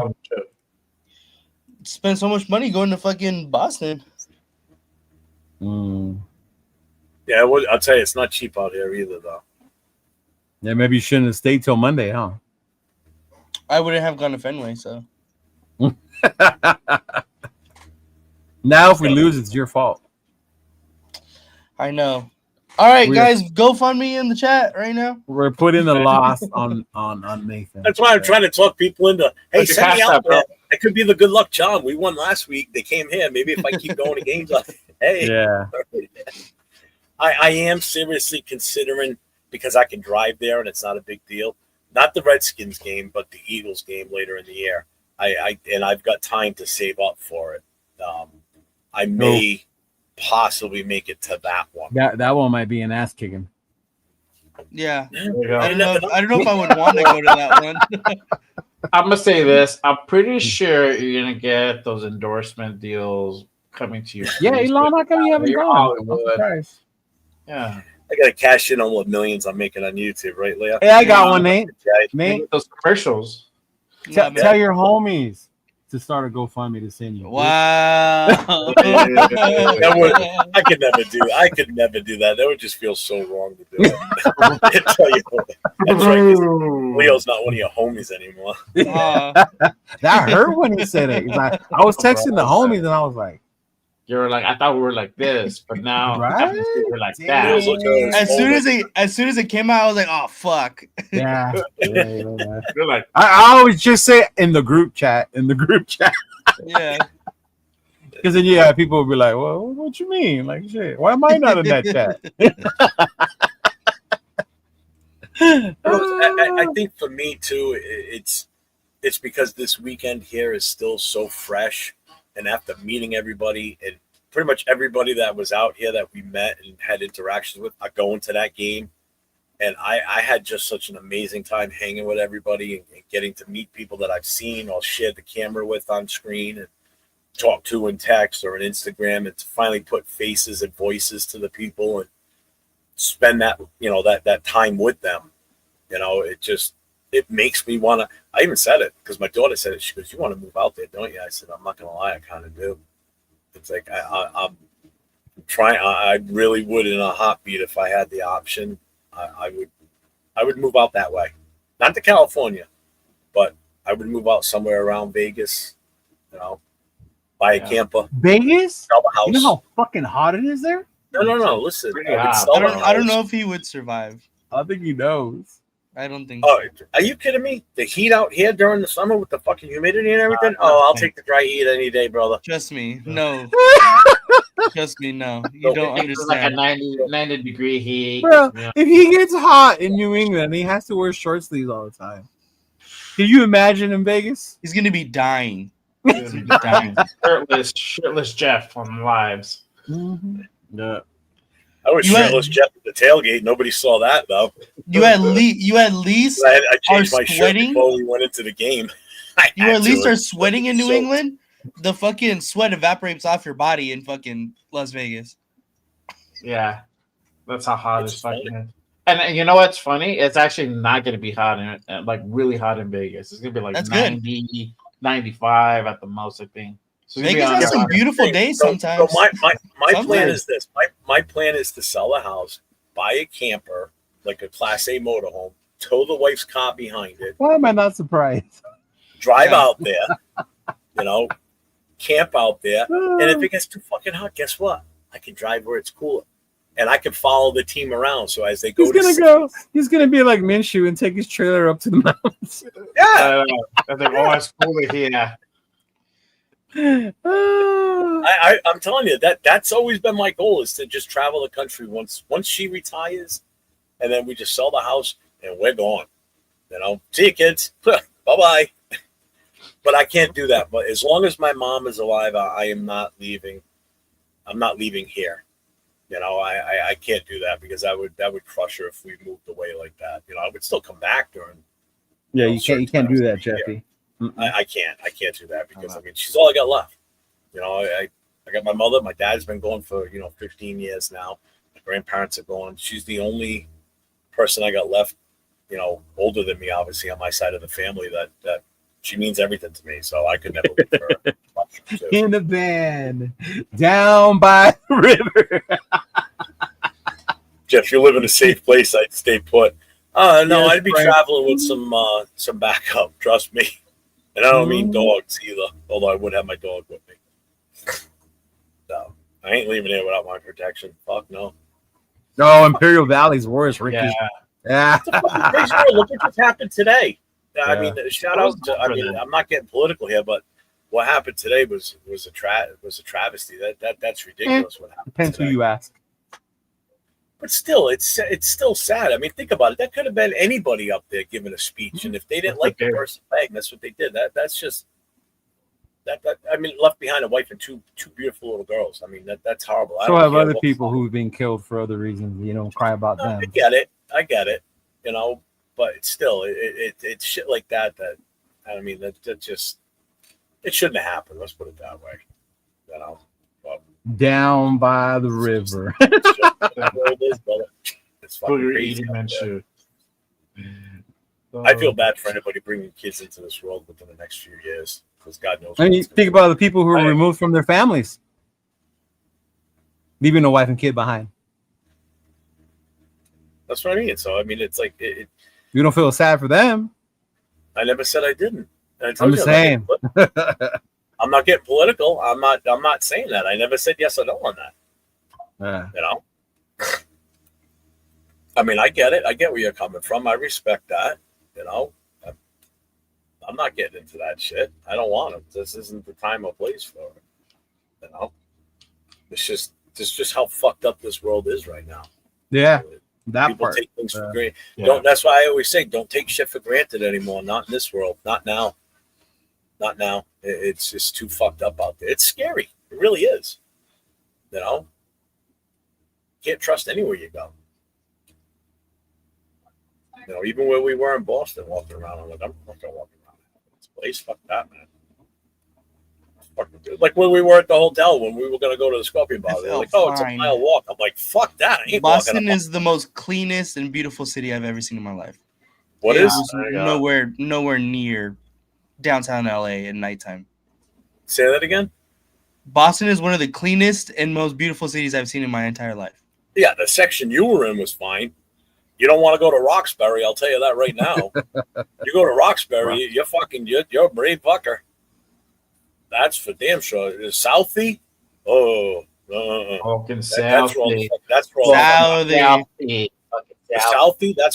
C: spend so much money going to fucking Boston.
B: Yeah, I'll tell you, it's not cheap out here either, though.
A: Yeah, maybe you shouldn't have stayed till Monday, huh?
C: I wouldn't have gone to Fenway, so.
A: Now, if we lose, it's your fault.
C: I know. All right, guys, GoFundMe in the chat right now.
A: We're putting the loss on Nathan.
B: That's why I'm trying to talk people into, hey, send me out there. It could be the good luck charm. We won last week. They came here. Maybe if I keep going to games, hey.
A: Yeah.
B: I am seriously considering, because I can drive there and it's not a big deal, not the Redskins game, but the Eagles game later in the year. I've got time to save up for it. I may possibly make it to that one.
A: That one might be an ass kicking.
C: Yeah. I don't know if I would want to go to that one.
D: I'm gonna say this. I'm pretty sure you're gonna get those endorsement deals coming to you.
A: Yeah, Elon, how come you haven't gone?
D: Yeah.
B: I gotta cash in on what millions I'm making on YouTube, right, Leah?
A: Hey, I got one, Nate. Nate,
D: those commercials.
A: Tell your homies to start a GoFundMe to send you.
C: Wow.
B: I could never do. I could never do that. That would just feel so wrong to do it. I tell you what, that's right. Leo's not one of your homies anymore.
A: That hurt when he said it. Like, I was texting the homies and I was like,
D: "You were like, I thought we were like this, but now
A: right?
D: we're like that."
C: As soon as it came out, I was like, "Oh fuck!"
A: Yeah.
D: You're like,
A: I always just say in the group chat.
C: Yeah.
A: Because then people will be like, "Well, what you mean? Like, shit, why am I not in that chat?"
B: I think for me too, it's because this weekend here is still so fresh, and after meeting everybody and pretty much everybody that was out here that we met and had interactions with are going to that game, And I had just such an amazing time hanging with everybody and getting to meet people that I've seen or shared the camera with on screen and talk to in text or in Instagram, and to finally put faces and voices to the people and spend that, that time with them. It makes me want to. I even said it because my daughter said it. She goes, "You want to move out there, don't you?" I said, "I'm not going to lie, I kind of do." It's like I'm trying. I really would in a heartbeat if I had the option. I would move out that way, not to California, but I would move out somewhere around Vegas. Buy a camper.
A: Vegas?
B: Sell a house.
A: You know how fucking hot it is there?
B: No. Listen,
C: I don't know if he would survive.
A: I think he knows.
C: I don't think.
B: Oh, are you kidding me? The heat out here during the summer with the fucking humidity and everything? I'll take the dry heat any day, brother.
C: Trust me, no. Trust me, no. You don't understand.
D: Like a 90-degree heat.
A: Bro, if he gets hot in New England, he has to wear short sleeves all the time. Can you imagine in Vegas?
C: He's gonna be dying.
D: Shirtless Jeff on Lives.
A: Mm-hmm.
B: Yeah. I was shirtless Jeff at the tailgate. Nobody saw that though.
C: You at least
B: I changed my shirt
C: sweating
B: before we went into the game.
C: You at least are sweating in New England. The fucking sweat evaporates off your body in fucking Las Vegas.
D: Yeah, that's how hot it's fucking is. And you know what's funny? It's actually not going to be hot like really hot in Vegas. It's going to be like 90, 95 at the most, I think. So
C: Vegas has some beautiful days sometimes.
B: So my plan is this. My plan is to sell a house, buy a camper, like a Class A motorhome, tow the wife's car behind it.
A: Why am I not surprised?
B: Drive out there, camp out there. And if it gets too fucking hot, guess what? I can drive where it's cooler. And I can follow the team around. So as they go,
A: he's gonna be like Minshew and take his trailer up to the mountains.
B: Yeah.
D: It's cooler here.
B: I'm telling you that's always been my goal, is to just travel the country once she retires, and then we just sell the house and we're gone. See you kids. Bye-bye. But I can't do that. But as long as my mom is alive, I am not leaving. I'm not leaving here. I can't do that because that would crush her if we moved away like that. I would still come back during.
A: Yeah, you can't do that, Jeffy.
B: I can't do that because she's all I got left. I got my mother. My dad's been going for 15 years now. My grandparents are gone. She's the only person I got left, older than me, obviously, on my side of the family that she means everything to me. So I could never leave her.
A: In the van, down by the river.
B: Jeff, you live in a safe place. I'd stay put. No, I'd be traveling with some backup. Trust me. And I don't mean dogs either, although I would have my dog with me. So I ain't leaving here without my protection. Fuck no.
A: No, Imperial Valley's worse, Ricky. Yeah.
B: Look what just happened today. I mean, shout out to. I'm not getting political here, but what happened today was a travesty. That's ridiculous. What happened?
A: Depends who you ask.
B: But still, it's still sad. I mean, think about it. That could have been anybody up there giving a speech, and if they didn't like the person saying, that's what they did. That's just that. I mean, left behind a wife and two beautiful little girls. I mean, that's horrible.
A: So have other people who've been killed for other reasons. Cry about them.
B: I get it. But it's still, it's shit like that. I mean, that just it shouldn't have happened. Let's put it that way.
A: Down by the river.
B: It's fucking crazy. I feel bad for anybody bringing kids into this world within the next few years, because God knows.
A: And you think about the people who are removed from their families, leaving a wife and kid behind.
B: That's what I mean. So I mean, it's like
A: you don't feel sad for them.
B: I never said I didn't.
A: I'm just saying.
B: I'm not getting political. I'm not saying that. I never said yes or no on that. I mean, I get it. I get where you're coming from. I respect that. I'm not getting into that shit. I don't want it. This isn't the time or place for it. It's just how fucked up this world is right now.
A: Yeah. That
B: people
A: part.
B: take things for granted. That's why I always say, don't take shit for granted anymore. Not in this world. Not now. Not now. It's just too fucked up out there. It's scary. It really is. Can't trust anywhere you go. You know, even where we were in Boston, walking around, I'm like, I'm not gonna walk around this place. Fuck that, man. Like when we were at the hotel when we were gonna go to the Scorpion Bar, they're like, "Oh, it's a mile walk." I'm like, "Fuck that!" I ain't
C: Boston is the most cleanest and beautiful city I've ever seen in my life.
B: What is?
C: Nowhere near downtown LA at nighttime.
B: Say that again.
C: Boston is one of the cleanest and most beautiful cities I've seen in my entire life.
B: Yeah, the section you were in was fine. You don't want to go to Roxbury, I'll tell you that right now. You go to Roxbury, you're a brave fucker. That's for damn sure. Southie? Oh,
D: fucking
B: Southie. That's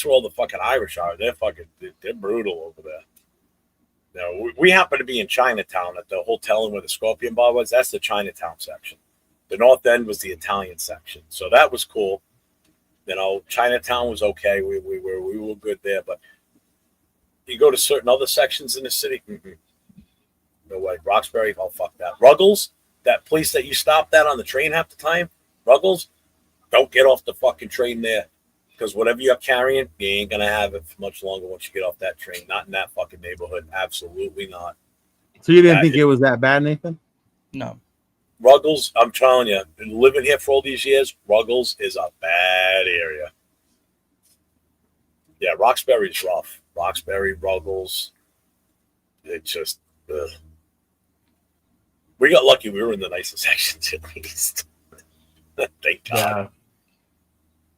B: where all the fucking Irish are. They're brutal over there. Now, we happen to be in Chinatown at the hotel where the Scorpion Bar was. That's the Chinatown section. The North End was the Italian section. So that was cool. You know, Chinatown was okay. We were good there. But you go to certain other sections in the city, no way. Roxbury, oh, fuck that. Ruggles, that place that you stopped at on the train half the time, Ruggles, don't get off the fucking train there. Because whatever you're carrying, you ain't going to have it for much longer once you get off that train. Not in that fucking neighborhood. Absolutely not.
A: So you didn't think it was that bad, Nathan?
C: No.
B: Ruggles, I'm telling you, living here for all these years, Ruggles is a bad area. Yeah, Roxbury's rough. Roxbury, Ruggles, it's just, ugh. We got lucky we were in the nicest sections at least. Thank God.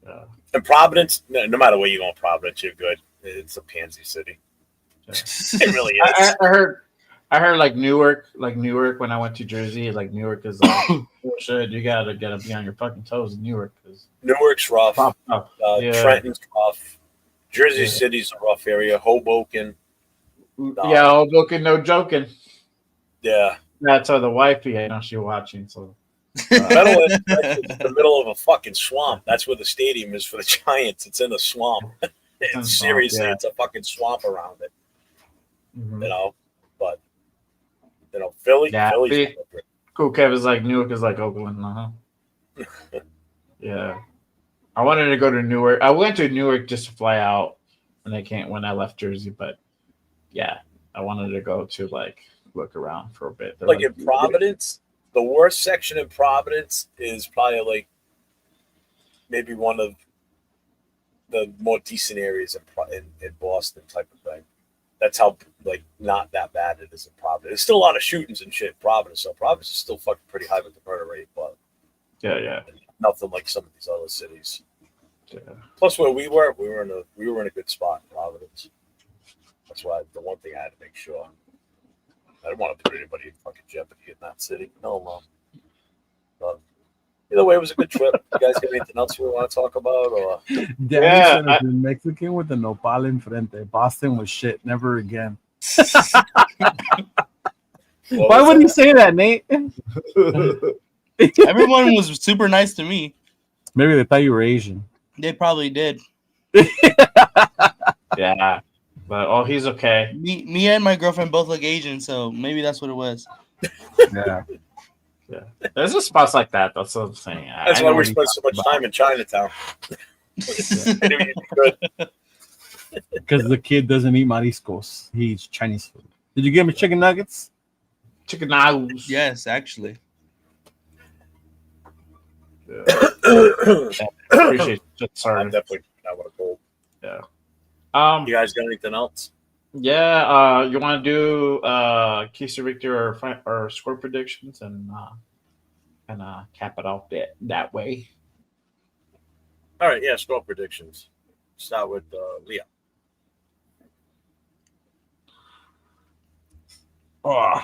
D: Yeah.
B: And Providence, no matter where you go in Providence, you're good. It's a pansy city. It really is.
D: I heard like Newark when I went to Jersey, like Newark is like bullshit. You gotta be on your fucking toes in Newark.
B: Newark's rough. Trenton's rough. Jersey City's a rough area. Hoboken.
D: Yeah, Hoboken, no joking.
B: Yeah.
D: That's the wifey. I know she's watching. So
B: the middle of a fucking swamp. That's where the stadium is for the Giants. It's in a swamp. Seriously, it's a fucking swamp around it.
D: Mm-hmm.
B: You know, but Philly.
D: Yeah,
B: Philly's
D: cool. Kev is like Newark is like Oakland. Yeah, I wanted to go to Newark. I went to Newark just to fly out when I left Jersey, but yeah, I wanted to go to like look around for a bit.
B: Like in Providence, the worst section in Providence is probably like maybe one of the more decent areas in Boston type of thing. That's how like not that bad it is in Providence. There's still a lot of shootings and shit in Providence, so Providence is still fucking pretty high with the murder rate, but
D: yeah,
B: nothing like some of these other cities.
D: Yeah.
B: Plus, where we were in a good spot in Providence. That's why the one thing I had to make sure. I didn't want to put anybody in fucking jeopardy in that city. No. But either way, it was a good trip. You guys got anything else you want to talk about? Or
A: Danny said it's in Mexican with the nopal in frente. Boston was shit. Never again. Why would you say that, Nate?
C: Everyone was super nice to me.
A: Maybe they thought you were Asian.
C: They probably did.
D: Yeah. But he's okay.
C: Me and my girlfriend both look Asian, so maybe that's what it was.
A: Yeah.
D: There's just spots like that. That's what I'm saying.
B: That's why we spent so much time in Chinatown. I knew you'd be good.
A: Because the kid doesn't eat mariscos. He eats Chinese food. Did you give him chicken nuggets?
D: Chicken nuggets.
C: Yes, actually.
D: Appreciate it. Sorry.
B: I'm definitely not what a gold.
D: Yeah.
B: You guys got anything else?
D: Yeah. You want to do keys to victory or score predictions and cap it off that way?
B: All right. Yeah. Score predictions. Start with Leah.
A: Oh.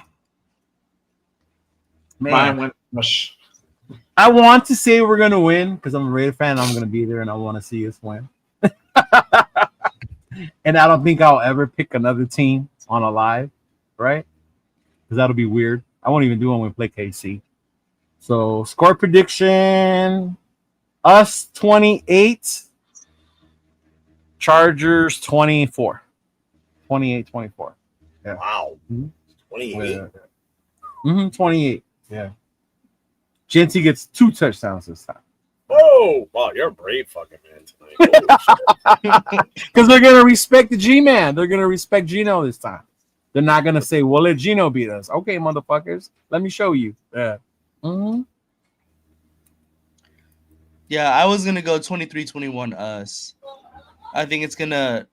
D: Mine went mush.
A: I want to say we're gonna win because I'm a Raider fan. I'm gonna be there and I want to see us win. And I don't think I'll ever pick another team on a live, right? Because that'll be weird. I won't even do it when we play KC. So score prediction: us 28, Chargers 24, 28-24. Yeah.
B: Wow. 28.
A: Yeah. 28. Yeah. Genty gets 2 touchdowns this time.
B: Whoa! Whoa! Wow, you're a brave fucking man tonight.
A: Because they're gonna respect the G-Man. They're gonna respect Geno this time. They're not gonna say, "Well, let Geno beat us." Okay, motherfuckers, let me show you. Yeah. Mm-hmm.
C: Yeah, I was gonna go 23-21 us. I think it's gonna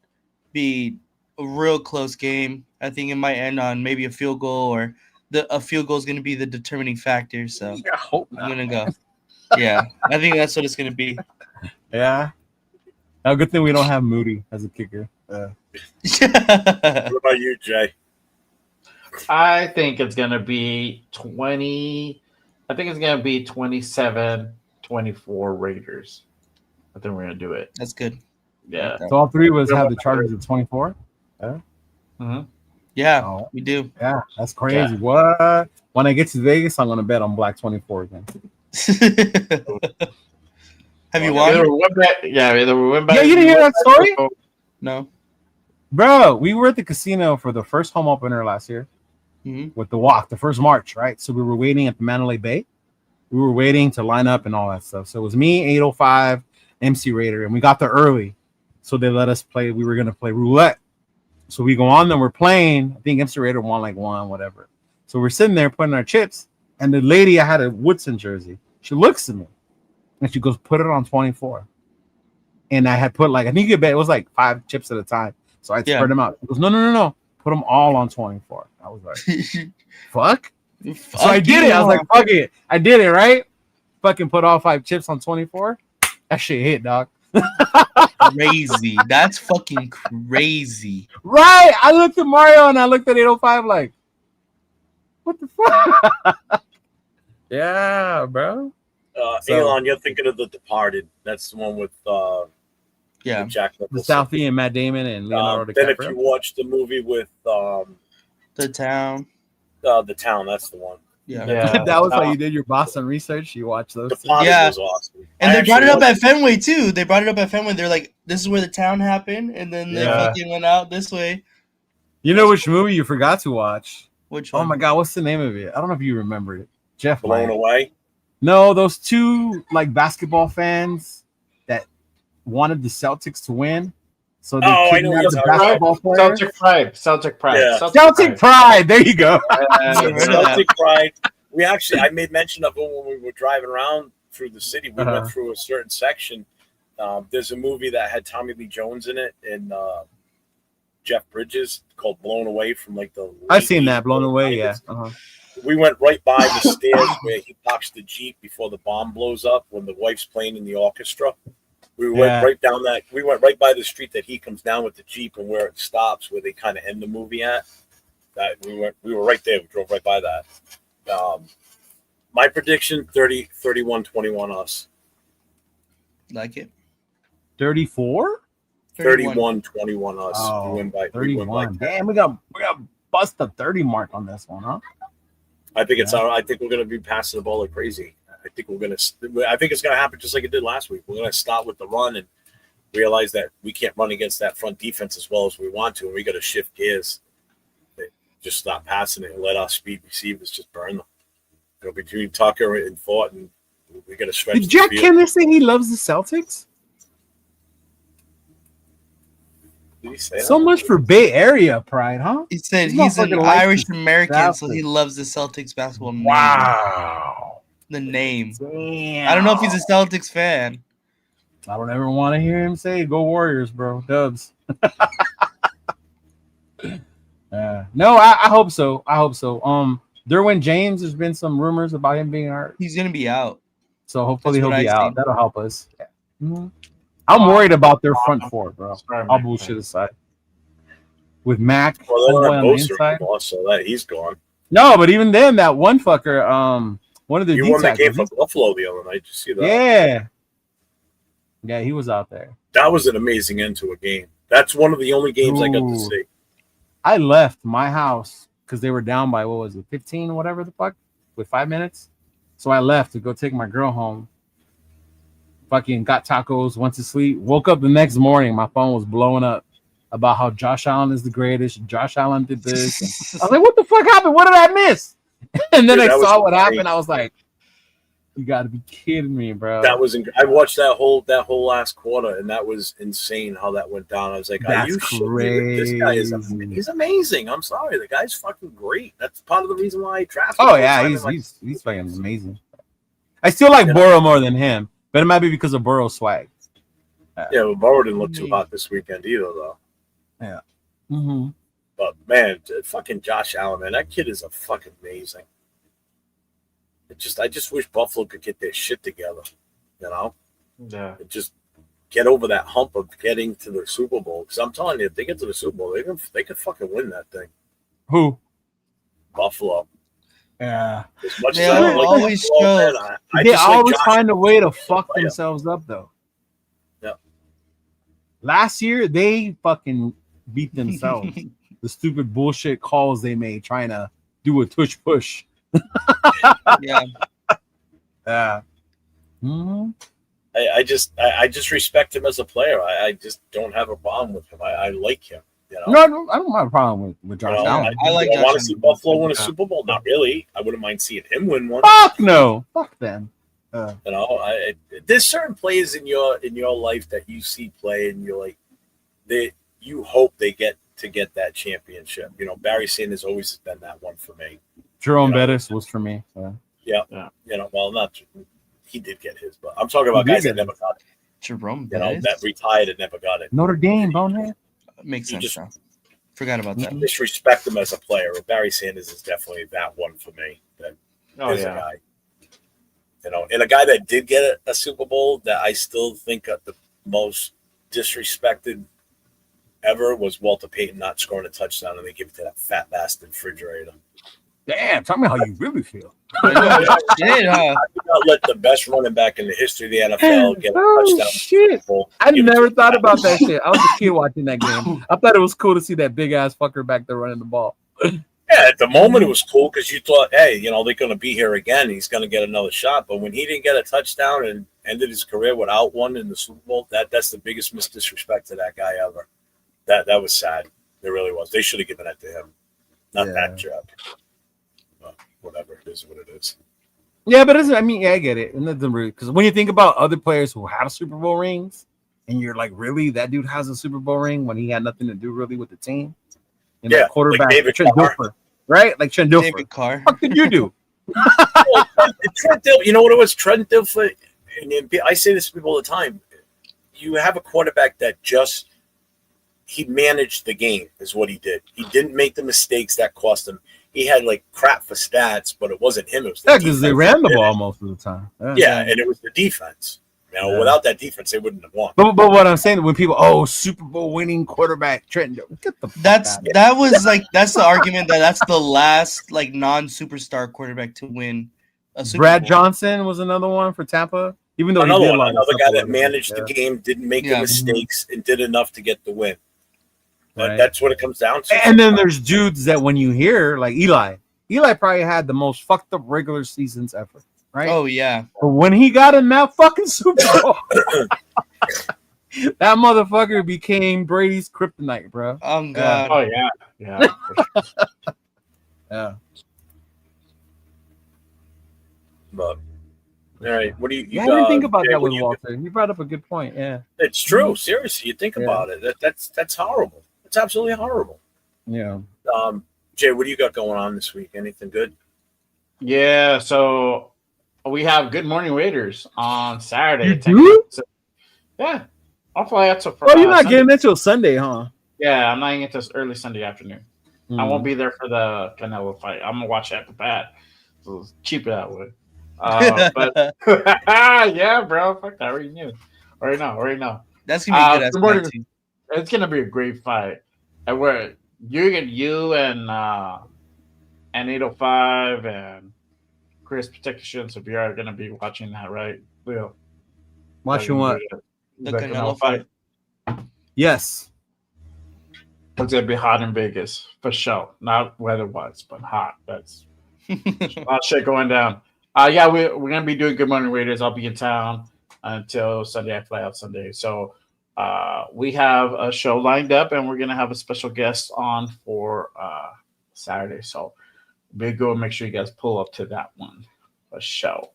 C: be a real close game. I think it might end on maybe a field goal, or a field goal is gonna be the determining factor. So
A: I hope not.
C: I'm gonna go. Yeah, I think that's what it's gonna be.
A: Yeah. Now, good thing we don't have Moody as a kicker.
B: What about you, Jay?
D: I think it's going to be 20. I think it's going to be 27-24 Raiders. I think we're going to do it.
C: That's good.
D: Yeah.
A: So all three of us have the Chargers at 24. Yeah.
D: Mm-hmm.
C: Yeah, we do.
A: Yeah, that's crazy.
D: Yeah.
A: What? When I get to Vegas, I'm gonna bet on Black 24 again.
C: Have you won?
D: Either we win by, either we win by.
A: Yeah, you didn't hear that story?
C: No.
A: Bro, we were at the casino for the first home opener last year with the walk, the first March, right? So we were waiting at the Mandalay Bay. We were waiting to line up and all that stuff. So it was me, 805, MC Raider, and we got there early. So they let us play. We were going to play roulette. So we go on there, we're playing. I think MC Raider won like one, whatever. So we're sitting there putting our chips, and the lady, I had a Woodson jersey. She looks at me, and she goes, put it on 24. And I had put like, I think you bet it was like 5 chips at a time. So I spread them out. She goes, no. Put them all on 24. I was like, fuck? So I did it. I was like, fuck it. I did it, right? Fucking put all 5 chips on 24. That shit hit, dog.
C: Crazy. That's fucking crazy.
A: Right. I looked at Mario and I looked at 805 like, what the fuck? Yeah, bro.
B: Elon, you're thinking of The Departed. That's the one with Jack Nicholson.
A: The Southie and Matt Damon and Leonardo DiCaprio.
B: Then if you watch the movie with
C: The Town.
B: The Town, that's the one.
C: Yeah.
A: That was how you did your Boston research. You watched those.
B: Yeah, was awesome.
C: And they brought it up at Fenway too. They're like, "This is where the town happened," and then they fucking went out this way.
A: You know which movie you forgot to watch?
C: Which one?
A: Oh my god, what's the name of it? I don't know if you remember it. Jeff
B: Blown Away.
A: No, those two like basketball fans that wanted the Celtics to win. So they kidnapped the basketball player.
D: Celtic Pride.
B: Yeah.
A: Celtic Pride. There you go.
B: Celtic Pride. I made mention of it when we were driving around through the city. We went through a certain section. There's a movie that had Tommy Lee Jones in it and Jeff Bridges called Blown Away from like the.
A: I've seen that. Blown Away. Yeah.
B: We went right by the stairs where he parks the Jeep before the bomb blows up when the wife's playing in the orchestra. We went right down that. We went right by the street that he comes down with the Jeep and where it stops, where they kind of end the movie at. That we were right there. We drove right by that. My prediction: 31-21 us.
C: Like it.
A: 34?
B: 31-21 us.
A: Oh,
B: we win by
A: 31. Damn, we got bust the 30 mark on this one, huh?
B: I think I think we're going to be passing the ball like crazy. I think it's going to happen just like it did last week. We're going to start with the run and realize that we can't run against that front defense as well as we want to, and we got to shift gears. Just stop passing it and let our speed receivers just burn them. Between Tucker and Thornton, we got to stretch.
A: Did Jack Kennedy say he loves the Celtics?
B: Did he say
A: so
B: that?
A: Much for Bay Area pride, huh?
C: He said he's an Irish American, so he loves the Celtics basketball name.
A: Wow.
C: The name.
A: Damn.
C: I don't know if he's a Celtics fan.
A: I don't ever want to hear him say, "Go Warriors, bro." Dubs. No, I hope so. Derwin James, there's been some rumors about him being hurt.
C: He's gonna be out.
A: So hopefully he'll be out. That'll help us. Yeah. Mm-hmm. I'm worried about their front four, bro. All bullshit aside. With Mac on the inside.
B: So that he's gone.
A: No, but even then, that one fucker, one of the
B: you won that game for Buffalo the other night. Did you see that?
A: Yeah, he was out there.
B: That was an amazing end to a game. That's one of the only games I got to see.
A: I left my house because they were down by 15 or whatever the fuck with 5 minutes. So I left to go take my girl home. Fucking got tacos, went to sleep, woke up the next morning. My phone was blowing up about how Josh Allen is the greatest. Josh Allen did this. I was like, what the fuck happened? What did I miss? And then I saw what happened. I was like, You got to be kidding me, bro.
B: That was. I watched that whole last quarter, and that was insane how that went down. I was like,
A: That's
B: "Are you
A: crazy.
B: This guy is he's amazing." I'm sorry, the guy's fucking great. That's part of the reason why I drafted.
A: Oh yeah, he's fucking amazing. I still like Burrow more than him, but it might be because of Burrow's swag.
B: Yeah, well, Burrow didn't look too hot this weekend either, though.
A: Yeah. Mm-hmm.
B: But man, fucking Josh Allen, man, that kid is a fucking amazing. I just wish Buffalo could get their shit together, you know?
D: Yeah.
B: And just get over that hump of getting to the Super Bowl. Because I'm telling you, if they get to the Super Bowl, they could fucking win that thing.
A: Who?
B: Buffalo.
A: Yeah.
B: As much
C: They
B: as I don't like
C: always
B: Buffalo,
C: show.
B: man, I
A: They
B: just like
A: always
B: Josh
A: find a way to
B: Allen.
A: fuck themselves up, though.
B: Yeah.
A: Last year, they fucking beat themselves. The stupid bullshit calls they made trying to do a tush push.
C: Yeah.
A: Yeah. Mm-hmm.
B: I just respect him as a player. I just don't have a problem with him. I like him. You know?
A: No, I don't have a problem with Josh Allen.
C: I like
B: I
C: Josh
B: want to see
C: Allen.
B: Buffalo win a Super Bowl. Not really. I wouldn't mind seeing him win one.
A: Fuck no. Fuck them.
B: You know, there's certain players in your life that you see play, and you're like, you hope they get that championship. You know, Barry Sanders always has been that one for me.
A: Jerome Bettis was for me. So.
B: Yeah. You know, well, not he did get his, but I'm talking about guys that never got it.
C: Jerome
B: You know,
C: Bettis?
B: that retired and never got it.
A: Notre Dame, bonehead.
C: Makes
B: You
C: sense
B: just-
C: now. Forgot about that.
B: Disrespect him as a player. Barry Sanders is definitely that one for me. That is a guy. You know, and a guy that did get a Super Bowl that I still think of the most disrespected ever was Walter Payton not scoring a touchdown, and they give it to that fat bastard refrigerator.
A: Damn, tell me how you really feel.
C: Shit, huh?
B: I did not let the best running back in the history of the NFL get a touchdown.
A: Shit. I never thought about that shit. I was a kid watching that game. I thought it was cool to see that big ass fucker back there running the ball.
B: Yeah, at the moment it was cool because you thought, hey, you know, they're going to be here again. He's going to get another shot. But when he didn't get a touchdown and ended his career without one in the Super Bowl, that's the biggest disrespect to that guy ever. That was sad. It really was. They should have given that to him, not that job. Whatever, it is what it is.
A: Yeah, but I mean, I get it. And that's really, because when you think about other players who have Super Bowl rings, and you're like, really, that dude has a Super Bowl ring when he had nothing to do really with the team. And
B: Yeah,
A: quarterback,
B: like David
A: Trent
B: Carr.
A: Dilfer, right? Like Trent Dilfer.
C: David Carr.
A: What the fuck did you do?
B: Well, Trent Dilfer, you know what it was? Trent Dilfer, and I say this to people all the time. You have a quarterback that he managed the game is what he did. He didn't make the mistakes that cost him. He had like crap for stats, but it wasn't him. It was the
A: Because they ran the ball most of the time.
B: Yeah, and it was the defense. You know, without that defense, they wouldn't have won.
A: But what I'm saying, when people, Super Bowl winning quarterback Trent, get the fuck
C: That's
A: out of
C: that was like that's the argument that's the last like non-superstar quarterback to win a Super
A: Brad
C: Bowl.
A: Johnson was another one for Tampa. Even though
B: Another
A: he did
B: another guy that managed the game, didn't make the
C: Yeah.
B: mistakes, and did enough to get the win. But
A: Right.
B: that's what it comes down to.
A: And then there's dudes that when you hear like Eli probably had the most fucked up regular seasons ever, right?
C: Oh yeah.
A: But when he got in that fucking Super Bowl, that motherfucker became Brady's kryptonite, bro.
C: Oh god.
D: Oh yeah.
A: Yeah.
B: But all right, what do you?
A: I didn't think about
B: Jay,
A: that
B: what
A: with
B: do you-
A: Walter. You brought up a good point. Yeah.
B: It's true. Seriously, you think
A: Yeah.
B: about it. That's horrible. It's absolutely horrible.
A: Yeah.
B: Jay, what do you got going on this week? Anything good?
D: Yeah, so we have Good Morning Raiders on Saturday.
A: You
D: 10
A: do?
D: Yeah. I'll fly out to
A: Oh, you're not
D: Sunday.
A: getting that till Sunday, huh?
D: Yeah, I'm not getting to early Sunday afternoon. I won't be there for the Canelo fight. I'm gonna watch it at the bat. So it's cheap that way. But yeah, bro. Fuck that. I already knew. Already know.
C: That's gonna be good.
D: Good morning. It's gonna be a great fight. And where you and 805 and Chris Protection Severe are gonna be watching that, right, Leo?
A: Watching what?
C: The Canelo fight.
A: Yes.
D: It's gonna be hot in Vegas for sure. Not weather-wise, but hot. That's a lot of shit going down. Yeah, we're gonna be doing Good Morning Raiders. I'll be in town until Sunday. I fly out Sunday, so we have a show lined up, and we're gonna have a special guest on for Saturday. So be good. Make sure you guys pull up to that one for show.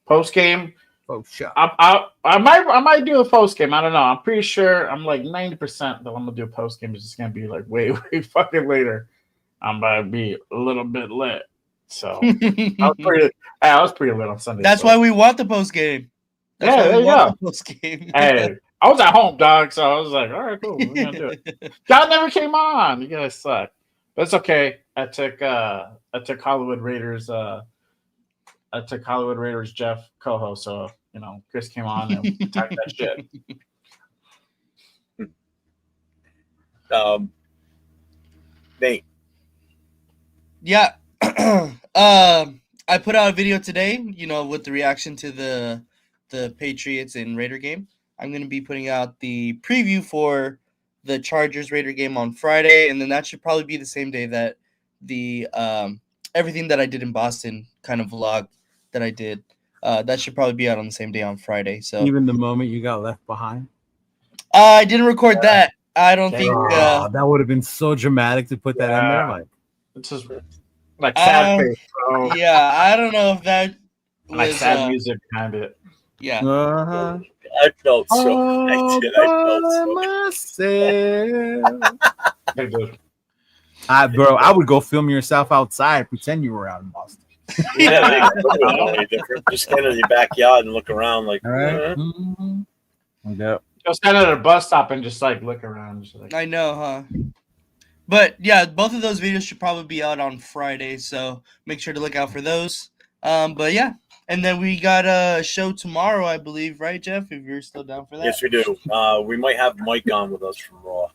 D: post game.
A: Oh, shut.
D: I might do a post game. I don't know. I'm pretty sure. I'm like 90% that I'm gonna do a post game. It's just gonna be like way fucking later. I'm gonna be a little bit lit. So I was pretty lit on Sunday.
C: That's why we want the post game.
D: Yeah, there you go.
C: Post game.
D: Hey, I was at home, dog. So I was like, all right, cool. We're gonna do it. Y'all never came on. You guys suck. But it's okay. I took Hollywood Raiders. I took Hollywood Raiders Jeff co-host, so Chris came on and we talked that shit.
B: Nate.
C: Yeah. I put out a video today, with the reaction to the Patriots and Raider game. I'm going to be putting out the preview for the Chargers Raider game on Friday, and then that should probably be the same day that the everything that I did in Boston kind of vlog that I did. That should probably be out on the same day on Friday. So
A: even the moment you got left behind.
C: I didn't record that. I don't think
A: that would have been so dramatic to put that in there. Like
D: it's just like sad face, bro.
C: Yeah, I don't know if that was
D: like sad music behind it.
C: Yeah.
A: Uh-huh.
B: I felt so. I
A: myself. Bro, I would go film yourself outside, pretend you were out in Boston.
B: Yeah, different. Just stand in your backyard and look around like.
A: All right. Mm-hmm. Yep.
D: Just stand at a bus stop and just like look around. Just, like...
C: I know, huh? But yeah, both of those videos should probably be out on Friday, so make sure to look out for those. But yeah, and then we got a show tomorrow, I believe, right, Jeff? If you're still down for that.
B: Yes, we do. We might have Mike on with us from Raw.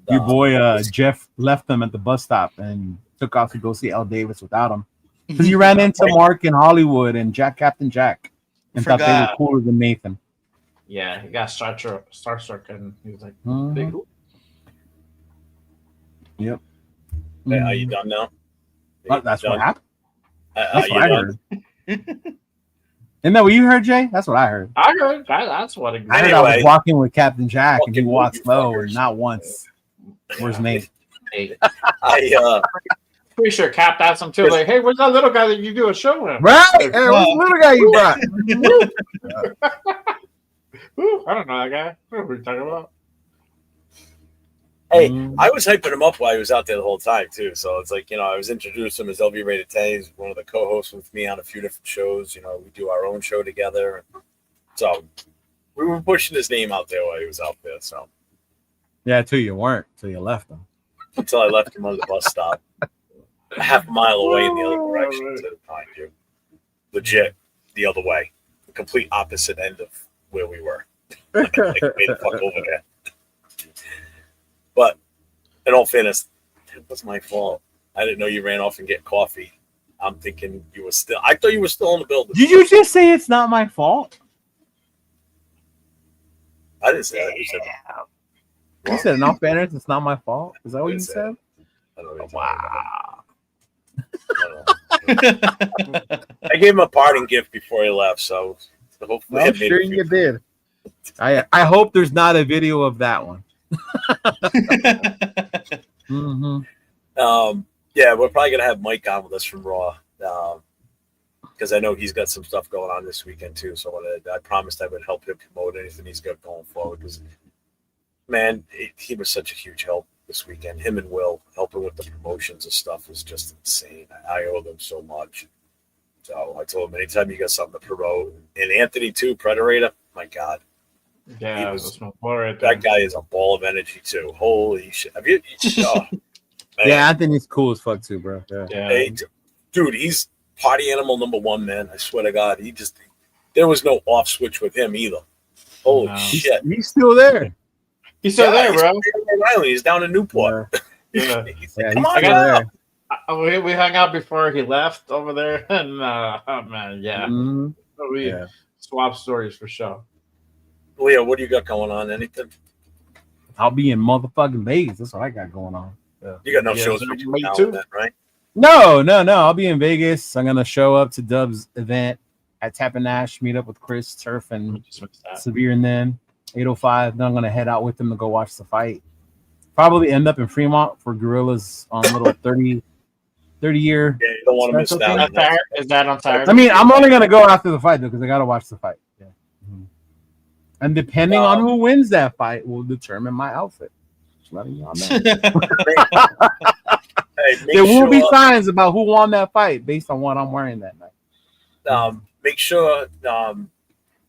A: Your boy Jeff left them at the bus stop and took off to go see L. Davis without him because he ran into Mark in Hollywood and Captain Jack and thought they were cooler than Nathan.
D: Yeah, he got starstruck and he was like,
A: Big. Yep.
B: Hey, are you done now?
A: That's what happened.
B: That's what I
A: heard. Isn't that what you heard, Jay? That's what I heard.
D: I heard. That's what
A: I heard. I was walking with Captain Jack and he walked slow and not once. Where's Nate?
D: Pretty sure Cap asked him too. Like, hey, where's that little guy that you do a show with?
A: Right? Hey, where's the little guy you brought?
D: I don't know that guy. What are we talking about?
B: Hey, I was hyping him up while he was out there the whole time too. So it's like, I was introduced him as LV Rated 10. He's one of the co-hosts with me on a few different shows. We do our own show together. So we were pushing his name out there while he was out there. So
A: yeah, till you weren't, till you left him.
B: Until I left him on the bus stop, a half a mile away in the other direction instead of behind you. Legit, the other way, the complete opposite end of where we were. Like way the fuck over there. But in all fairness, it was my fault. I didn't know you ran off and get coffee. I'm thinking you were still. I thought you were still in the building.
A: Did you just say it's not my fault?
B: I didn't say that. You said
A: that. You said in all fairness, it's not my fault. Is that what you said?
B: I don't know.
A: Wow.
B: I gave him a parting gift before he left, so hopefully
A: I'm sure you did. I hope there's not a video of that one.
B: Yeah, we're probably gonna have Mike on with us from Raw because I know he's got some stuff going on this weekend too. So I promised I would help him promote anything he's got going forward. Because man, he was such a huge help this weekend. Him and Will helping with the promotions and stuff was just insane. I owe them so much. So I told him anytime you got something to promote, and Anthony too, Predator. My God.
D: Yeah,
B: that guy is a ball of energy too. Holy shit! Have you?
A: Yeah, Anthony's cool as fuck too, bro.
D: Yeah.
B: Hey, dude, he's party animal number one, man. I swear to God, there was no off switch with him either. Holy shit!
A: He's still there.
D: He's still there, bro.
B: He's down in Newport.
D: Yeah,
B: he's there.
D: We hung out before he left over there, and oh man, yeah, we swap stories for sure.
B: Leo, what do you got going on? Anything?
A: I'll be in motherfucking Vegas. That's what I got going on.
B: Yeah. You got no shows for you now, then, right?
A: No. I'll be in Vegas. I'm gonna show up to Dub's event at Tap and Nash, meet up with Chris, Turf, and Severe, and then 805. Then I'm gonna head out with them to go watch the fight. Probably end up in Fremont for Gorillas on a little 30 30-year.
B: Yeah, you don't want to miss
A: special
B: that.
A: thing.
D: Is that on Saturday?
A: I mean, I'm only gonna go after the fight though, because I gotta watch the fight. Yeah. And depending on who wins that fight will determine my outfit. Just letting you all know. There will be signs about who won that fight based on what I'm wearing that night.
B: Make sure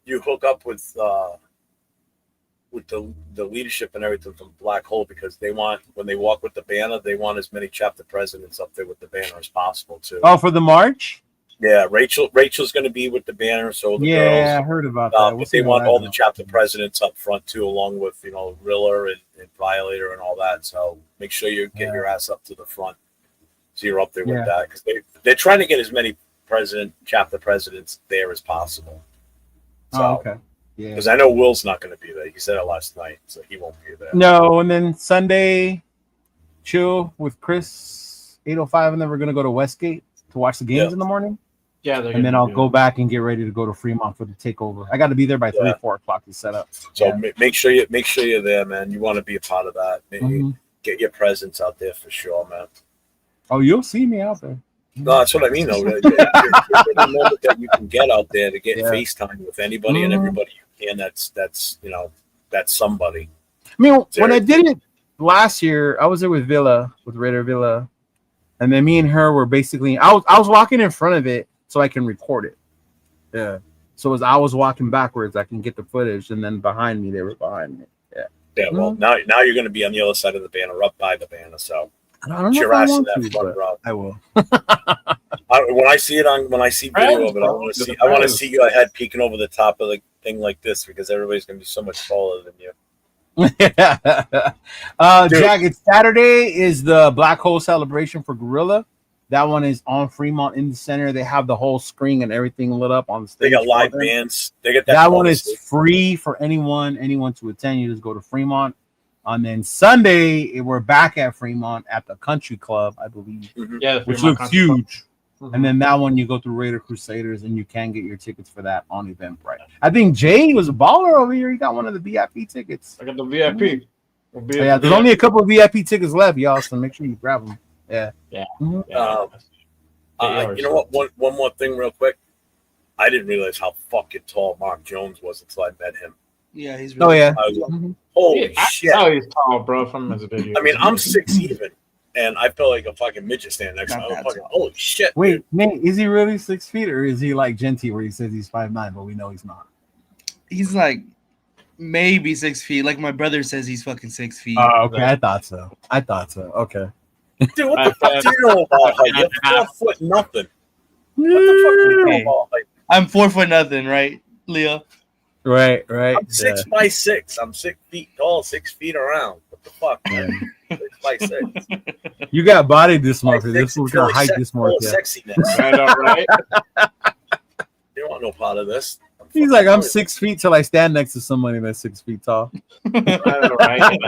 B: you hook up with the leadership and everything from Black Hole, because they want, when they walk with the banner, they want as many chapter presidents up there with the banner as possible too.
A: Oh, for the march?
B: Yeah, Rachel's going to be with the banner, so the girls.
A: I heard about that.
B: But they want all the chapter presidents up front too, along with Riller and Violator and all that. So make sure you get your ass up to the front, so you're up there with that, because they're trying to get as many chapter presidents there as possible. So,
A: okay. Yeah.
B: Because I know Will's not going to be there. He said it last night, so he won't be there.
A: No, and then Sunday, chill with Chris, 8:05, and then we're going to go to Westgate to watch the games in the morning.
D: Yeah,
A: and then I'll go back and get ready to go to Fremont for the takeover. I got to be there by 3-4 o'clock to set up.
B: So make sure you're there, man. You want to be a part of that. Get your presence out there for sure, man.
A: Oh, you'll see me out there.
B: No, that's what I mean, though. The moment that you can get out there to get FaceTime with anybody and everybody you can, that's somebody.
A: I mean, when I did it last year, I was there with Raider Villa, and then me and her were basically. I was walking in front of it so I can record it. Yeah. So as I was walking backwards, I can get the footage, and then behind me, they were behind me. Yeah.
B: Yeah. Well, now you're going to be on the other side of the banner, up by the banner. So.
A: I don't know if I want to, but I will.
B: When I see video of it, I want to see your head peeking over the top of the thing like this, because everybody's going to be so much taller than you.
A: Jack, it's Saturday is the Black Hole celebration for Gorilla. That one is on Fremont in the center. They have the whole screen and everything lit up on the stage.
B: They got live bands. They got
A: that one is free for anyone to attend. You just go to Fremont. And then Sunday, we're back at Fremont at the Country Club, I believe.
D: Yeah,
A: which looks huge. And then that one, you go through Raider Crusaders, and you can get your tickets for that on Eventbrite. I think Jay was a baller over here. He got one of the VIP tickets.
D: I got the VIP.
A: Yeah, there's only a couple of VIP tickets left, y'all, so make sure you grab them. Yeah.
B: You know what? One more thing real quick. I didn't realize how fucking tall Mark Jones was until I met him.
C: Yeah, he's really
B: I was like, holy shit.
D: Oh, he's tall, bro, from his video.
B: I mean, I'm 6 even, and I feel like a fucking midget standing next to me. Holy shit.
A: Wait, Nate, is he really 6 feet, or is he like Genty where he says he's 5'9", but we know he's not?
C: He's like maybe 6 feet. Like my brother says he's fucking 6 feet.
A: Oh, okay. I thought so. Okay.
B: Dude, what the fuck do you know about height? You're 4 foot nothing. What the fuck do you know about height?
C: I'm 4 foot nothing, right, Leo?
A: Right.
B: I'm 6'6". I'm 6 feet tall, 6 feet around. What the fuck, man? 6'6".
A: You got body dysmorphia. This was got height dysmorphia.
B: Sexiness.
D: I know, right?
B: You don't want no part of this.
A: He's like, I'm 6 feet till I stand next to somebody that's 6 feet tall.
D: I know, right?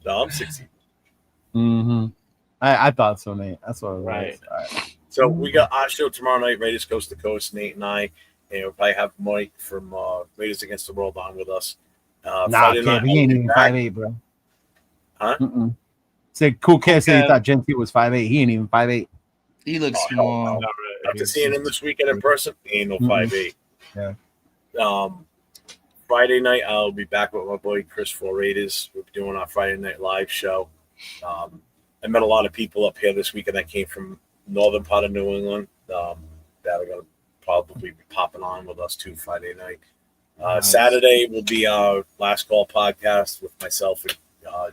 B: No, I'm 6 feet.
A: I thought so, Nate. That's what it was.
D: Right.
A: All right.
B: So we got our show tomorrow night, Raiders Coast to Coast, Nate and I. And we'll probably have Mike from Raiders Against the World on with us.
A: Friday night, he ain't even 5'8", bro.
B: Huh?
A: Said Cool Kid said he thought Genty was 5'8". He ain't even 5'8".
C: He looks small.
B: No. After seeing him this weekend in person, he ain't no 5'8".
A: Yeah.
B: Friday night, I'll be back with my boy Chris for Raiders. We'll be doing our Friday night live show. I met a lot of people up here this weekend that came from northern part of New England that are going to probably be popping on with us too Friday night. Nice. Saturday will be our last call podcast with myself and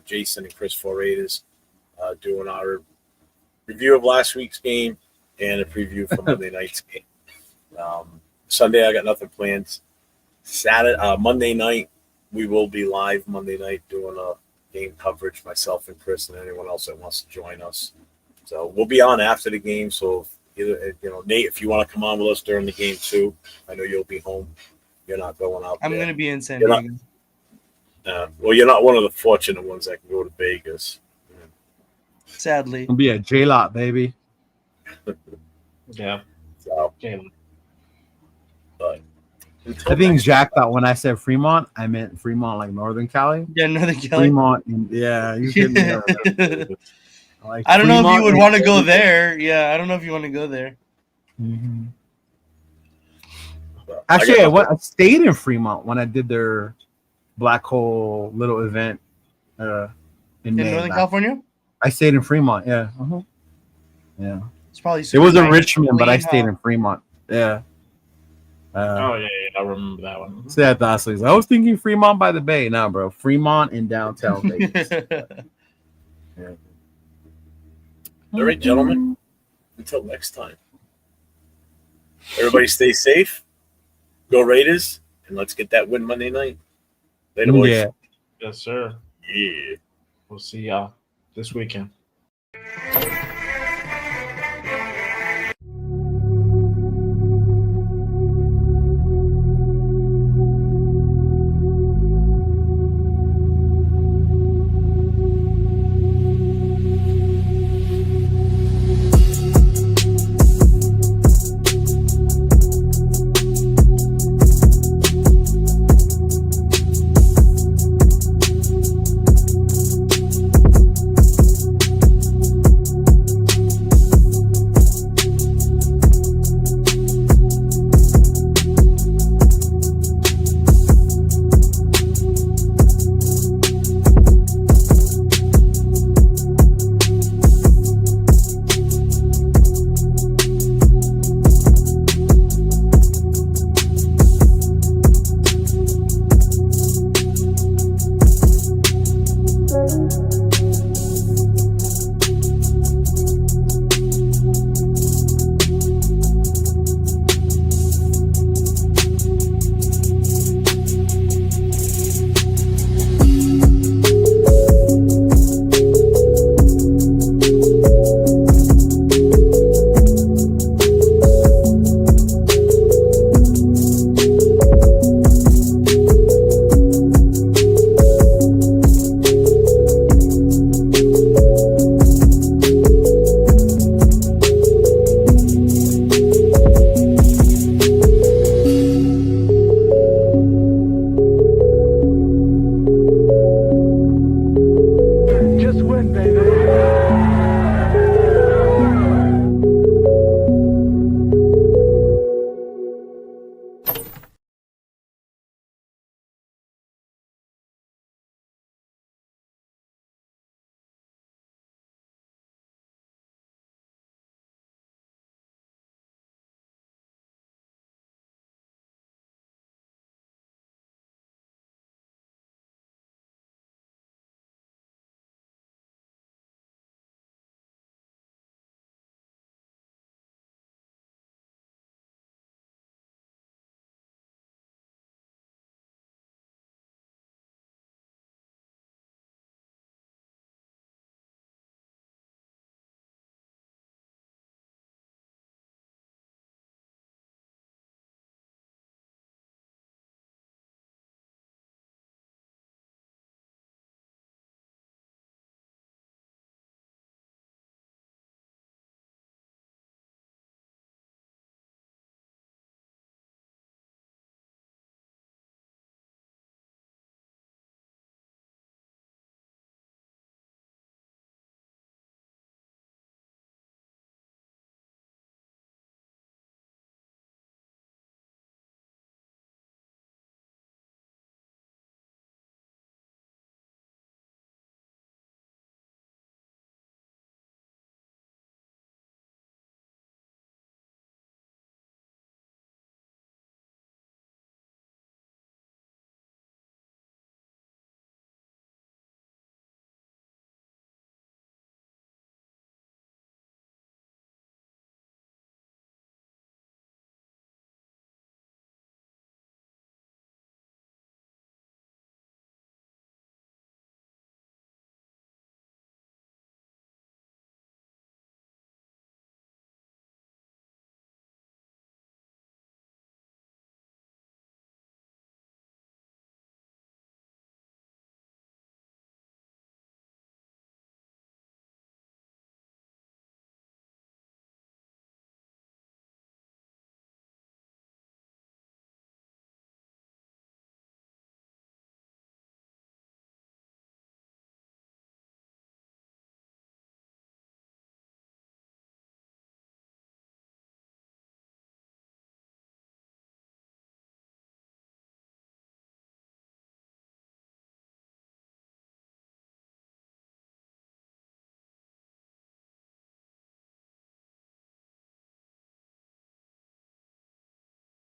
B: Jason and Chris for Raiders doing our review of last week's game and a preview for Monday night's game. Sunday I got nothing planned. Monday night we will be live Monday night doing a game coverage, myself and Chris and anyone else that wants to join us. So we'll be on after the game. So Nate, if you want to come on with us during the game too, I know you'll be home. You're not going out.
C: I'm going to be in San Diego.
B: Well, you're not one of the fortunate ones that can go to Vegas.
C: Sadly.
A: It'll be a J-Lot, baby.
D: Yeah.
B: So,
A: but I think Jack thought when I said Fremont, I meant Fremont like Northern Cali.
C: Yeah, Northern Cali.
A: Fremont. You couldn't. I Like
C: I don't know if you would
A: Fremont
C: want to go there. Yeah, I don't know if you want to go there.
A: Mm-hmm. Actually, I stayed in Fremont when I did their Black Hole little event in May.
C: Northern California?
A: I stayed in Fremont. Yeah. Yeah.
C: It's probably
A: It was in
C: nice.
A: Richmond, but I stayed in Fremont. Yeah.
D: I remember that one.
A: So I was thinking Fremont by the Bay. Now, bro, Fremont in downtown Vegas. Yeah.
B: All right, gentlemen. Until next time. Everybody stay safe. Go Raiders, and let's get that win Monday night. Later, boys.
A: Yeah.
D: Yes, sir.
B: Yeah.
D: We'll see y'all this weekend.